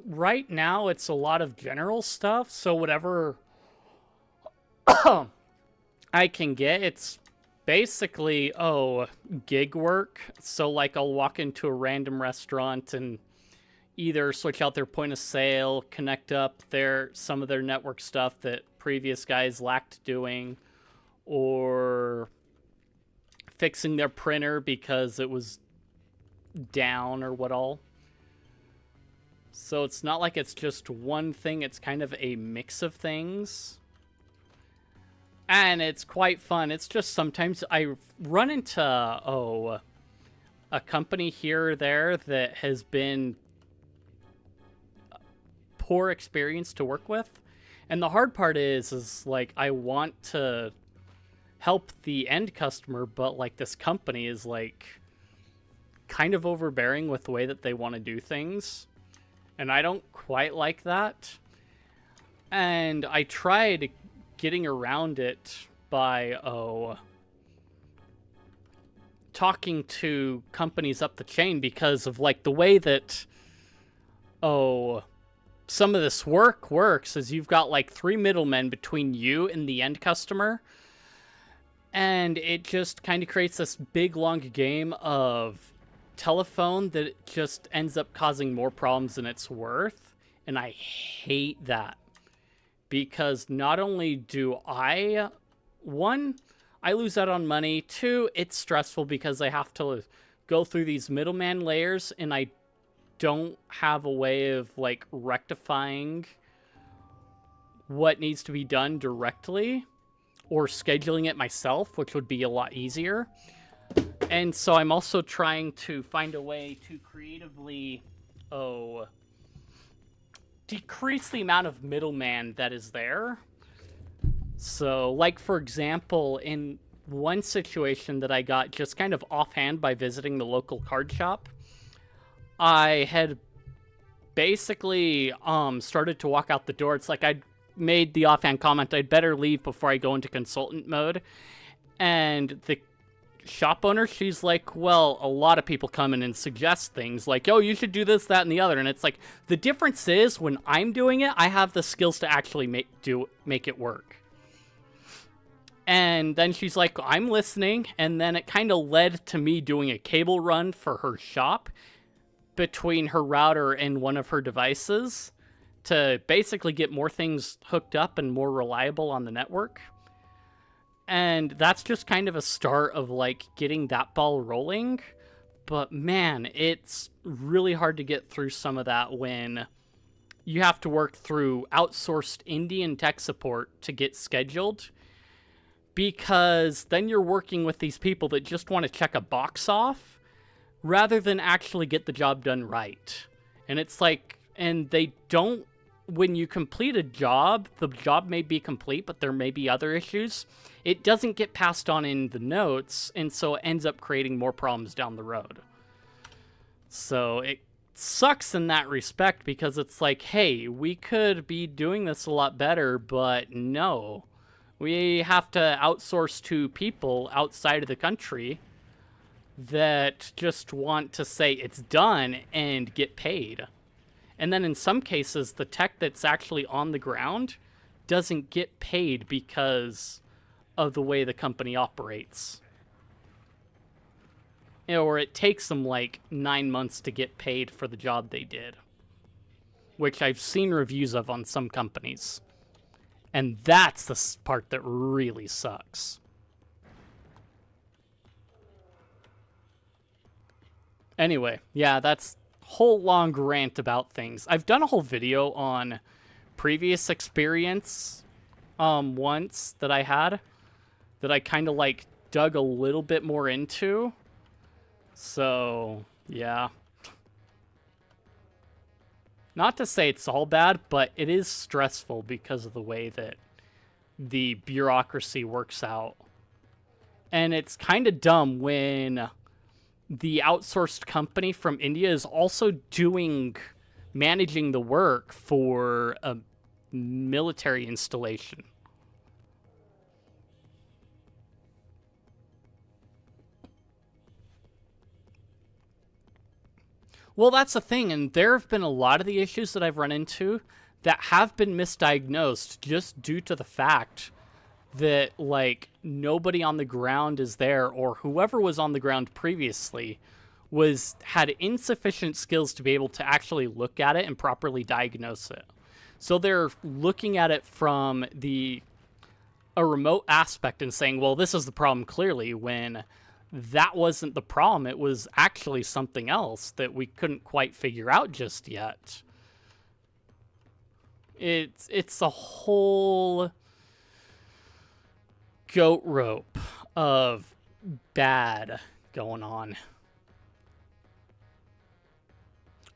Right now it's a lot of general stuff, so whatever I can get, it's basically, gig work. So like I'll walk into a random restaurant and either switch out their point of sale, connect up some of their network stuff that previous guys lacked doing, or fixing their printer because it was down or what all. So it's not like it's just one thing, it's kind of a mix of things. And it's quite fun. It's just sometimes I run into, a company here or there that has been poor experience to work with. And the hard part is like, I want to help the end customer, but like this company is like kind of overbearing with the way that they want to do things. And I don't quite like that. And I tried getting around it by, talking to companies up the chain because of, like, the way that, some of this work works is you've got, like, 3 middlemen between you and the end customer. And it just kind of creates this big, long game of telephone that just ends up causing more problems than it's worth, and I hate that because not only do I lose out on money, 2, it's stressful because I have to go through these middleman layers and I don't have a way of like rectifying what needs to be done directly or scheduling it myself, which would be a lot easier. And so I'm also trying to find a way to creatively, decrease the amount of middleman that is there. So, like, for example, in one situation that I got just kind of offhand by visiting the local card shop, I had basically started to walk out the door. It's like I'd made the offhand comment, I'd better leave before I go into consultant mode. And the shop owner, she's like, well, a lot of people come in and suggest things like, oh, you should do this, that, and the other. And it's like, the difference is when I'm doing it, I have the skills to actually make it work. And then she's like, I'm listening. And then it kind of led to me doing a cable run for her shop between her router and one of her devices to basically get more things hooked up and more reliable on the network. And that's just kind of a start of, like, getting that ball rolling. But, man, it's really hard to get through some of that when you have to work through outsourced Indian tech support to get scheduled. Because then you're working with these people that just want to check a box off rather than actually get the job done right. And it's like, and they don't, when you complete a job, the job may be complete, but there may be other issues. It doesn't get passed on in the notes, and so it ends up creating more problems down the road. So it sucks in that respect because it's like, hey, we could be doing this a lot better, but no. We have to outsource to people outside of the country that just want to say it's done and get paid. And then in some cases, the tech that's actually on the ground doesn't get paid because of the way the company operates. Or it takes them like 9 months to get paid for the job they did, which I've seen reviews of on some companies. And that's the part that really sucks. Anyway, yeah, that's a whole long rant about things. I've done a whole video on previous experience once that I had that I kind of like dug a little bit more into. So, yeah. Not to say it's all bad, but it is stressful because of the way that the bureaucracy works out. And it's kind of dumb when the outsourced company from India is also managing the work for a military installation. Well, that's the thing, and there have been a lot of the issues that I've run into that have been misdiagnosed just due to the fact that, like, nobody on the ground is there, or whoever was on the ground previously had insufficient skills to be able to actually look at it and properly diagnose it. So they're looking at it from a remote aspect and saying, well, this is the problem clearly, when that wasn't the problem. It was actually something else that we couldn't quite figure out just yet. It's a whole goat rope of bad going on.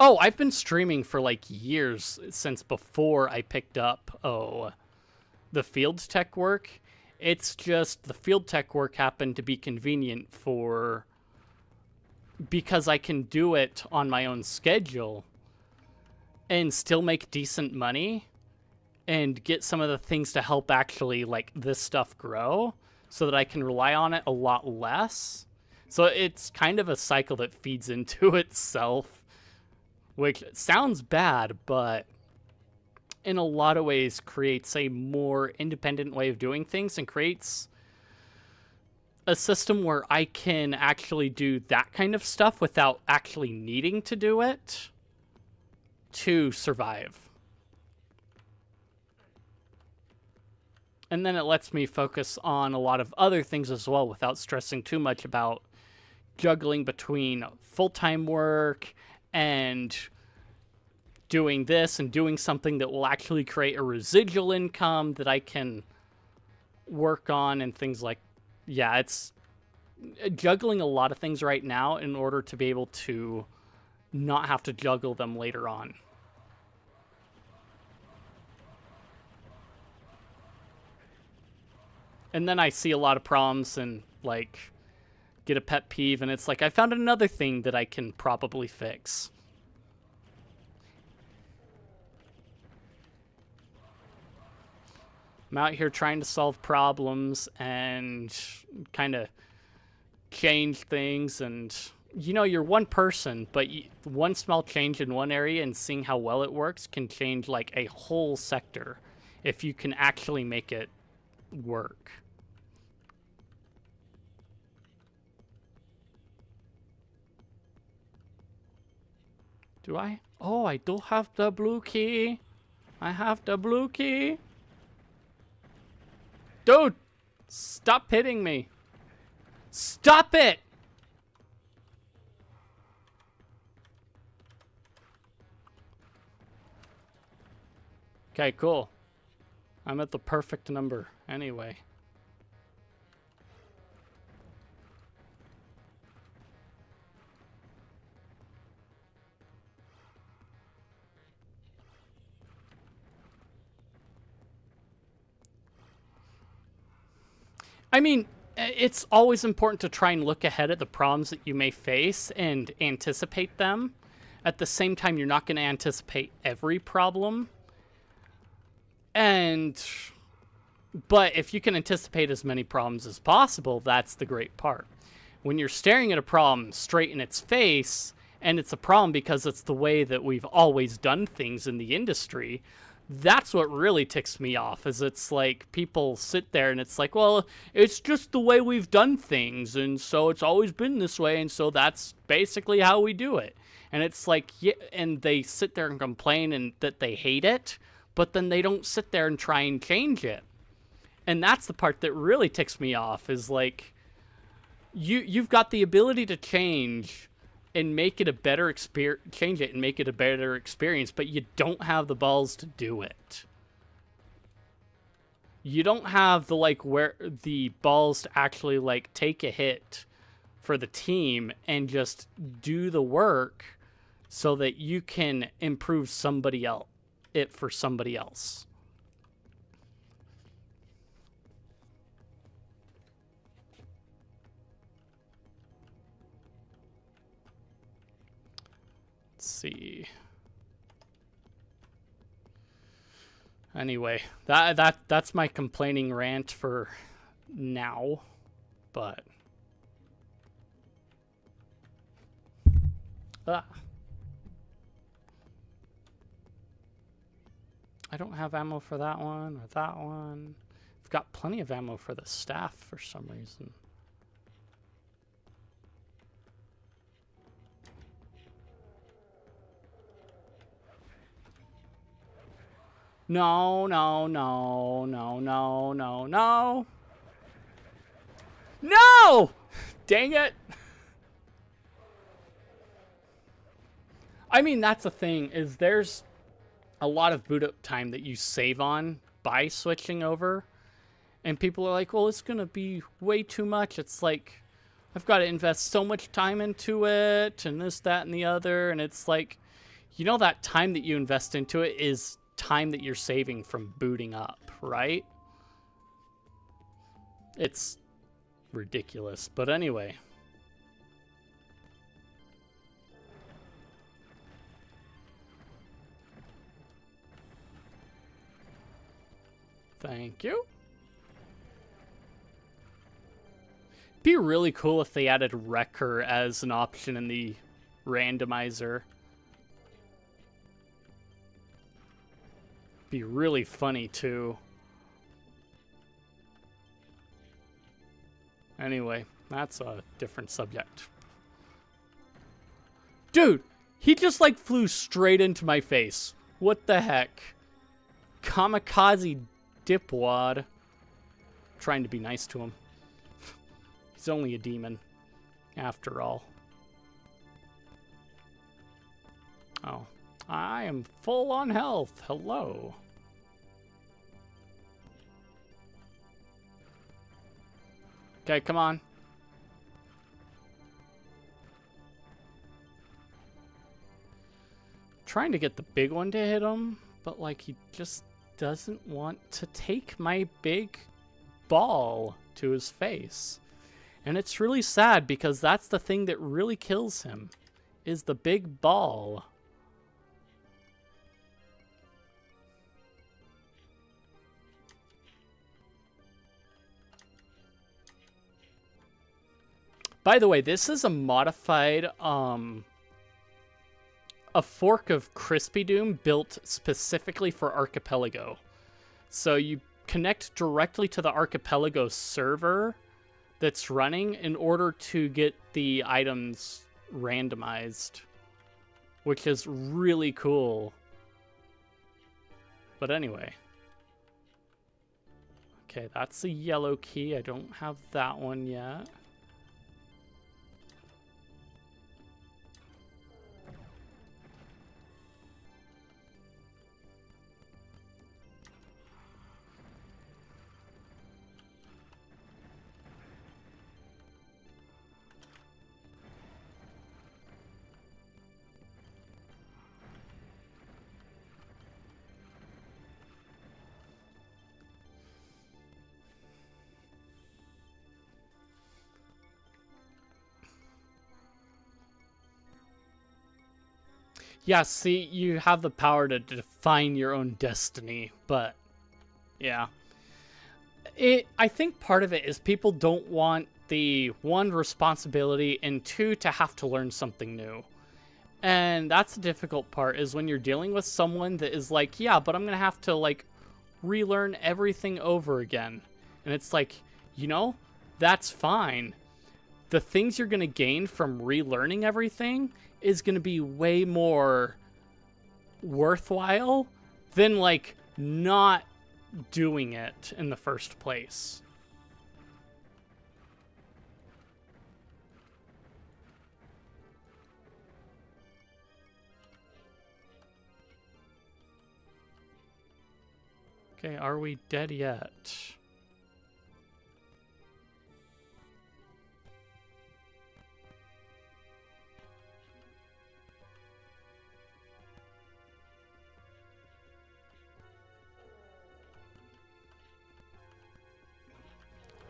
Oh, I've been streaming for like years, since before I picked up the field tech work. It's just the field tech work happened to be convenient because I can do it on my own schedule and still make decent money and get some of the things to help actually, like, this stuff grow so that I can rely on it a lot less. So it's kind of a cycle that feeds into itself, which sounds bad, but in a lot of ways creates a more independent way of doing things and creates a system where I can actually do that kind of stuff without actually needing to do it to survive. And then it lets me focus on a lot of other things as well without stressing too much about juggling between full-time work and doing this and doing something that will actually create a residual income that I can work on and things like, yeah, it's juggling a lot of things right now in order to be able to not have to juggle them later on. And then I see a lot of problems and, like, get a pet peeve, and it's like, I found another thing that I can probably fix. I'm out here trying to solve problems and kind of change things, and, you know, you're one person, but one small change in one area and seeing how well it works can change, like, a whole sector if you can actually make it work. Do I? Oh, I do have the blue key. I have the blue key. Dude, stop hitting me. Stop it! Okay, cool. I'm at the perfect number anyway. I mean, it's always important to try and look ahead at the problems that you may face and anticipate them. At the same time, you're not going to anticipate every problem. But if you can anticipate as many problems as possible, that's the great part. When you're staring at a problem straight in its face And it's a problem because it's the way that we've always done things in the industry. That's what really ticks me off, is it's like people sit there and it's like, well, it's just the way we've done things, and so it's always been this way, and so that's basically how we do it. And it's like, yeah, and they sit there and complain and that they hate it, but then they don't sit there and try and change it. And that's the part that really ticks me off, is like, you've got the ability to change and make it a better experience, change it and make it a better experience, but you don't have the balls to do it. You don't have the, like, where the balls to actually, like, take a hit for the team and just do the work so that you can improve somebody else, it for somebody else. See. Anyway, that's my complaining rant for now, but I don't have ammo for that one or that one. I've got plenty of ammo for the staff for some reason. No, no, no, no, no, no, no. No! Dang it. I mean, that's the thing, is there's a lot of boot up time that you save on by switching over. And people are like, well, it's going to be way too much. It's like, I've got to invest so much time into it and this, that, and the other. And it's like, you know, that time that you invest into it is time that you're saving from booting up, right? It's ridiculous. But anyway. Thank you. Be really cool if they added Wrecker as an option in the randomizer. Be really funny too. Anyway, that's a different subject. Dude, he just like flew straight into my face. What the heck? Kamikaze dipwad. Trying to be nice to him. He's only a demon, after all. Oh, I am full on health. Hello. Okay, come on. Trying to get the big one to hit him, but like he just doesn't want to take my big ball to his face. And it's really sad because that's the thing that really kills him, is the big ball. By the way, this is a modified, a fork of Crispy Doom built specifically for Archipelago. So you connect directly to the Archipelago server that's running in order to get the items randomized, which is really cool. But anyway. Okay, that's a yellow key. I don't have that one yet. Yeah, see, you have the power to define your own destiny, but yeah. I think part of it is people don't want the, one, responsibility, and two, to have to learn something new. And that's the difficult part, is when you're dealing with someone that is like, yeah, but I'm going to have to, like, relearn everything over again. And it's like, you know, that's fine. The things you're going to gain from relearning everything is going to be way more worthwhile than, like, not doing it in the first place. Okay, are we dead yet?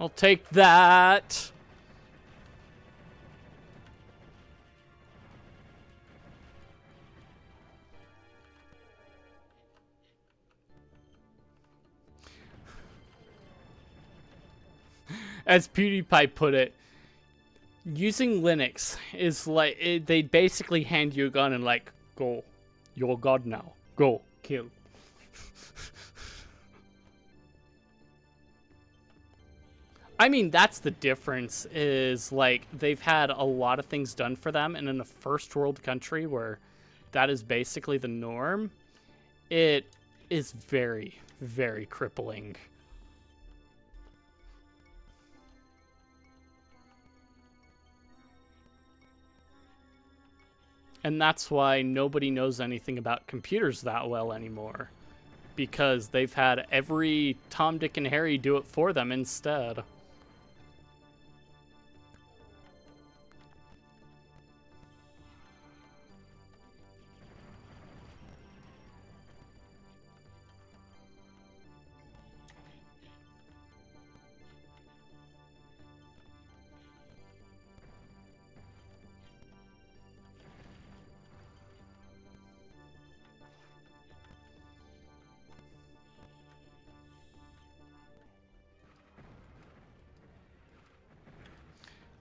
I'll take that. As PewDiePie put it, using Linux is like, they basically hand you a gun and like, go. You're God now. Go. Kill. I mean, that's the difference, is like they've had a lot of things done for them, and in a first world country where that is basically the norm, it is very, very crippling. And that's why nobody knows anything about computers that well anymore, because they've had every Tom, Dick, and Harry do it for them instead.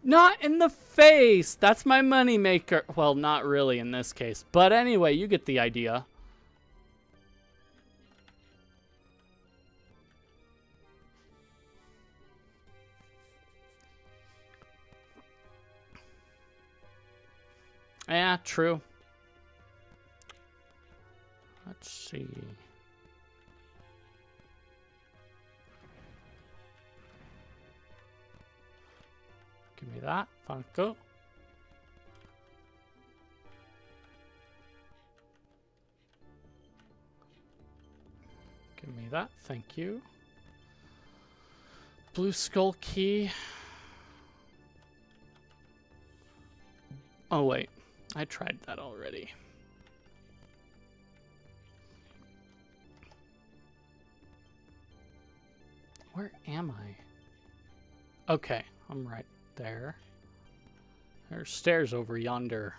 Not in the face! That's my moneymaker. Well, not really in this case. But anyway, you get the idea. Yeah, true. Let's see. Give me that. Thank you. Give me that. Thank you. Blue skull key. Oh, wait. I tried that already. Where am I? Okay, I'm right there. There's stairs over yonder.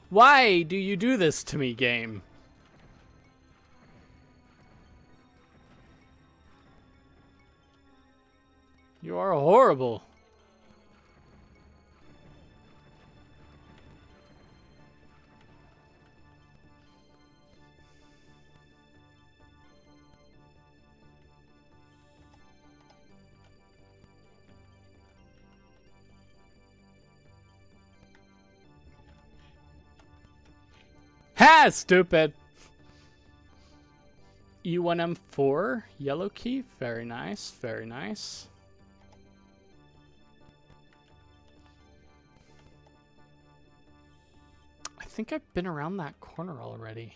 Why do you do this to me, game? You are horrible. Ha! Stupid! E1M4, yellow key. Very nice, very nice. I think I've been around that corner already.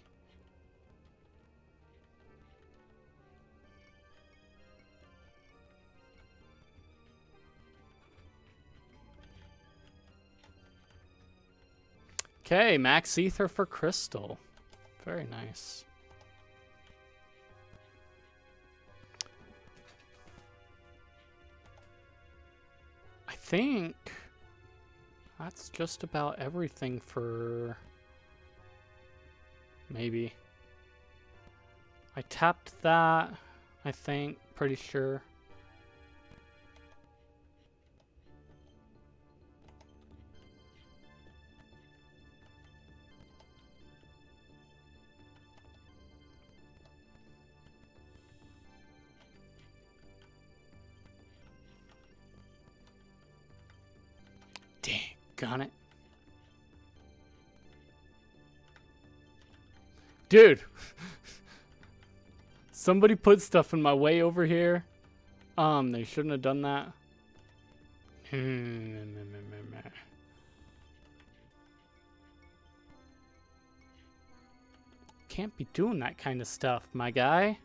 Okay, max ether for crystal. Very nice. I think that's just about everything for... Maybe. I tapped that, I think, pretty sure. Doggone it. Dude. Somebody put stuff in my way over here. They shouldn't have done that. Can't be doing that kind of stuff, my guy.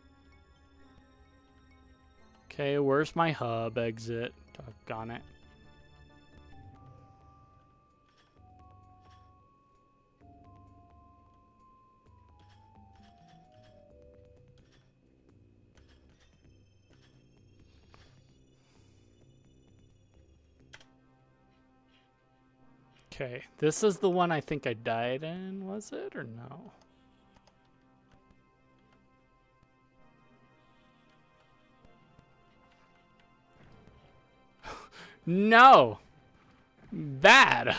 Okay, where's my hub exit? Doggone it. Okay, this is the one I think I died in, was it, or no? No! Bad!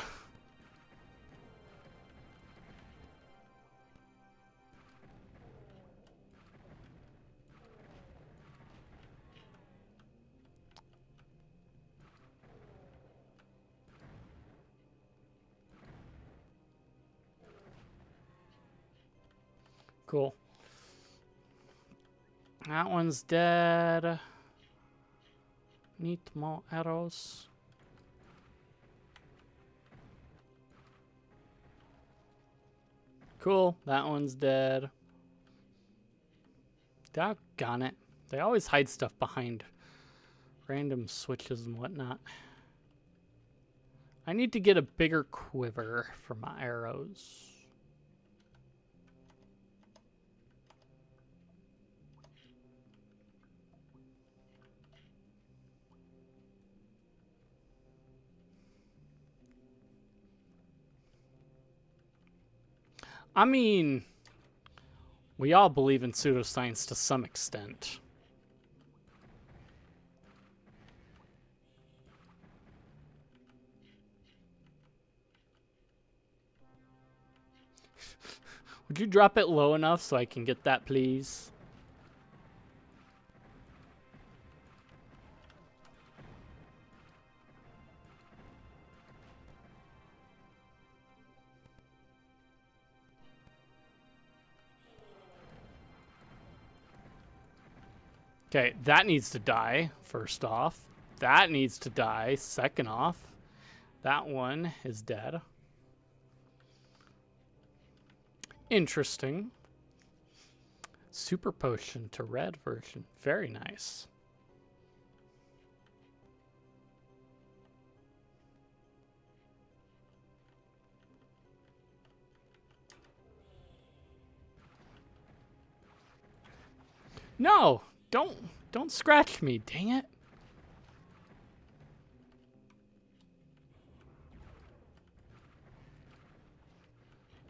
Cool. That one's dead. Need more arrows. Cool. That one's dead. Doggone it. They always hide stuff behind random switches and whatnot. I need to get a bigger quiver for my arrows. I mean, we all believe in pseudoscience to some extent. Would you drop it low enough so I can get that, please? Okay, that needs to die, first off. That needs to die, second off. That one is dead. Interesting. Super potion to red version. Very nice. No! Don't scratch me, dang it.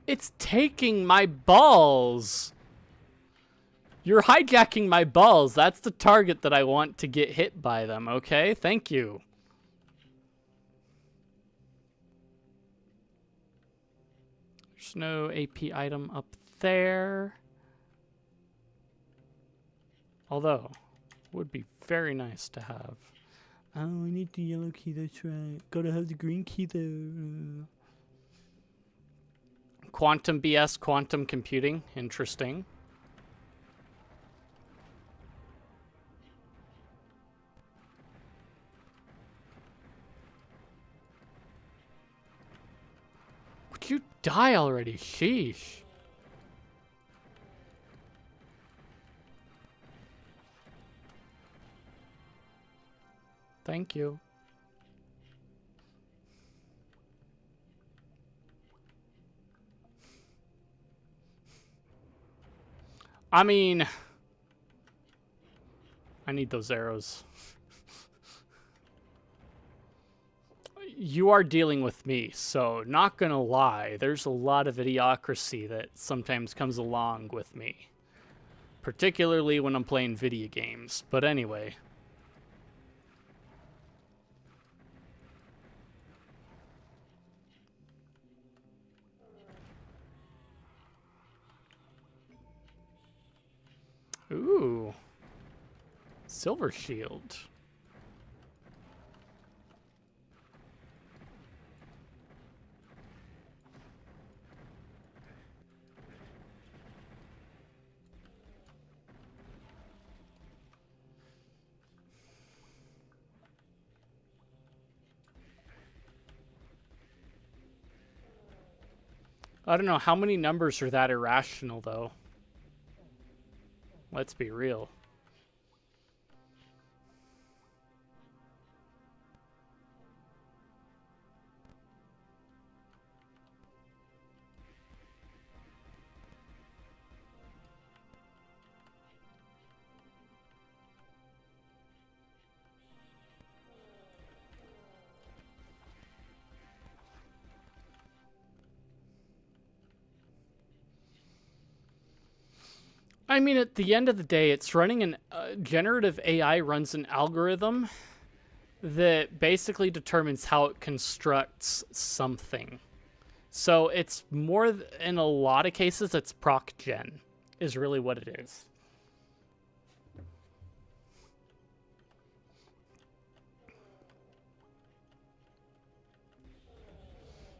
It's taking my balls. You're hijacking my balls. That's the target that I want to get hit by them, okay? Thank you. There's no AP item up there. Although, would be very nice to have. Oh, I need the yellow key, that's right. Gotta have the green key though. Quantum BS, quantum computing. Interesting. Would you die already? Sheesh. Thank you. I mean, I need those arrows. You are dealing with me, so not gonna lie, there's a lot of idiocracy that sometimes comes along with me. Particularly when I'm playing video games. But anyway. Ooh. Silver shield. I don't know, how many numbers are that irrational, though? Let's be real. I mean, at the end of the day, it's running an generative AI runs an algorithm that basically determines how it constructs something. So it's more, in a lot of cases, it's proc gen is really what it is.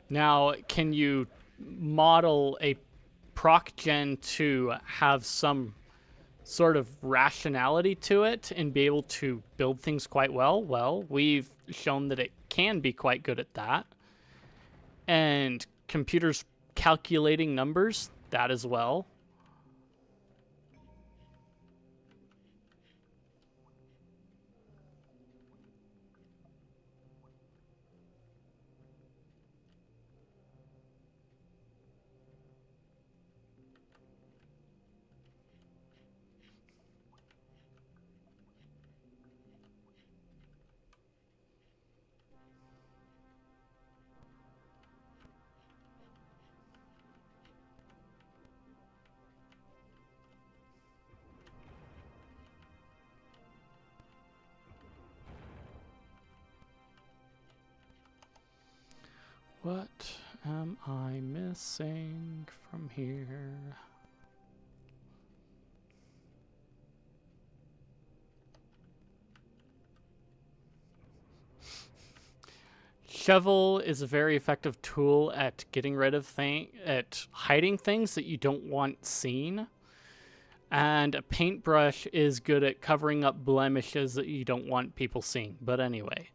Now, can you model a proc gen to have some sort of rationality to it and be able to build things quite well? Well, we've shown that it can be quite good at that. And computers calculating numbers, that as well. What am I missing from here? Shovel is a very effective tool at getting rid of at hiding things that you don't want seen. And a paintbrush is good at covering up blemishes that you don't want people seeing. But anyway.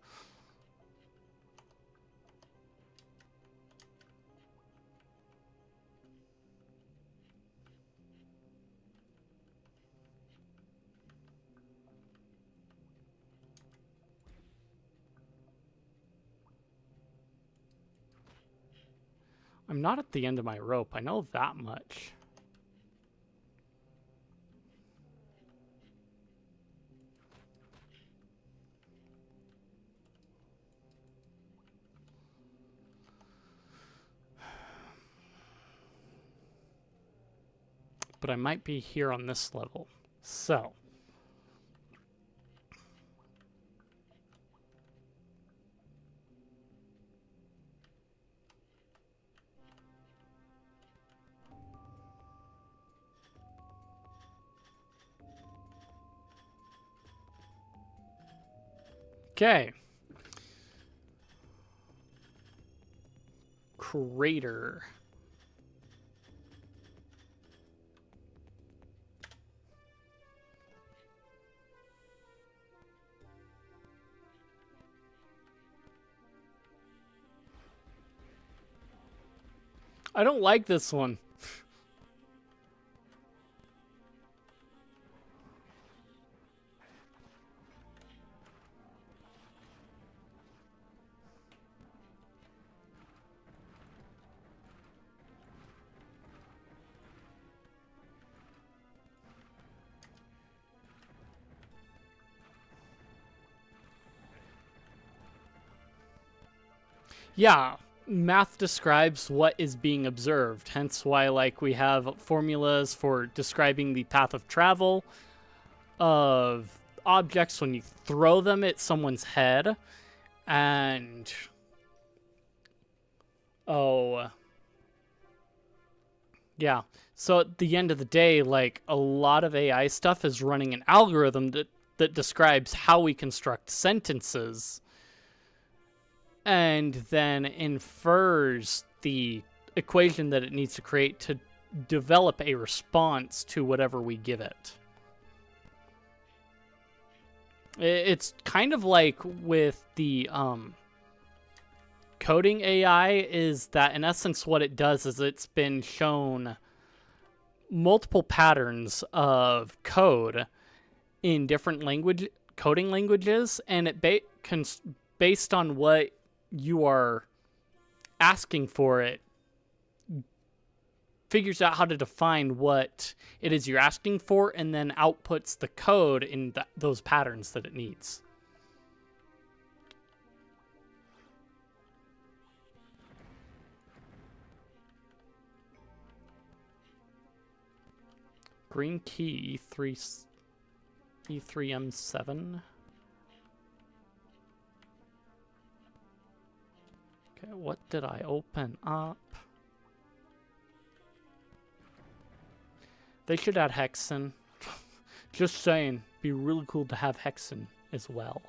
I'm not at the end of my rope. I know that much. But I might be here on this level. So. Okay. Crater. I don't like this one. Yeah, math describes what is being observed, hence why like we have formulas for describing the path of travel of objects when you throw them at someone's head. And yeah, so at the end of the day, like a lot of AI stuff is running an algorithm that describes how we construct sentences and then infers the equation that it needs to create to develop a response to whatever we give it. It's kind of like with the coding AI is that, in essence, what it does is it's been shown multiple patterns of code in different coding languages, and it based on what you are asking for, it figures out how to define what it is you're asking for, and then outputs the code in those patterns that it needs. Green key E3M7. Okay, what did I open up? They should add Hexen. Just saying, be really cool to have Hexen as well.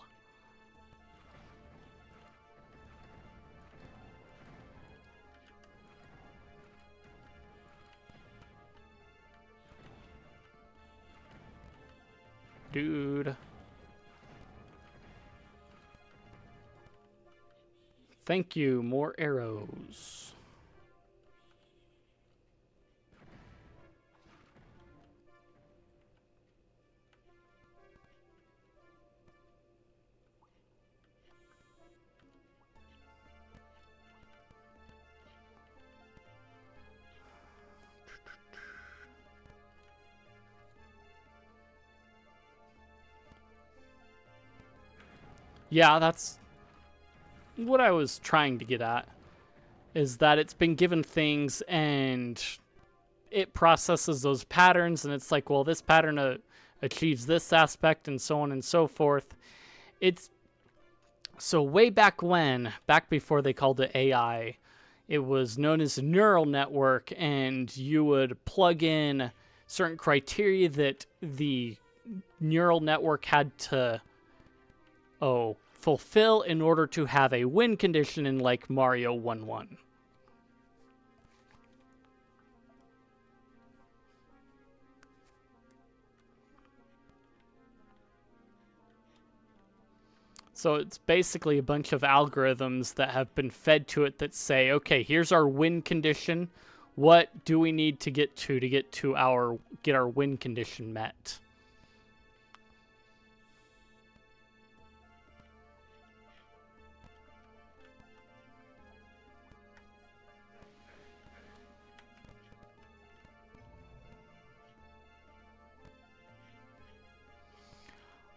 Dude. Thank you, more arrows. Yeah, that's what I was trying to get at, is that it's been given things and it processes those patterns, and it's like, well, this pattern achieves this aspect, and so on and so forth. It's so way back before they called it AI, it was known as a neural network, and you would plug in certain criteria that the neural network had to fulfill in order to have a win condition in, like, Mario 1-1. So it's basically a bunch of algorithms that have been fed to it that say, okay, here's our win condition. What do we need to get our win condition met?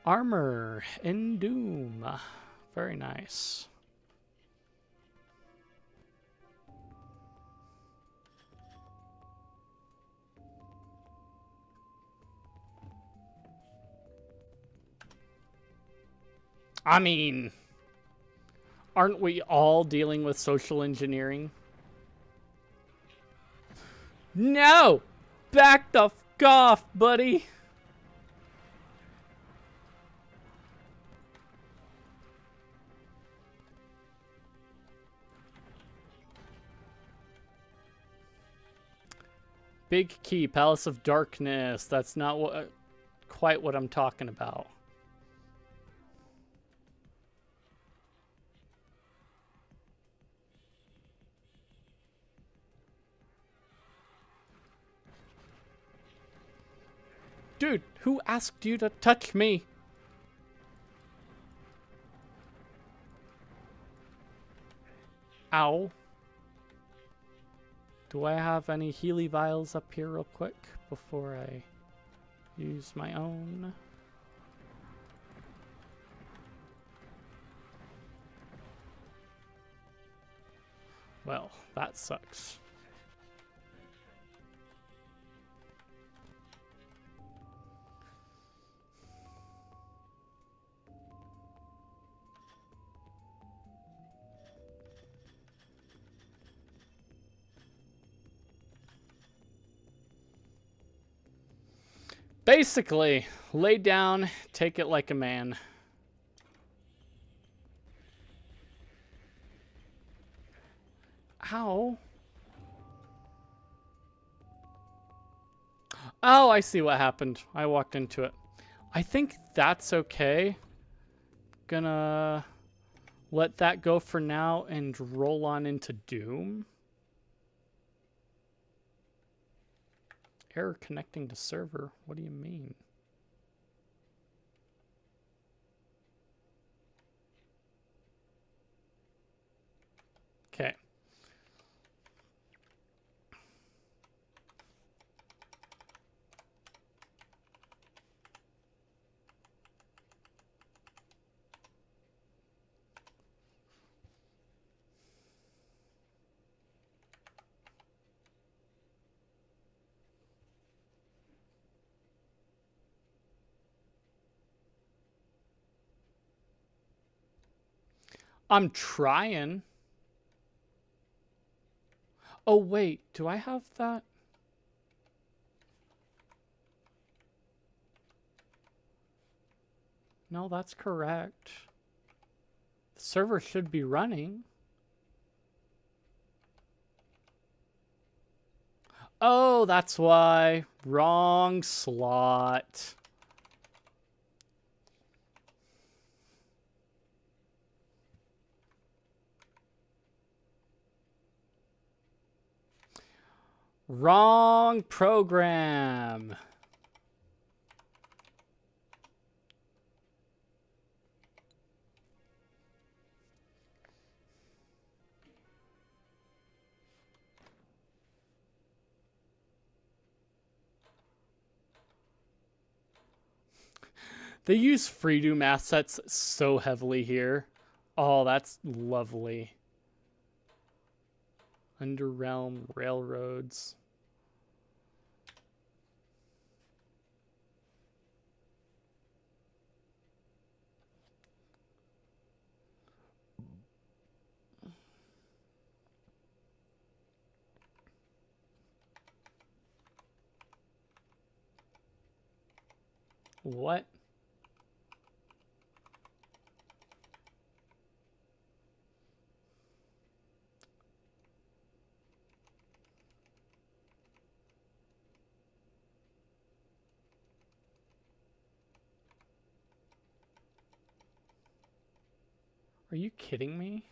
Armor in Doom. Very nice. I mean, aren't we all dealing with social engineering? No! Back the f*** off, buddy! Big key, Palace of Darkness. That's not quite what I'm talking about. Dude, who asked you to touch me? Ow. Do I have any Healy vials up here real quick before I use my own? Well, that sucks. Basically, lay down, take it like a man. Ow. Oh, I see what happened. I walked into it. I think that's okay. Gonna let that go for now and roll on into Doom. Error connecting to server. What do you mean? Okay. I'm trying. Oh, wait. Do I have that? No, that's correct. The server should be running. Oh, that's why. Wrong slot. Wrong program. They use Freedoom assets so heavily here. Oh, that's lovely. Underrealm railroads. What? Are you kidding me?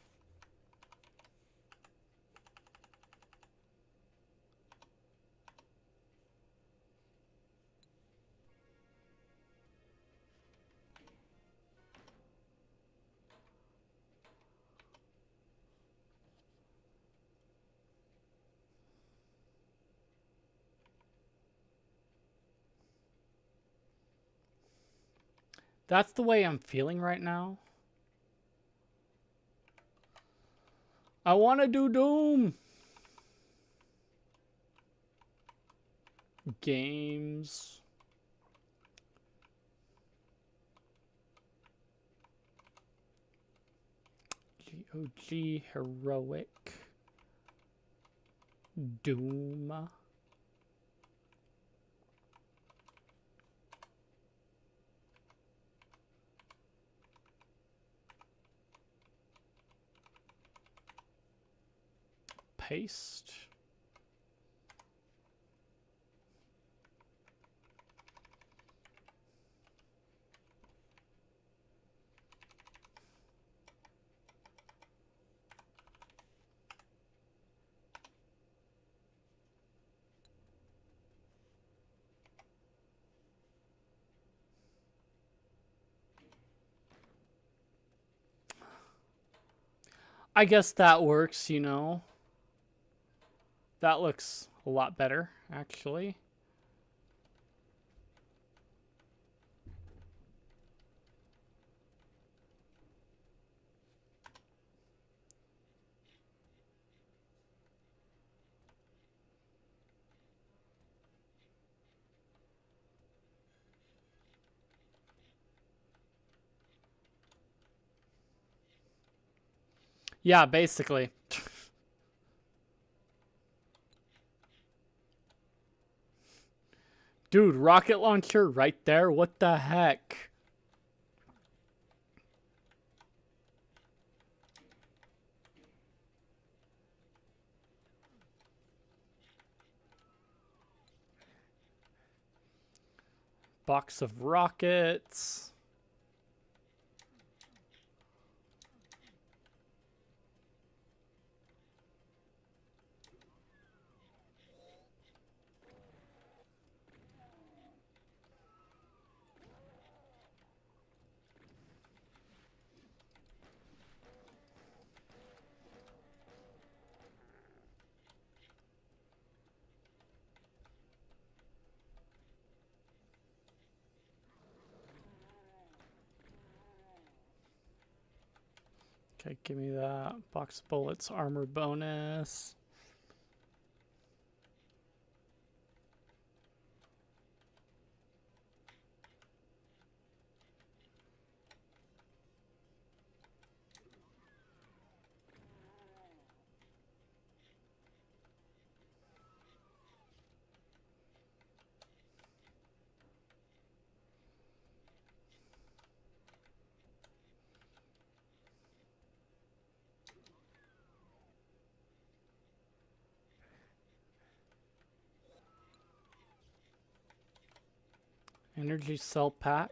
That's the way I'm feeling right now. I want to do Doom. Games. GOG Heroic. Doom. Paste. I guess that works, you know. That looks a lot better, actually. Yeah, basically. Dude, rocket launcher right there? What the heck? Box of rockets. Okay, give me that. Box bullets, armor bonus. Energy cell pack.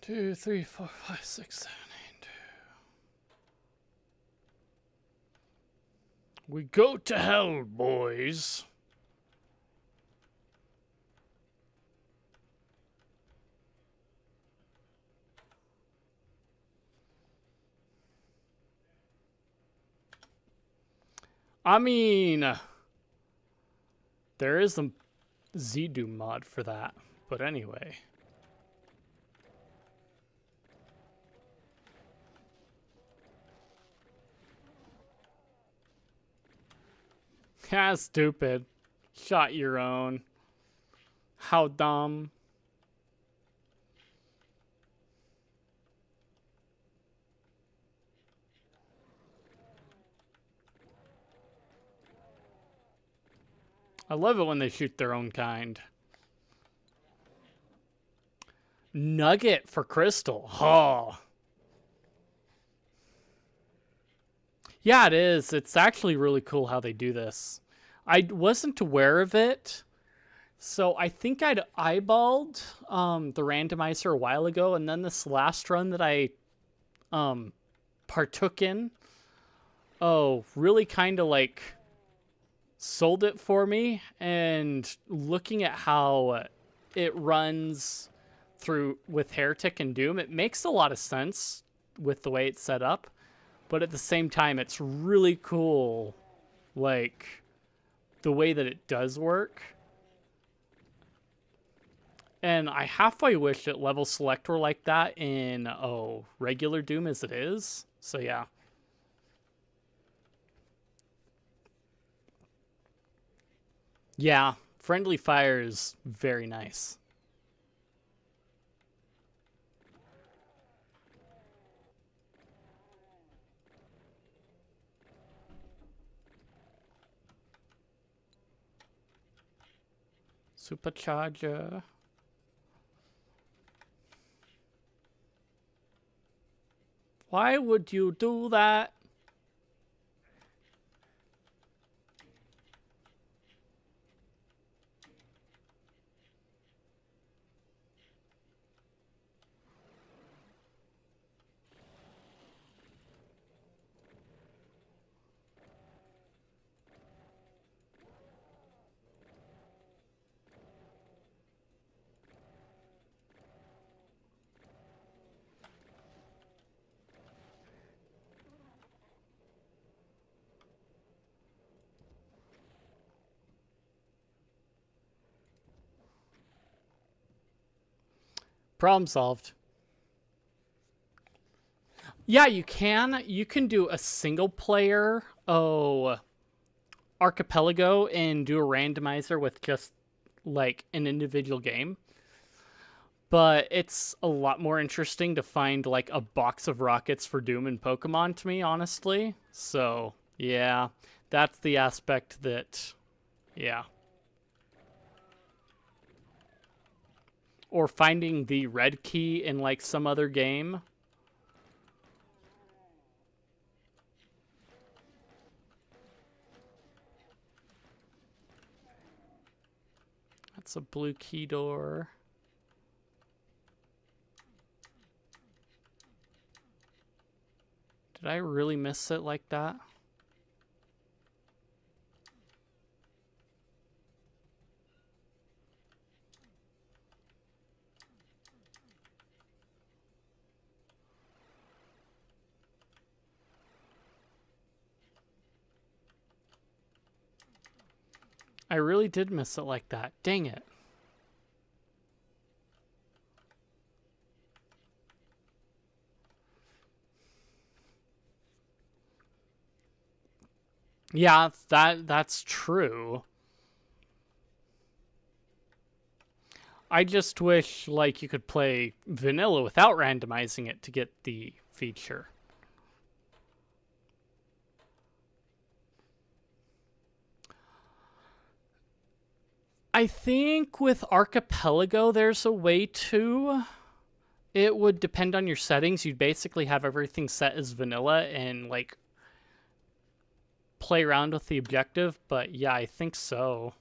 Two, three, four, five, six, 7, 8. We go to hell, boys. I mean, there is a Z-Doom mod for that, but anyway. Yeah, stupid. Shot your own. How dumb. I love it when they shoot their own kind. Nugget for Crystal. Oh. Yeah, it is. It's actually really cool how they do this. I wasn't aware of it. So I think I'd eyeballed the randomizer a while ago, and then this last run that I partook in, really kind of like sold it for me. And looking at how it runs through with Heretic and Doom, it makes a lot of sense with the way it's set up. But at the same time, it's really cool, like, the way that it does work. And I halfway wish that level select were like that in, regular Doom as it is. So, yeah. Yeah, friendly fire is very nice. Supercharger. Why would you do that? Problem solved. Yeah, you can. You can do a single player, archipelago and do a randomizer with just like an individual game. But it's a lot more interesting to find like a box of rockets for Doom and Pokemon to me, honestly. So, yeah, that's the aspect that, yeah. Or finding the red key in like some other game. That's a blue key door. Did I really miss it like that? I really did miss it like that. Dang it. Yeah, that's true. I just wish like you could play vanilla without randomizing it to get the feature. I think with Archipelago there's a way to. It would depend on your settings. You'd basically have everything set as vanilla and like play around with the objective, but yeah, I think so.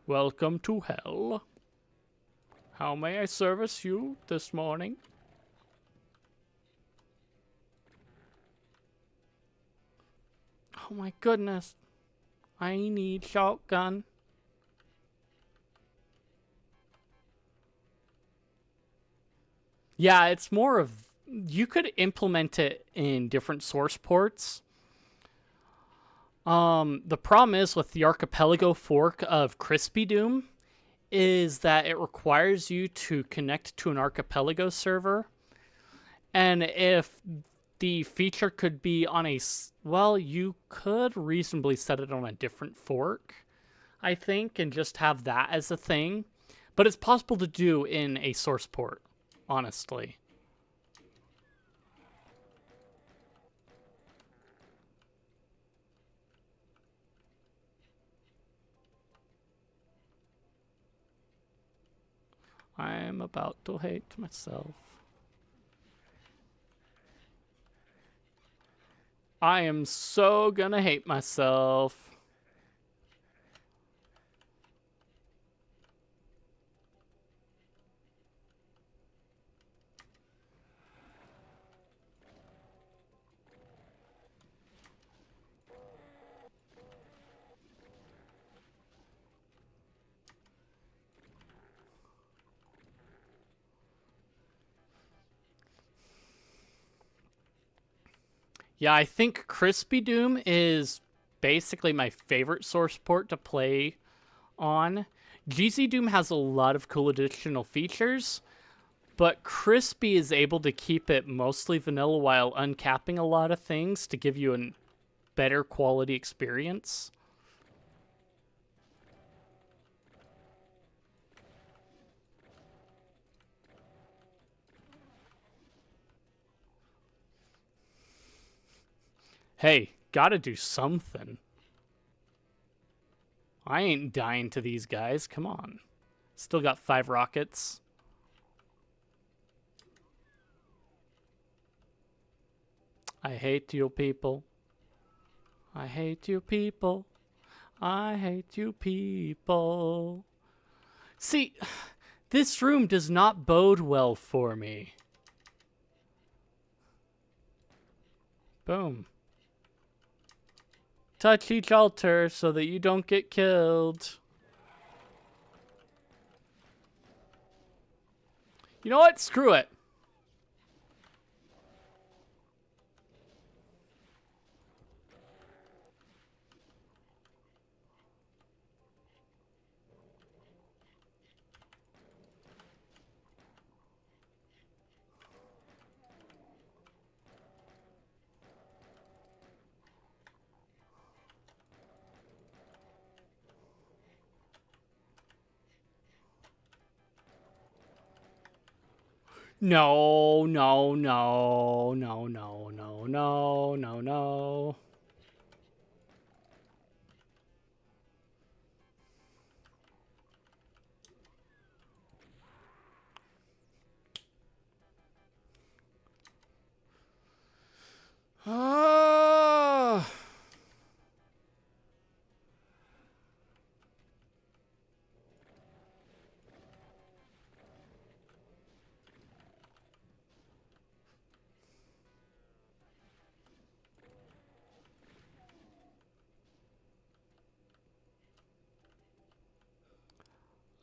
Welcome to hell. How may I service you this morning? Oh my goodness. I need shotgun. Yeah, it's more of... You could implement it in different source ports. The problem is with the Archipelago fork of Crispy Doom is that it requires you to connect to an Archipelago server. And if the feature could be on a... Well, you could reasonably set it on a different fork, I think, and just have that as a thing. But it's possible to do in a source port, honestly. I'm about to hate myself. I am so gonna hate myself. Yeah, I think Crispy Doom is basically my favorite source port to play on. GZ Doom has a lot of cool additional features, but Crispy is able to keep it mostly vanilla while uncapping a lot of things to give you a better quality experience. Hey, gotta do something. I ain't dying to these guys, come on. Still got 5 rockets. I hate you people. I hate you people. I hate you people. See, this room does not bode well for me. Boom. Touch each altar so that you don't get killed. You know what? Screw it. No, no, no, no, no, no, no, no, no. Ah.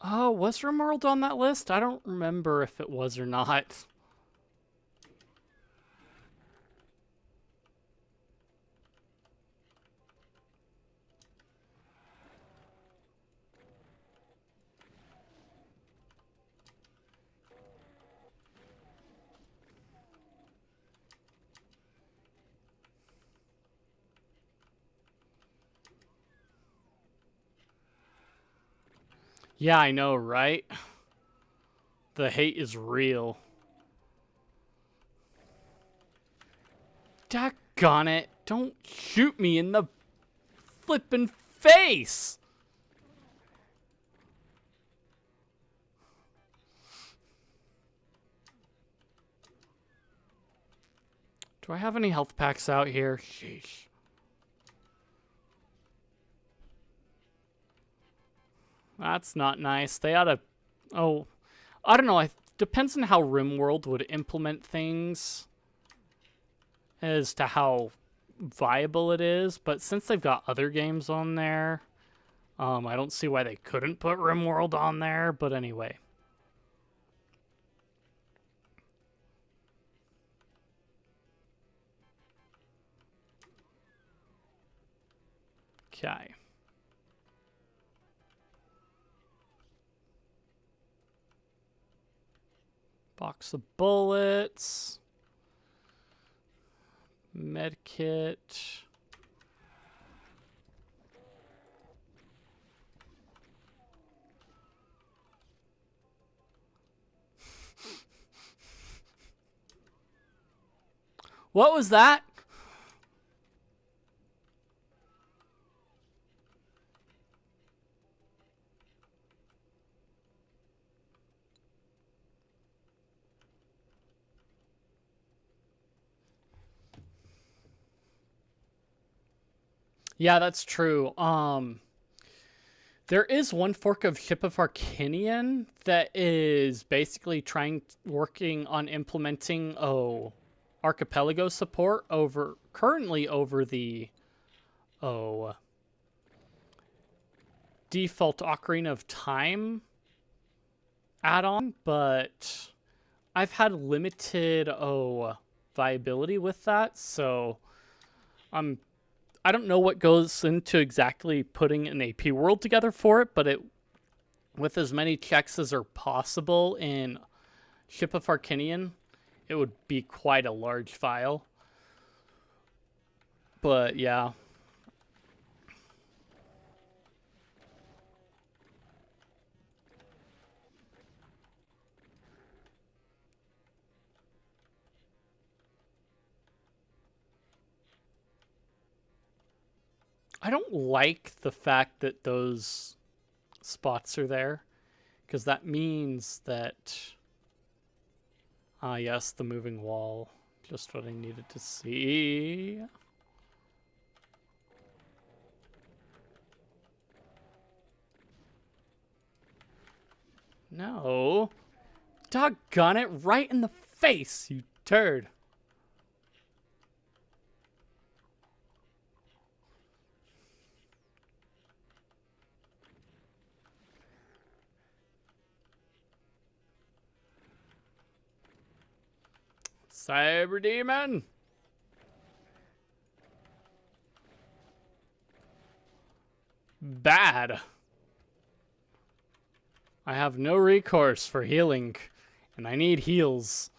Oh, was RimWorld on that list? I don't remember if it was or not. Yeah, I know, right? The hate is real. Daggone it. Don't shoot me in the flippin' face! Do I have any health packs out here? Sheesh. That's not nice. They oughta... Oh, I don't know. Depends on how RimWorld would implement things as to how viable it is. But since they've got other games on there, I don't see why they couldn't put RimWorld on there. But anyway. Okay. Box of bullets. Medkit. What was that? Yeah, that's true. There is one fork of Ship of Arcanian that is basically working on implementing Archipelago support currently over the default Ocarina of Time add-on, but I've had limited viability with that, so I don't know what goes into exactly putting an AP world together for it, but with as many checks as are possible in Ship of Arcanian, it would be quite a large file. But yeah. I don't like the fact that those spots are there, because that means that... Ah, yes, the moving wall. Just what I needed to see. No. Doggone it, right in the face, you turd. Cyber Demon! Bad. I have no recourse for healing, and I need heals.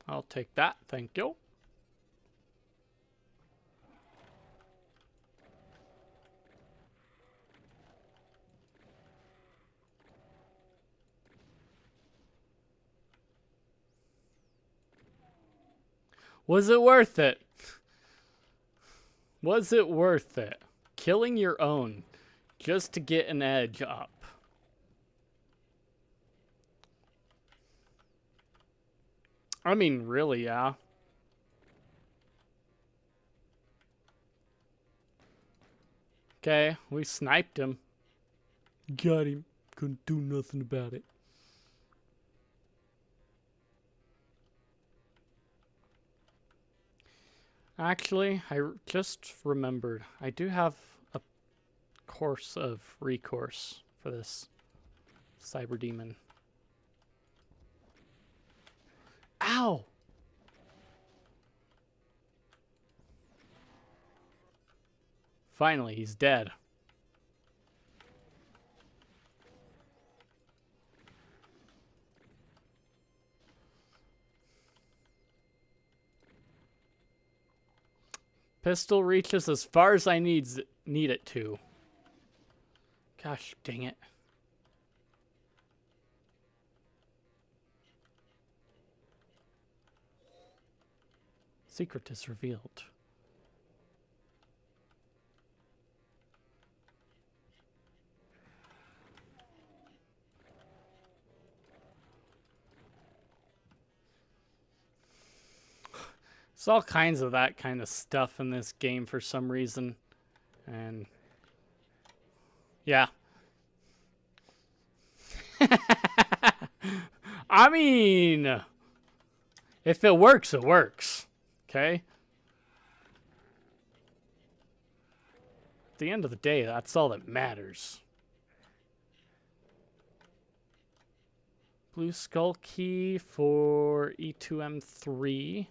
I'll take that, thank you. Was it worth it? Was it worth it? Killing your own just to get an edge up. I mean, really, yeah. Okay, we sniped him. Got him. Couldn't do nothing about it. Actually, I just remembered. I do have a course of recourse for this cyber demon. Ow! Finally, he's dead. Pistol reaches as far as I need it to. Gosh dang it. Secret is revealed. There's all kinds of that kind of stuff in this game for some reason. And yeah. I mean, if it works, it works. Okay? At the end of the day, that's all that matters. Blue skull key for E2M3.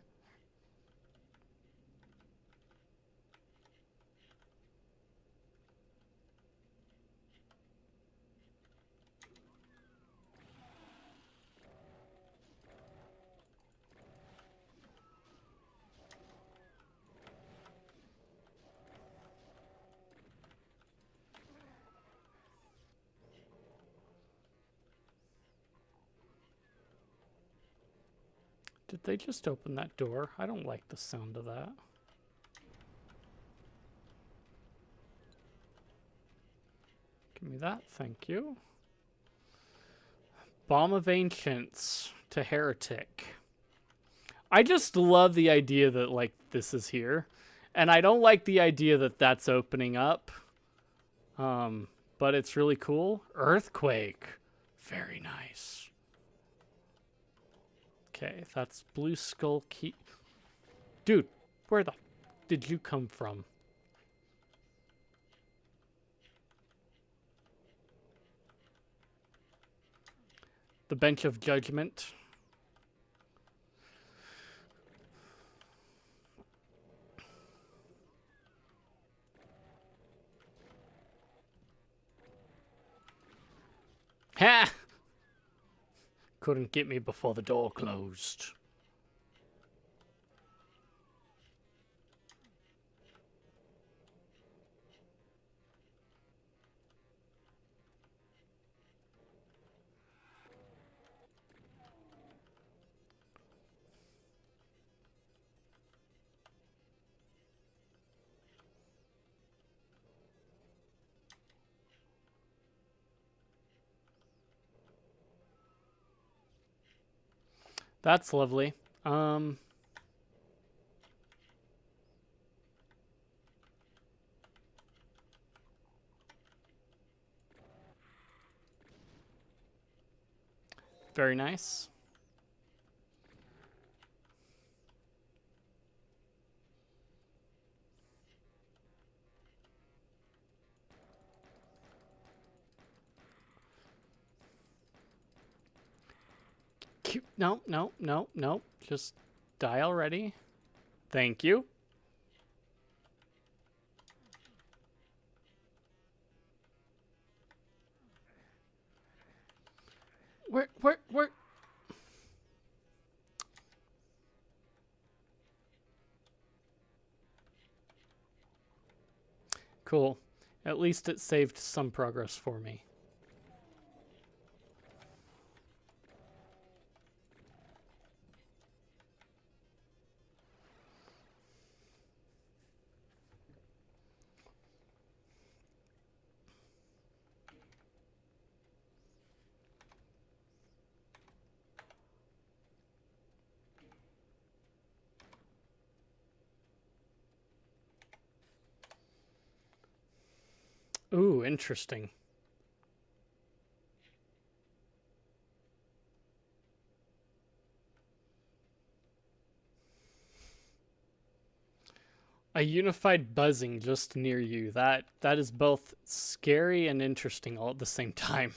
Did they just open that door? I don't like the sound of that. Give me that, thank you. Balm of Ancients to Heretic. I just love the idea that, like, this is here. And I don't like the idea that that's opening up. But it's really cool. Earthquake. Very nice. Okay, that's Blue Skull Key. Dude, where the did you come from? The Bench of Judgment. Ha! Couldn't get me before the door closed. That's lovely. Very nice. No, no, no, no. Just die already. Thank you. Where? Cool. At least it saved some progress for me. Ooh, interesting. A unified buzzing just near you. That is both scary and interesting all at the same time.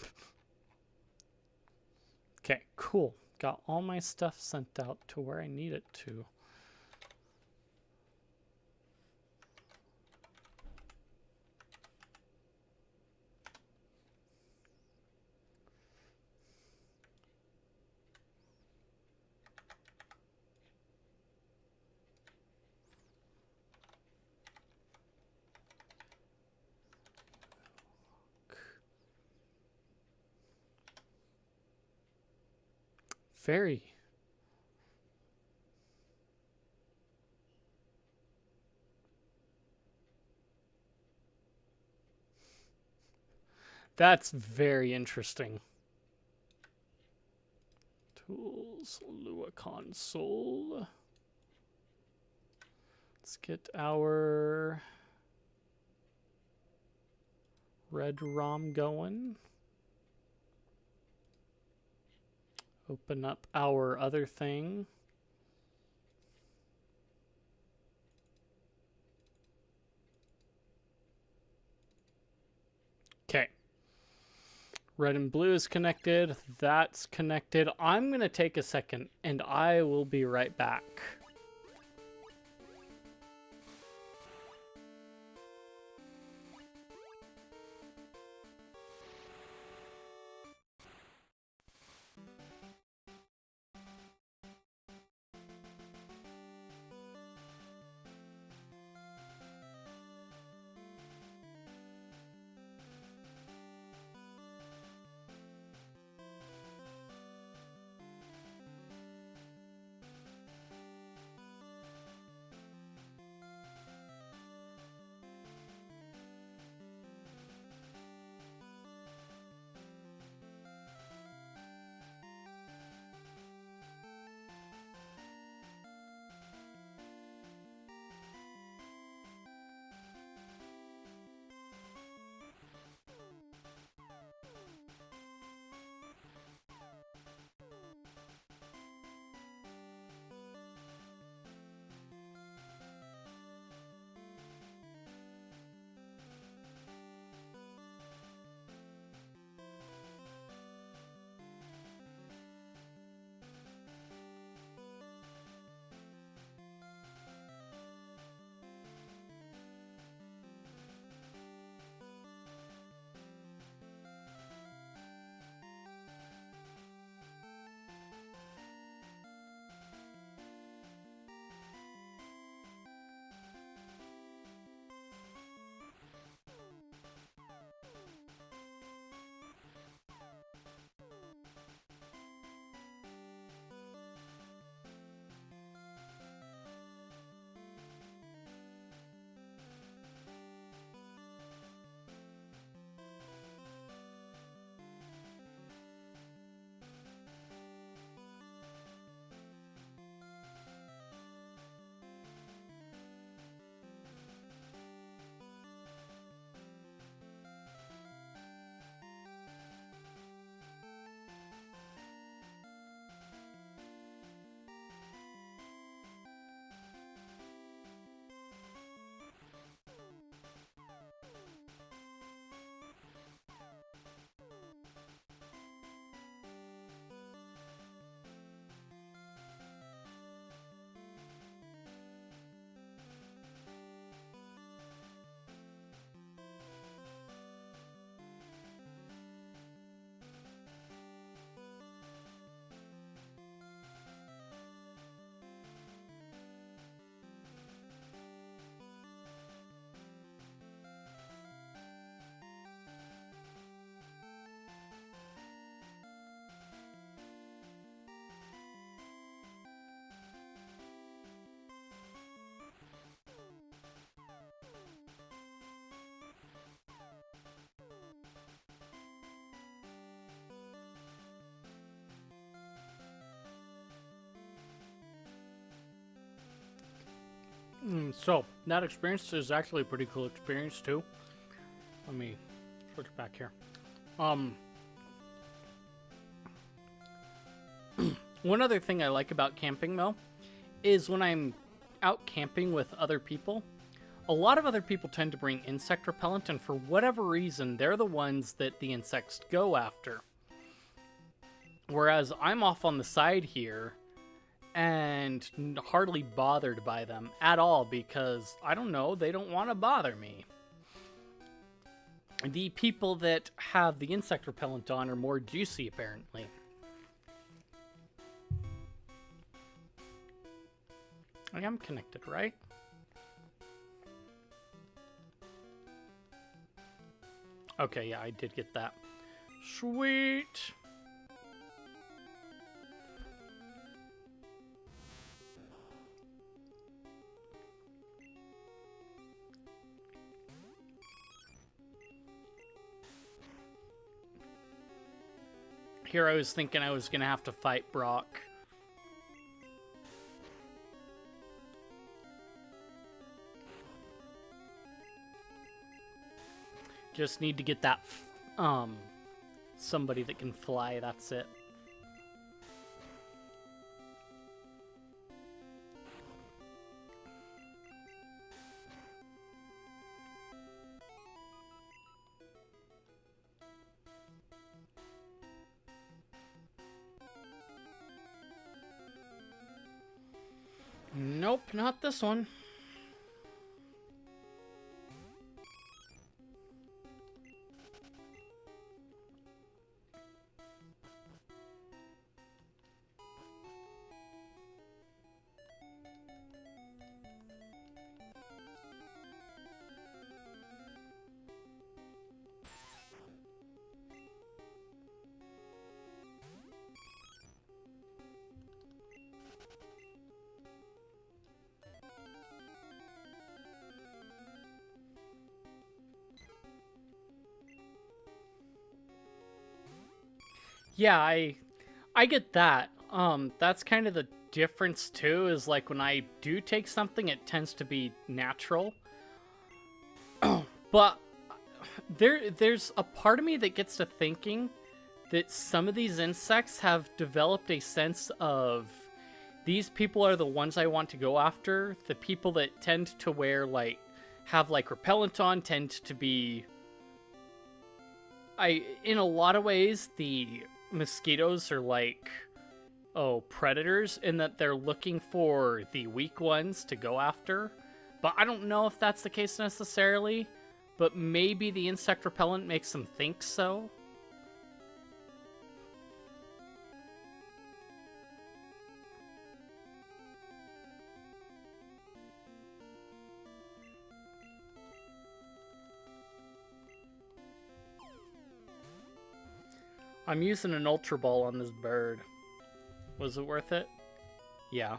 Okay, cool. Got all my stuff sent out to where I need it to. Very. That's very interesting. Tools, Lua console. Let's get our red ROM going. Open up our other thing. Okay. Red and blue is connected. That's connected. I'm going to take a second and I will be right back. So that experience is actually a pretty cool experience too. Let me switch back here. One other thing I like about camping though is when I'm out camping with other people, a lot of other people tend to bring insect repellent, and for whatever reason, they're the ones that the insects go after. Whereas I'm off on the side here and hardly bothered by them at all because, I don't know, they don't want to bother me. The people that have the insect repellent on are more juicy, apparently. I am connected, right? Okay, yeah, I did get that. Sweet! Here I was thinking I was gonna have to fight Brock. Just need to get that, somebody that can fly, that's it. Nope, not this one. Yeah, I get that. That's kind of the difference too, is like when I do take something, it tends to be natural. But there's a part of me that gets to thinking that some of these insects have developed a sense of these people are the ones I want to go after. The people that tend to wear have repellent on tend to be in a lot of ways the mosquitoes are predators in that they're looking for the weak ones to go after. But I don't know if that's the case necessarily, but maybe the insect repellent makes them think so. I'm using an Ultra Ball on this bird. Was it worth it? Yeah.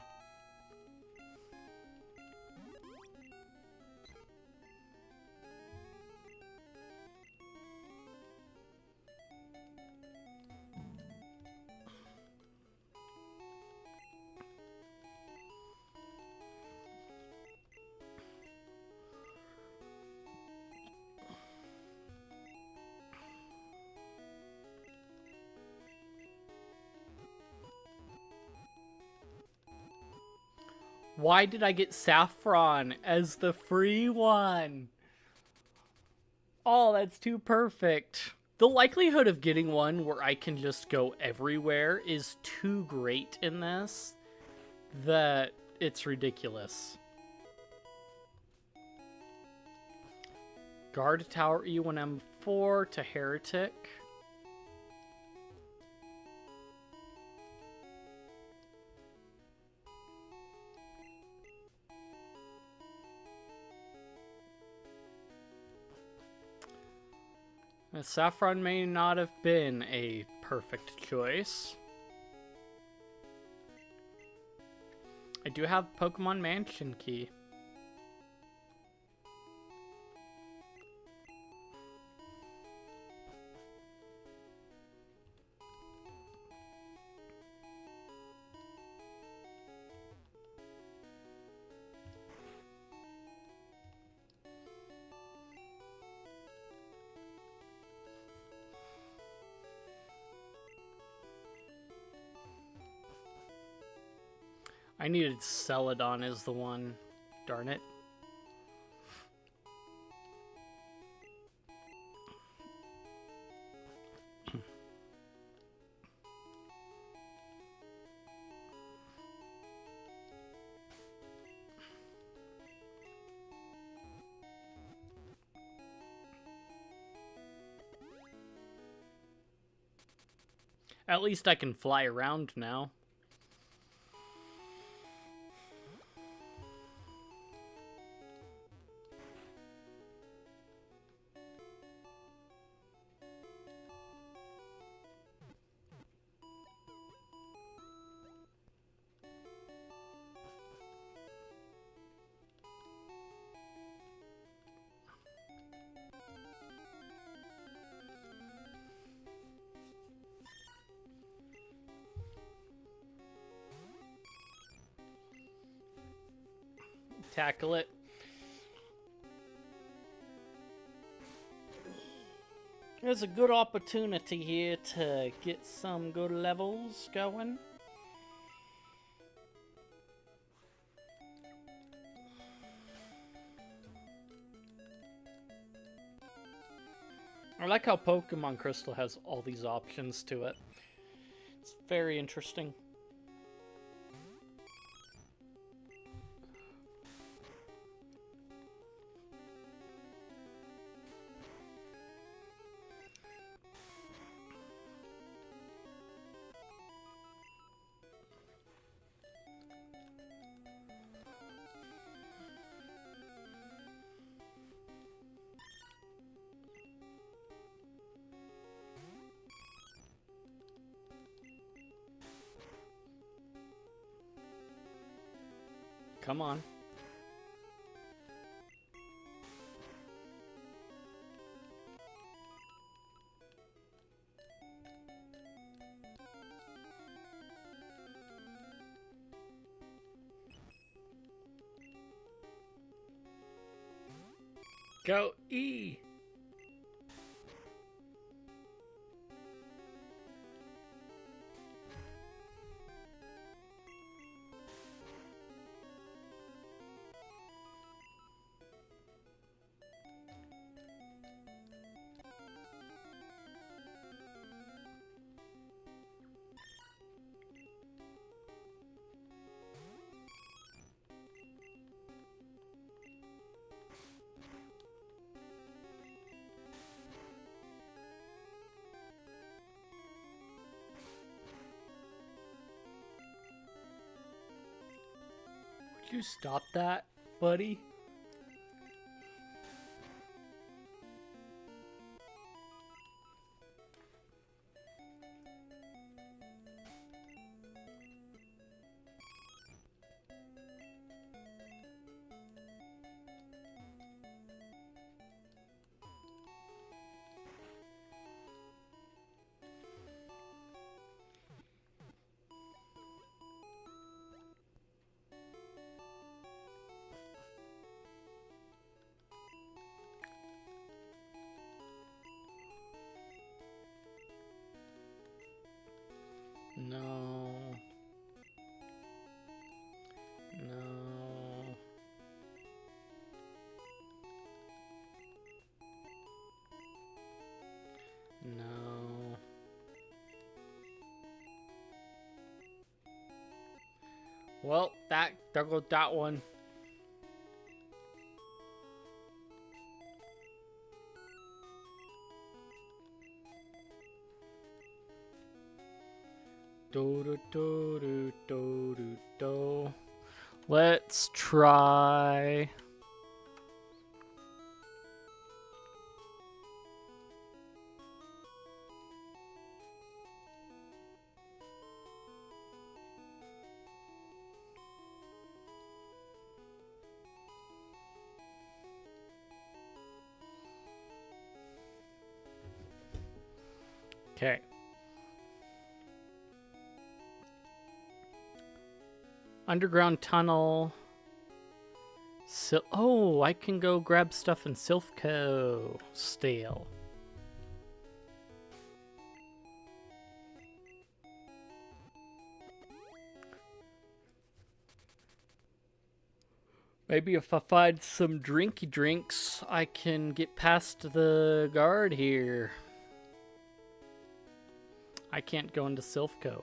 Why did I get Saffron as the free one? Oh, that's too perfect. The likelihood of getting one where I can just go everywhere is too great in this that it's ridiculous. Guard Tower E1M4 to Heretic. Saffron may not have been a perfect choice. I do have Pokemon Mansion Key. I needed Celadon as the one. Darn it. At least I can fly around now. Tackle it. There's a good opportunity here to get some good levels going. I like how Pokemon Crystal has all these options to it. It's very interesting. Come on. Go E. Would you stop that, buddy? No. No. No. Well, there goes that one. Do do do do do do do. Let's try. Okay. Underground tunnel. Oh, I can go grab stuff in Silphco still. Maybe if I find some drinky drinks, I can get past the guard here. I can't go into Silphco.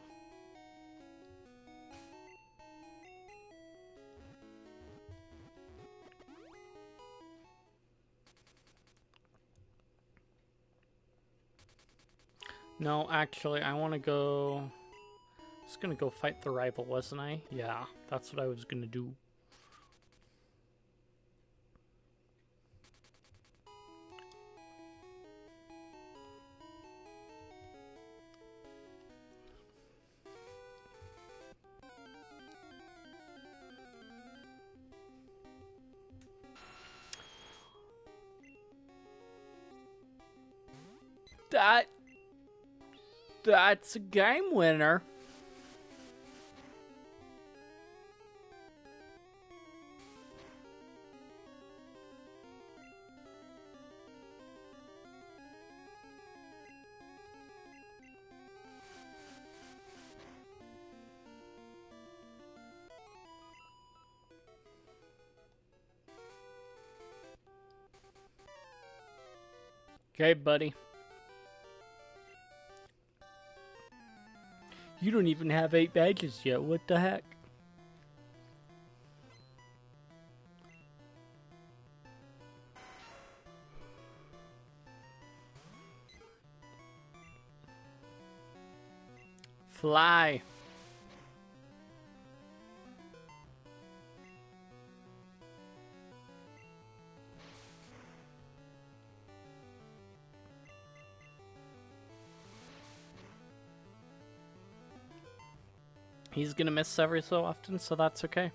No, actually, I want to go... I was going to go fight the rival, wasn't I? Yeah, that's what I was going to do. That's a game winner. Okay, buddy. You don't even have 8 badges yet. What the heck? Fly. He's gonna miss every so often, so that's okay.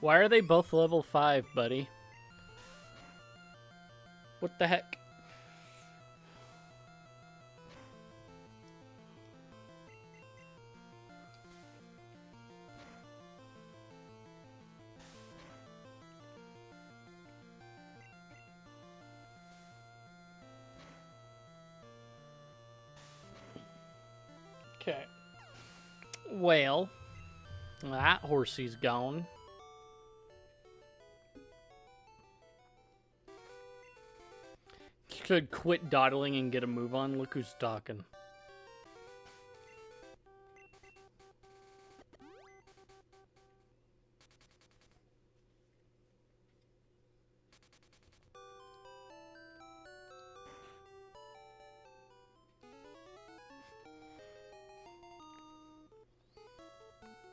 Why are they both level 5, buddy? What the heck? Okay. Well, that horsey's gone. Should quit dawdling and get a move on. Look who's talking.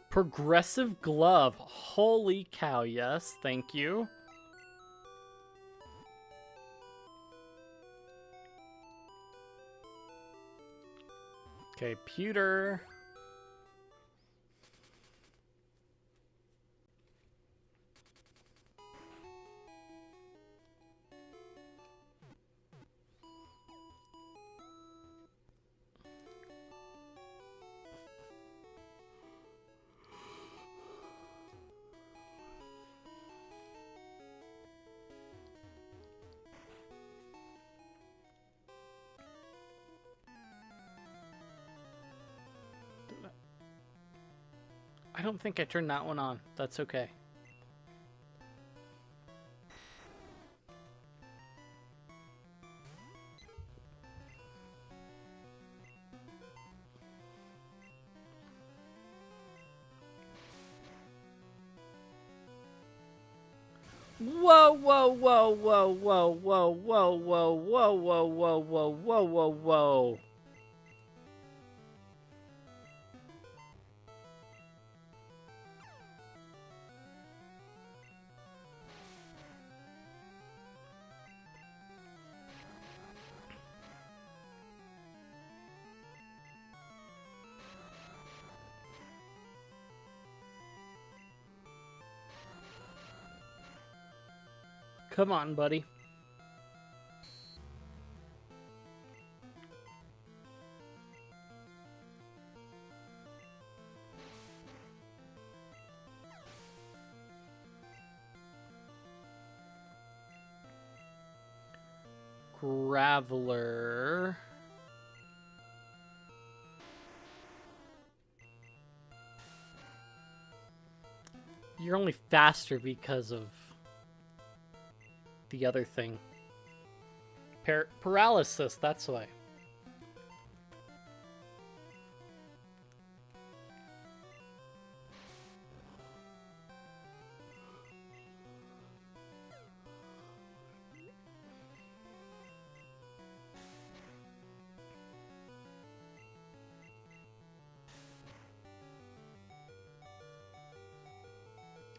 Progressive glove. Holy cow, yes. Thank you. Okay, pewter. I don't think I turned that one on. That's okay. Whoa, whoa, whoa, whoa, whoa, whoa, whoa, whoa, whoa, whoa, whoa, whoa, whoa, whoa, whoa. Come on, buddy. Graveler. You're only faster because of the other thing. Paralysis, that's why.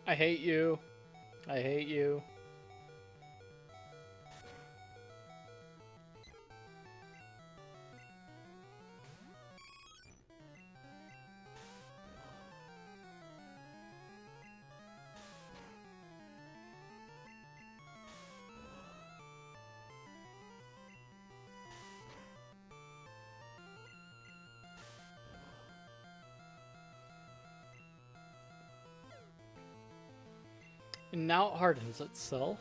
I hate you. I hate you. And now it hardens itself.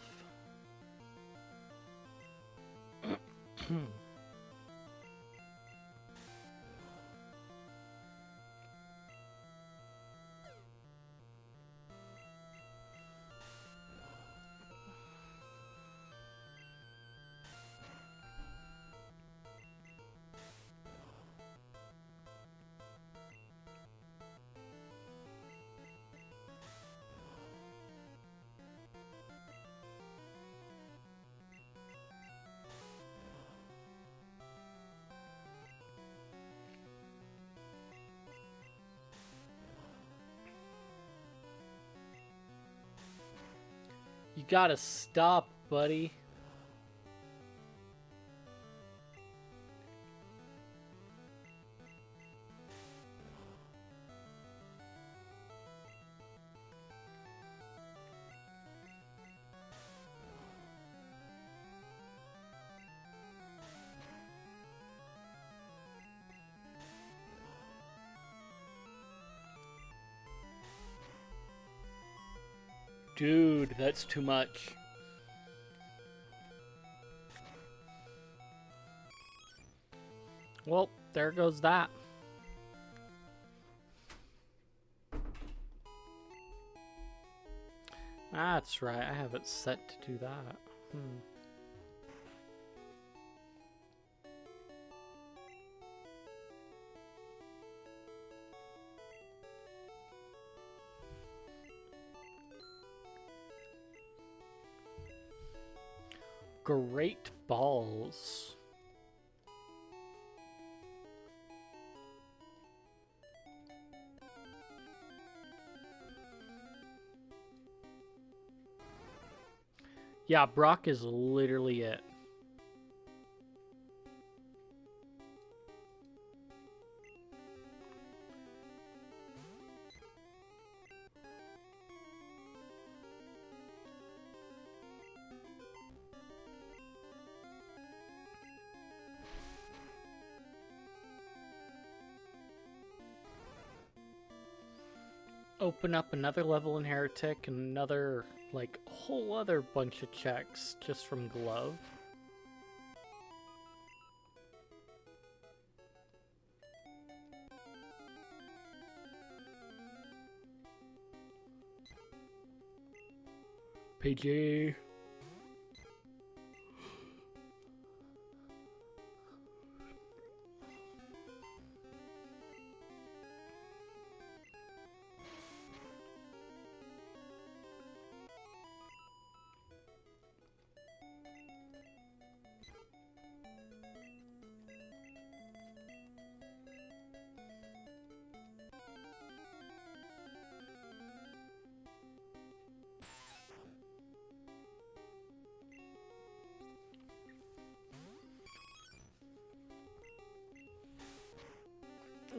You gotta stop, buddy. Dude, that's too much. Well, there goes that. That's right, I have it set to do that. Great balls. Yeah, Brock is literally it. Open up another level in Heretic and another, like, whole other bunch of checks just from Glove. PG.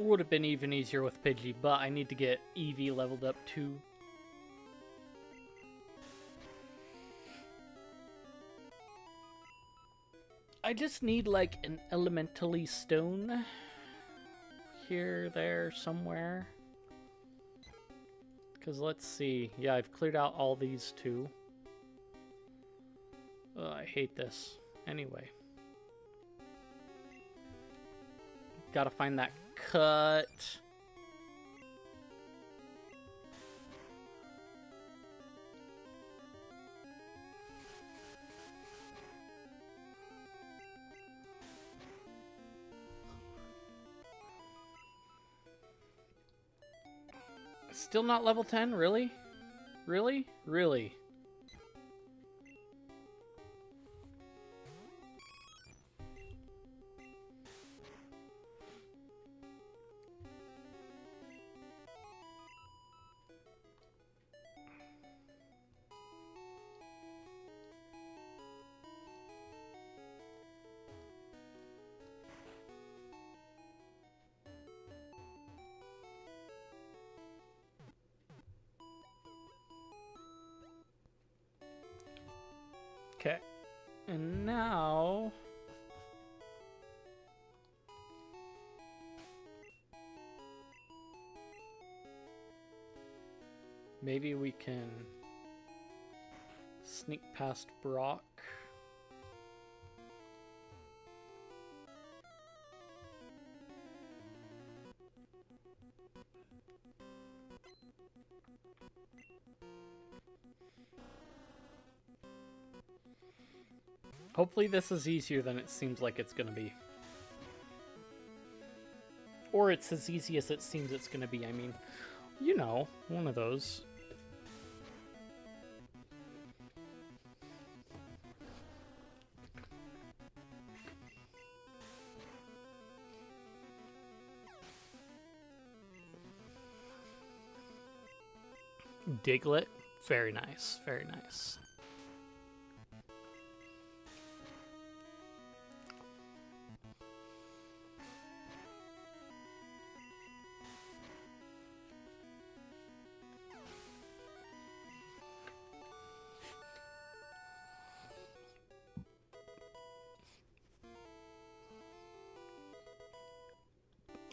Would have been even easier with Pidgey, but I need to get Eevee leveled up too. I just need like an Elementally Stone here, there, somewhere. Because let's see. Yeah, I've cleared out all these two. Ugh, I hate this. Anyway. Gotta find that cut. Still not level 10? Really? Really? Really? And now... maybe we can sneak past Brock. Hopefully this is easier than it seems like it's gonna be. Or it's as easy as it seems it's gonna be. I mean, you know, one of those. Diglett, very nice, very nice.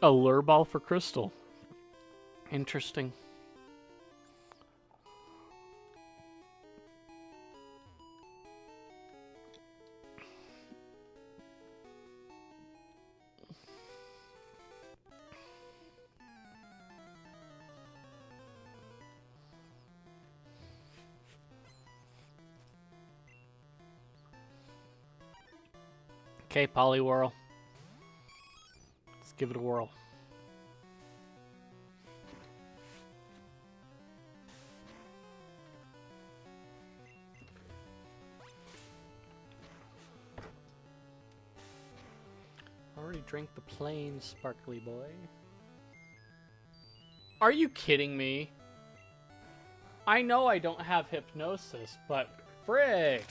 A lure ball for Crystal. Interesting. Okay, Poliwhirl. Let's give it a whirl. Already drank the plain sparkly boy. Are you kidding me? I know I don't have hypnosis, but frick.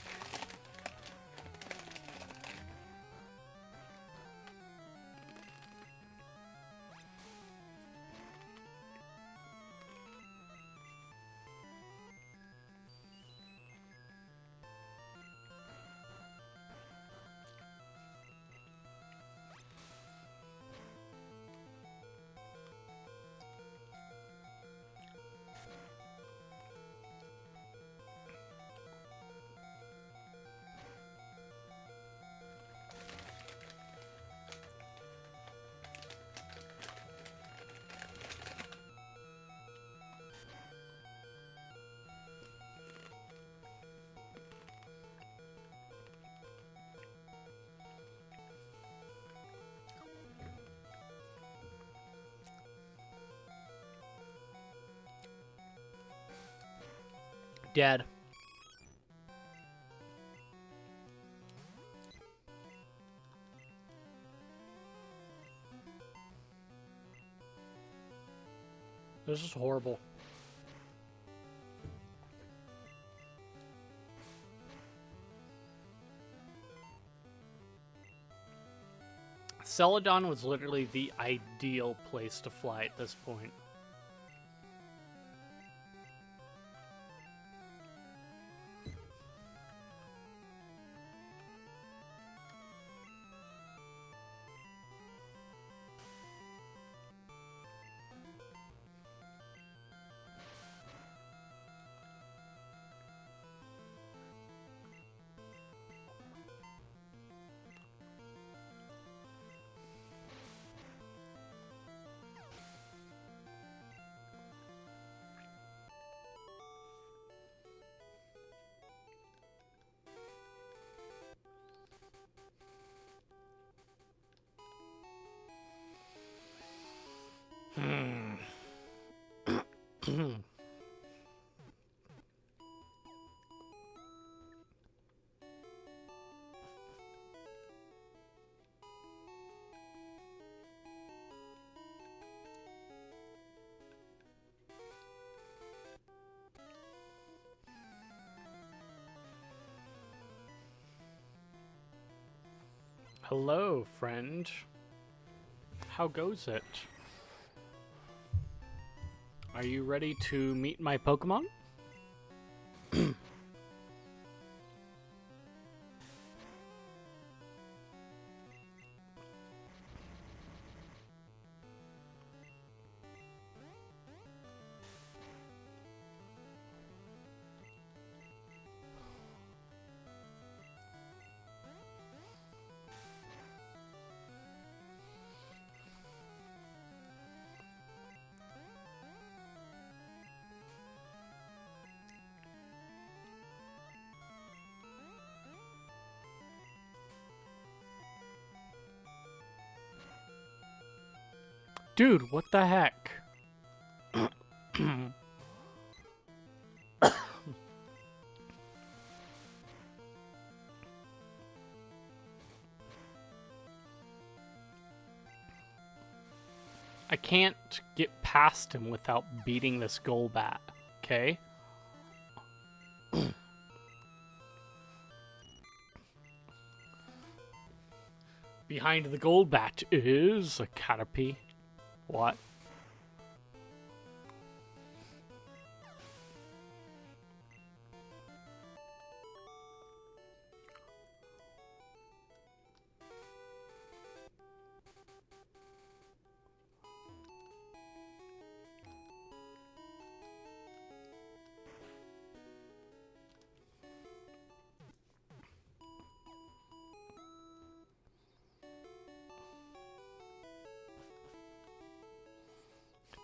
Dead. This is horrible. Celadon was literally the ideal place to fly at this point. Hello, friend. How goes it? Are you ready to meet my Pokemon? Dude, what the heck? I can't get past him without beating this Golbat, okay? Behind the Golbat is a Caterpie. What?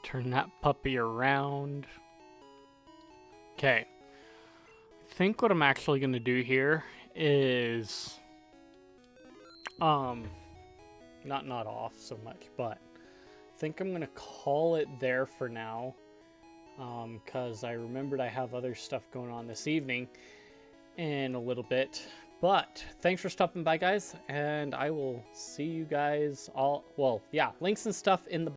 Turn that puppy around. Okay. I think what I'm actually going to do here is not off so much, but I think I'm going to call it there for now, because I remembered I have other stuff going on this evening in a little bit. But thanks for stopping by, guys, and I will see you guys all, well, yeah, links and stuff in the